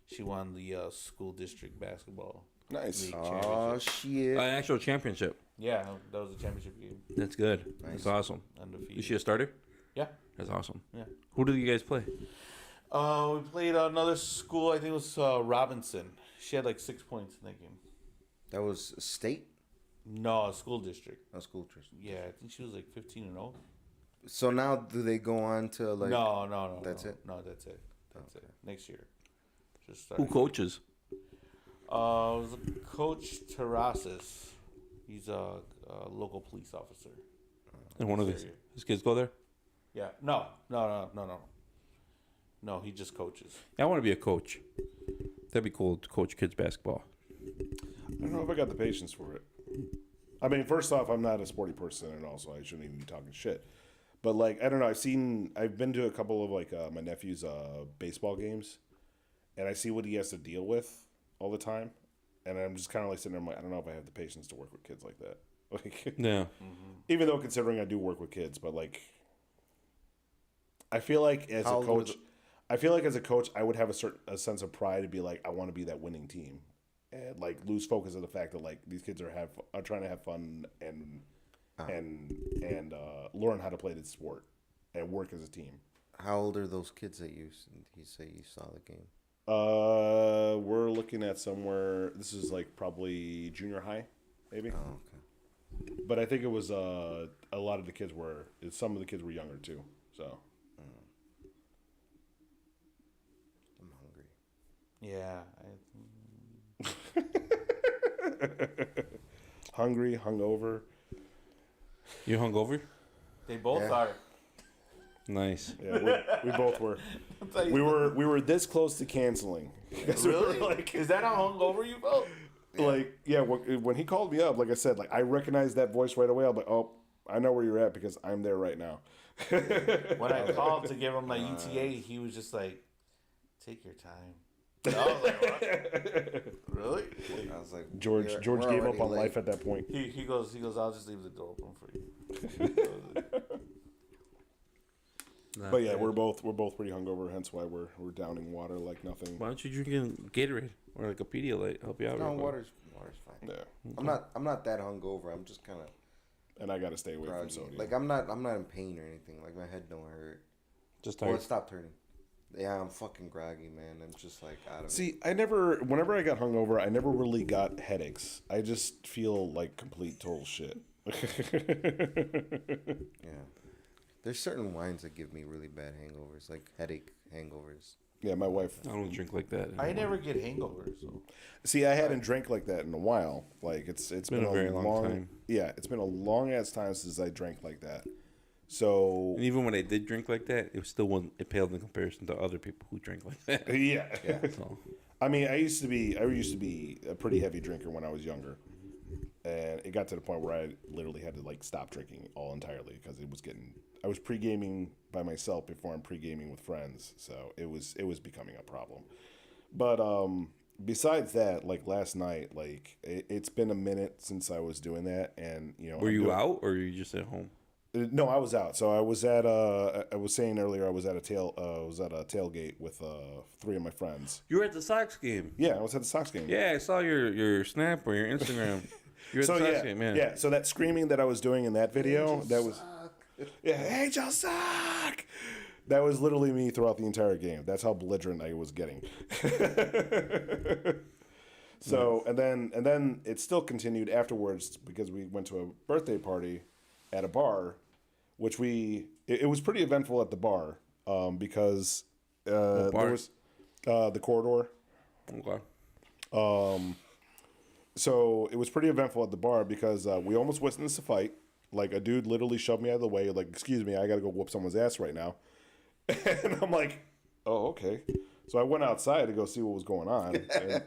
she won the school district basketball
Nice.
league
Oh
championship.
shit!
An actual championship.
Yeah, that was a championship game.
That's good.
Nice.
That's awesome.
Undefeated.
Is she a starter?
Yeah.
That's awesome.
Yeah.
Who do you guys play?
We played another school. I think it was Robinson. She had like 6 points in that game.
That was state.
No, a school district.
No school trust.
Yeah, I think she was like 15-0.
So now, do they go on to like?
No.
That's
no.
it?
No, that's it. That's it. Next year. Just
Who
started.
coaches?
It was Coach Terraces. He's a local police officer.
And one of his kids go there?
Yeah. No. No, he just coaches.
I want to be a coach. That'd be cool to coach kids basketball.
I don't know if I got the patience for it. I mean, first off, I'm not a sporty person at all, so I shouldn't even be talking shit. But like, I don't know. I've been to a couple of like my nephew's baseball games, and I see what he has to deal with all the time, and I'm just kind of like sitting there. I'm like, I don't know if I have the patience to work with kids like that. Like,
Yeah.
even though considering I do work with kids, but like, I feel like as
How
a
old were
coach, I would have a sense of pride to be like, I want to be that winning team, and like lose focus of the fact that like these kids are trying to have fun and learn how to play the sport and work as a team.
How old are those kids that you say you saw the game?
We're looking at somewhere. This is like probably junior high, maybe.
Oh, okay.
But I think it was a lot of the kids were. Some of the kids were younger too. So
I'm hungry.
Yeah.
hungry, hungover.
You hungover?
They both
Yeah.
are.
Nice.
Yeah, we both were. We were this close to canceling.
Really? Is that how hungover you felt?
Like, yeah, when he called me up, like I said, like I recognized that voice right away. I'm like, oh, I know where you're at because I'm there right now.
When I called to give him my ETA, he was just like, "Take your time." And I was like, "What? Really?"
I was like,
George
we're
gave up
already
on
late.
life at that point.
He goes, "I'll just leave the door open for you."
But yeah, we're both pretty hungover. Hence why we're downing water like nothing.
Why don't you drink a Gatorade or like a Pedialyte? Help you out.
No,
real quick.
water's fine.
Yeah,
I'm not that hungover. I'm just kind of
and I gotta stay away from
groggy.
sodium.
Like I'm not in pain or anything. Like my head don't hurt.
Just
Well,
tired.
it stopped hurting. Yeah, I'm fucking groggy, man. I'm just like out of it.
See, whenever I got hungover, I never really got headaches. I just feel like complete total shit.
Yeah. There's certain wines that give me really bad hangovers, like headache hangovers.
Yeah, my wife.
I don't drink like that.
I never get hangovers. So.
See, I hadn't drank like that in a while. Like it's been
a very long time.
Yeah, it's been a long ass time since I drank like that. So
And even when I did drink like that, it still wasn't. It paled in comparison to other people who drink like that.
yeah.
So,
I mean, I used to be a pretty heavy drinker when I was younger, and it got to the point where I literally had to like stop drinking all entirely because I was pre-gaming by myself before I'm pre-gaming with friends, so it was becoming a problem. But besides that, like last night, like it's been a minute since I was doing that, and you know,
were you out or were you just at home?
No, I was out. So I was at I was saying earlier I was at a tailgate with 3 of my friends.
You were at the Sox game.
Yeah, I was at the Sox game.
Yeah, I saw your snap or your Instagram. You're at
So
the
yeah,
SoS game, yeah.
yeah. So that screaming that I was doing in that video, that was Angels suck. That was literally me throughout the entire game. That's how belligerent I was getting. So and then it still continued afterwards because we went to a birthday party at a bar, which it was pretty eventful at the bar because
bar?
there was the corridor.
Okay.
So it was pretty eventful at the bar because we almost witnessed a fight. Like a dude literally shoved me out of the way. Like, excuse me, I got to go whoop someone's ass right now. And I'm like, oh, okay. So I went outside to go see what was going on.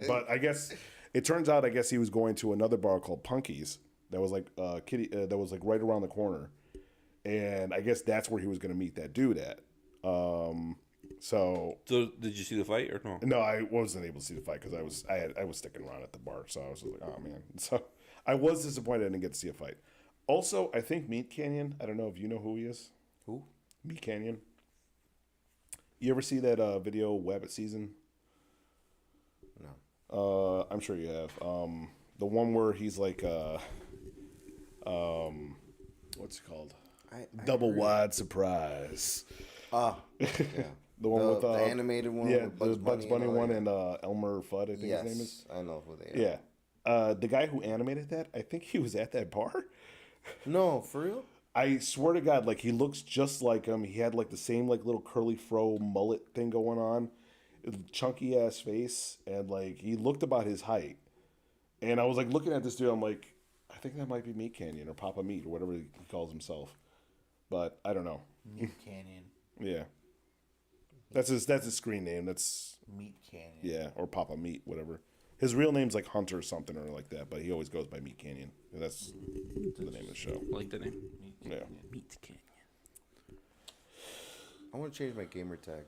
But I guess it turns out, he was going to another bar called Punky's that was like that was like right around the corner. And I guess that's where he was going to meet that dude at. So
did you see the fight or no?
No, I wasn't able to see the fight because I was sticking around at the bar. So I was just like, oh man. So I was disappointed I didn't get to see a fight. Also, I think Meat Canyon. I don't know if you know who he is.
Who?
Meat Canyon. You ever see that video Wabbit Season?
No.
I'm sure you have. The one where he's like, what's it called? Double wide surprise.
Yeah.
The one with
the animated one.
Yeah,
with
the Bugs Bunny one
yeah.
and Elmer Fudd. I think his name is.
I know who they are.
Yeah. The guy who animated that, I think he was at that bar.
No, for real?
I swear to God, like he looks just like him. He had like the same like little curly fro mullet thing going on, chunky ass face, and like he looked about his height. And I was like looking at this dude, I'm like, I think that might be Meat Canyon or Papa Meat or whatever he calls himself. But I don't know.
Meat Canyon.
Yeah. That's his screen name. That's
Meat Canyon.
yeah, or Papa Meat, whatever. His real name's like Hunter or something or like that, but he always goes by Meat Canyon. That's the name of the show.
I like the name.
Yeah.
Meat Canyon.
I want to change my gamer tag.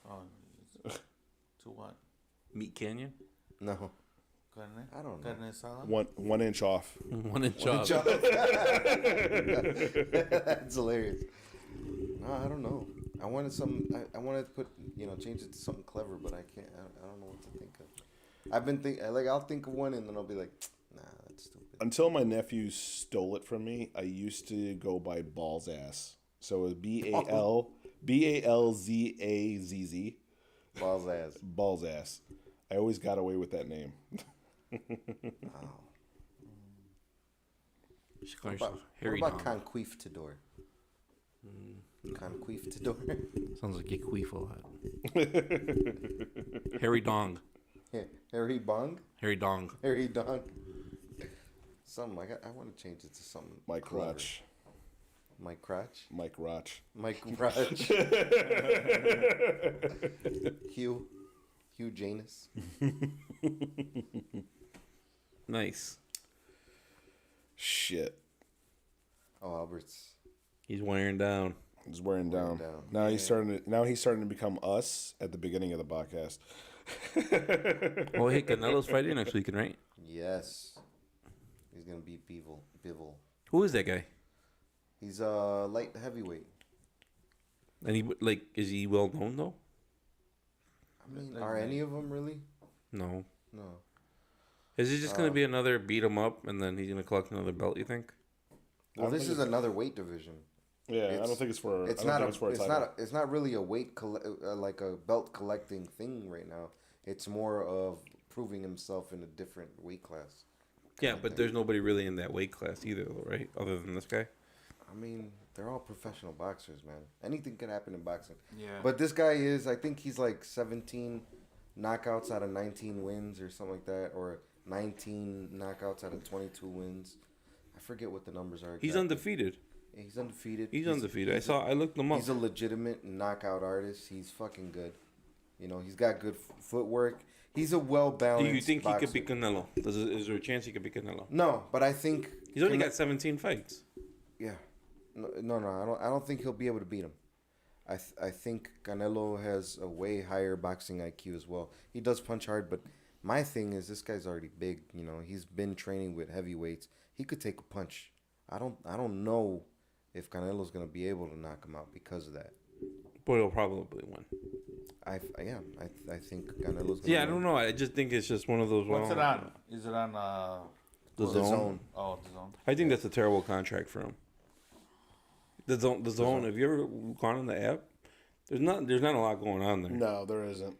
Oh, to what?
Meat Canyon?
No.
Carne?
I don't know.
Carne asada?
1 inch off.
1 inch off.
That's hilarious. No, I don't know. I wanted some. I wanted to put, change it to something clever, but I can't. I don't know what to think of. I've been I'll think of one and then I'll be like, nah, that's stupid.
Until my nephew stole it from me, I used to go by Balls Ass. So it was BALZAZZ.
Balls ass.
Balls Ass. I always got away with that name.
Wow.
You should call
What
yourself Harry
about
Dong.
Conquistador? Conquistador?
Sounds like you queef a lot. Harry Dong.
Harry Bong?
Harry Dong.
Harry Dong? Something I want to change it to something.
Mike
clever.
Roch.
Mike Crotch?
Mike Roch.
Mike Crotch. Hugh Janus.
Nice.
Shit.
Oh, Albert's.
He's wearing down.
He's wearing down.
down.
Now he's starting to become us at the beginning of the podcast.
Oh, hey, Canelo's fighting next weekend, right?
Yes. He's going to beat Bivol.
Who is that guy?
He's light heavyweight.
And is he well known though?
I mean, are any of them really?
No.
No.
Is he just going to be another beat him up and then he's going to collect another belt, you think?
Well, this is another weight division.
Yeah, I don't think it's for.
It's not really a weight like a belt collecting thing right now. It's more of proving himself in a different weight class.
Yeah, but there's nobody really in that weight class either, though, right? Other than this guy.
I mean, they're all professional boxers, man. Anything can happen in boxing.
Yeah.
But this guy I think he's like 17 knockouts out of 19 wins or something like that, or 19 knockouts out of 22 wins. I forget what the numbers are. Exactly.
He's undefeated.
Yeah, he's undefeated.
He's undefeated. I looked him up.
He's a legitimate knockout artist. He's fucking good. He's got good footwork. He's a well-balanced
Do you think
boxer.
he could beat Canelo? Is there a chance he could beat Canelo?
No, but I think...
He's only got 17 fights.
Yeah. No, I don't think he'll be able to beat him. I think Canelo has a way higher boxing IQ as well. He does punch hard, but my thing is this guy's already big. He's been training with heavyweights. He could take a punch. I don't know if Canelo's gonna be able to knock him out because of that.
But he'll probably win.
I think Canelo's gonna
Yeah, I
win.
don't know. I just think it's just one of those.
What's it on? Is it on
The Zone.
Oh, the zone.
I think that's a terrible contract for him. The Zone. Have you ever gone on the app? There's not a lot going on there.
No, there isn't.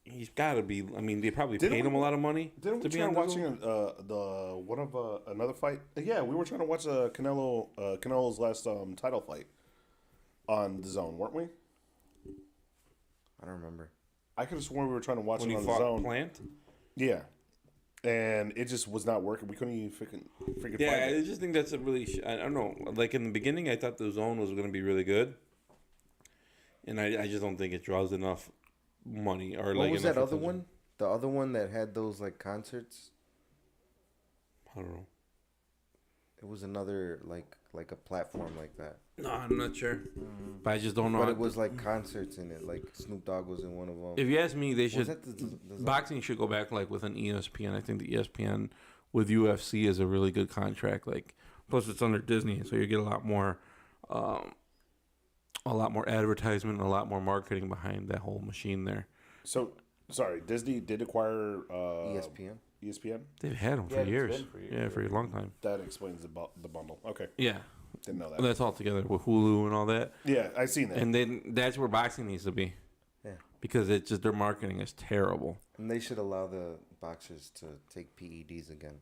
He's got to be. I mean, they probably paid him a lot of money
Didn't
to
we
be
try
on
watching
Zone.
another fight? Yeah, we were trying to watch Canelo's last title fight on the Zone, weren't we?
I don't remember.
I could have sworn we were trying to watch
When
it
he
on the
fought
Zone.
Plant.
Yeah, and it just was not working. We couldn't even freaking
Yeah,
find
I
it.
just think that's a really. I don't know. Like in the beginning, I thought the Zone was going to be really good, and I just don't think it draws enough money or
What
like.
was
enough
that other
attention.
one? The other one that had those like concerts.
I don't know.
It was another like a platform like that.
No, I'm not sure, but I just don't know.
But it was like concerts in it. Like Snoop Dogg was in one of them.
If you ask me, they
Was
should.
that the
Boxing should go back like with an ESPN. I think the ESPN with UFC is a really good contract. Like, plus it's under Disney, so you get a lot more advertisement, and a lot more marketing behind that whole machine there.
So sorry, Disney did acquire
ESPN.
ESPN.
They've had them for
Yeah, it's
years.
been for years,
Yeah, for a long time.
That explains the bundle. Okay,
Yeah,
didn't know that.
and that's all together with Hulu and all that.
Yeah, I seen that.
And then that's where boxing needs to be.
Yeah.
Because it's just their marketing is terrible.
And they should allow the boxers to take PEDs again.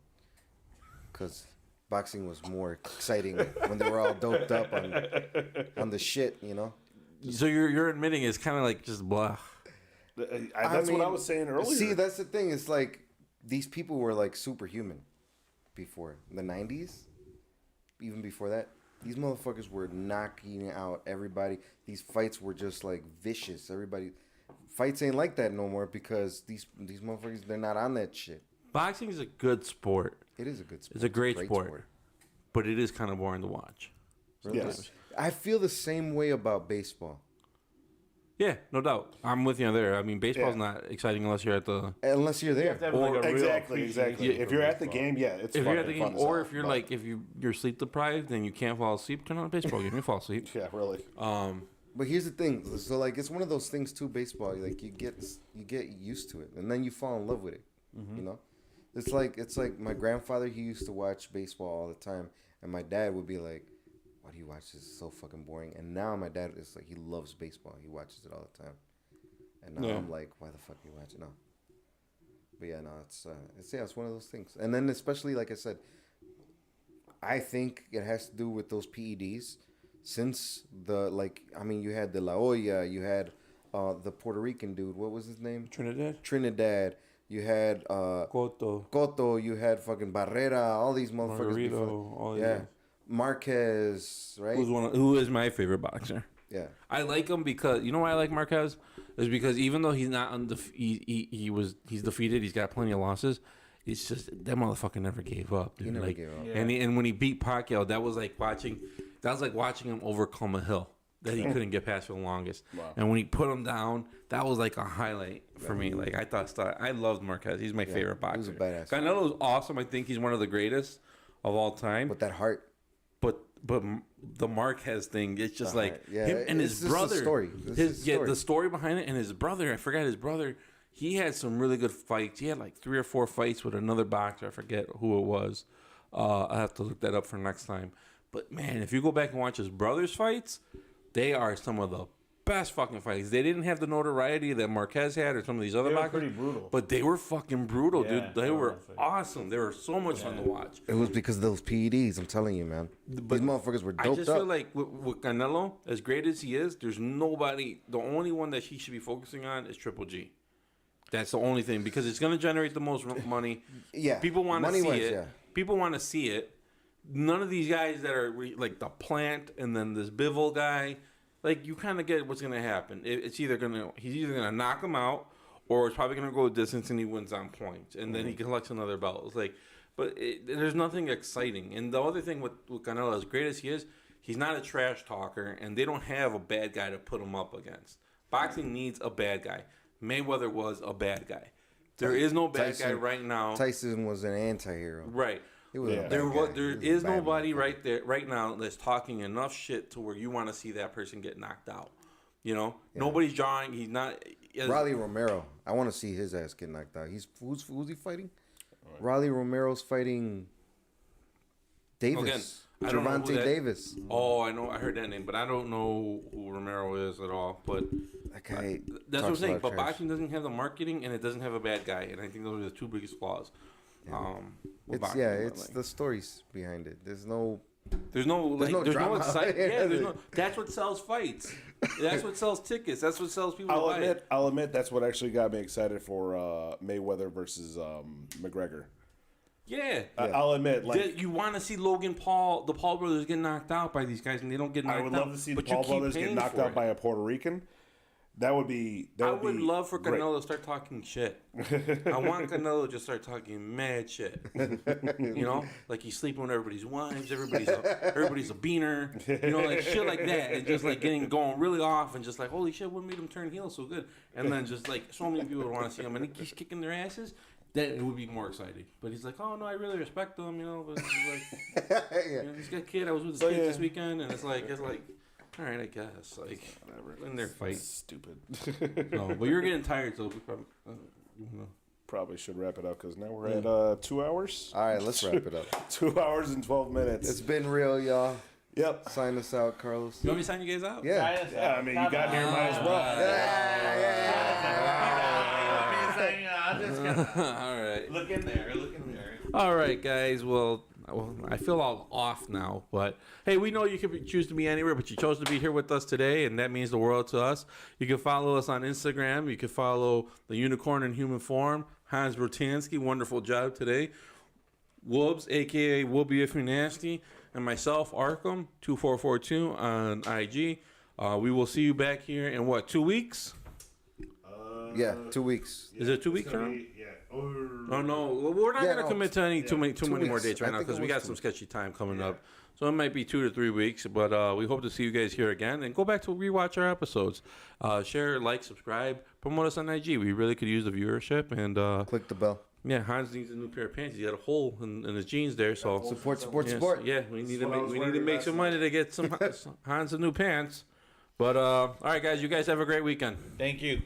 Because boxing was more exciting when they were all doped up on the shit, you know?
So you're admitting it's kind of like just blah.
That's what I was saying earlier.
See, that's the thing. It's like these people were like superhuman before. In the 90s, even before that, these motherfuckers were knocking out everybody. These fights were just like vicious. Fights ain't like that no more because these motherfuckers, they're not on that shit.
Boxing is a good sport.
It is a good sport.
It's a great sport. But it is kind of boring to watch.
Yes.
I feel the same way about baseball.
Yeah, no doubt. I'm with you there. I mean, baseball's not exciting unless you're at the.
Unless you're there.
You have to have like a real
Exactly.
appreciation
If
for
you're at the
baseball.
game, yeah, it's
If
fun.
you're at the game,
fun as
or
hell,
if you're
but-
like, if you're sleep deprived and you can't fall asleep, turn on a baseball game. You fall asleep.
yeah, really.
But here's the thing. So like, it's one of those things too. Baseball, like you get used to it, and then you fall in love with it. You know, it's like my grandfather. He used to watch baseball all the time, and my dad would be like, "Why do you watch this? It's so fucking boring." And now my dad is like, he loves baseball. He watches it all the time. And now I'm like, why the fuck are you watching? No. But yeah, no, it's one of those things. And then especially like I said, I think it has to do with those PEDs. Since you had the La Olla, you had the Puerto Rican dude. What was his name? Trinidad. You had Cotto. You had fucking Barrera. All these motherfuckers.
Margarito,
Marquez, right?
Who is my favorite boxer?
Yeah.
I like him because you know why I like Marquez is because even though he's not he's defeated, he's got plenty of losses. It's just that motherfucker never gave up. Dude.
He never gave up.
And and when he beat Pacquiao, that was like watching him overcome a hill that he couldn't get past for the longest.
Wow.
And when he put him down, that was like a highlight for me. Like I loved Marquez. He's my favorite boxer.
He was a badass.
Canelo's awesome. I think he's one of the greatest of all time.
With that heart.
But the Marquez thing, it's just like
yeah,
him and his
it's just
brother.
the story.
The story behind it, and his brother. I forgot his brother. He had some really good fights. He had like 3 or 4 fights with another boxer. I forget who it was. I have to look that up for next time. But man, if you go back and watch his brother's fights, they are some of the best fucking fights. They didn't have the notoriety that Marquez had or some of these other
They were
boxers.
pretty brutal.
But they were fucking brutal,
Yeah,
dude. They were
definitely.
awesome. They were so much fun to watch.
It was because of those PEDs. I'm telling you, man. These motherfuckers were
I
doped
just
up.
feel like with Canelo, as great as he is, there's nobody. The only one that he should be focusing on is Triple G. That's the only thing because it's going to generate the most money.
Yeah,
People want to see
money-wise,
it.
yeah.
People want to see it. None of these guys that are like the Plant and then this Bivol guy, like you kind of get what's going to happen. He's either going to knock him out, or it's probably going to go a distance and he wins on points, and then he collects another belt. It's like, there's nothing exciting. And the other thing with Canelo, as great as he is, he's not a trash talker, and they don't have a bad guy to put him up against. Boxing needs a bad guy. Mayweather was a bad guy. There is no bad guy right now.
Tyson was an anti-hero.
Right.
He was a bad
There
guy.
there
He was a
is
bad
nobody
motherfucker.
right now that's talking enough shit to where you want to see that person get knocked out. You know, nobody's drawing. He's not.
Raleigh Romero. I want to see his ass get knocked out. Who's he fighting? Rolly Romero's fighting Davis.
I don't know who
Gervonta
that-
Davis.
Oh, I know. I heard that name, but I don't know who Romero is at all. But
That guy.
that's what I'm
talks a
saying.
lot
But
of trash.
boxing doesn't have the marketing, and it doesn't have a bad guy, and I think those are the two biggest flaws. With boxing, but,
It's
like,
the stories behind it. There's no
there's no
drama.
excitement. Yeah, that's what sells fights. That's what sells tickets. That's what sells people.
I'll admit that's what actually got me excited for Mayweather versus McGregor.
Yeah.
I'll admit, like,
You want to see Logan Paul, the Paul brothers get knocked out by these guys, and they don't get knocked out.
I would love to see the
but you
Paul
keep
brothers get
paying
knocked
for
out
it.
by a Puerto Rican. That would be.
I would love for
great.
Canelo to start talking shit. I want Canelo to just start talking mad shit. You know, like he's sleeping with everybody's wives. Everybody's a beaner. You know, like shit like that, and just like going really off, and just like, holy shit, what made him turn heel so good? And then just like so many people would want to see him, and he's kicking their asses. That it would be more exciting. But he's like, oh no, I really respect him. You know, but he's like, you know, he's got a kid. I was with his kids this weekend, and it's like. All right, I guess. Like, whatever. In their fight.
Stupid.
No, but you're getting tired, so we probably,
Probably should wrap it up because now we're at 2 hours.
All right, let's wrap it up.
2 hours and 12 minutes.
It's been real, y'all.
Yep.
Sign us out, Carlos.
You want me to sign you guys out?
Yeah.
Yeah, I mean, you got here, might as well.
All right.
Look in there.
All right, guys. Well, I feel all off now, but hey, we know you could choose to be anywhere, but you chose to be here with us today, and that means the world to us. You can follow us on Instagram. You can follow the Unicorn in Human Form, Hans Brotansky. Wonderful job today. Woobs AKA Woobie if you're nasty, and myself Arkham 2442 on IG. We will see you back here in 2 weeks?
Yeah, 2 weeks.
Is it 2 weeks from now?
Yeah.
Oh no, well, we're not gonna commit to too many more
weeks.
dates right
I
now
think
because
it
we
was
got
2
some
weeks.
sketchy time coming up. So it might be 2 to 3 weeks, but we hope to see you guys here again. And go back to rewatch our episodes. Share, like, subscribe, promote us on IG. We really could use the viewership. And
Click the bell.
yeah, Hans needs a new pair of pants. He got a hole in his jeans there. So
Support, support,
yes,
support.
yeah, we need to
what I was
make
worried
make
about
some money to get some Hans a new pants. But all right, guys, you guys have a great weekend.
Thank you.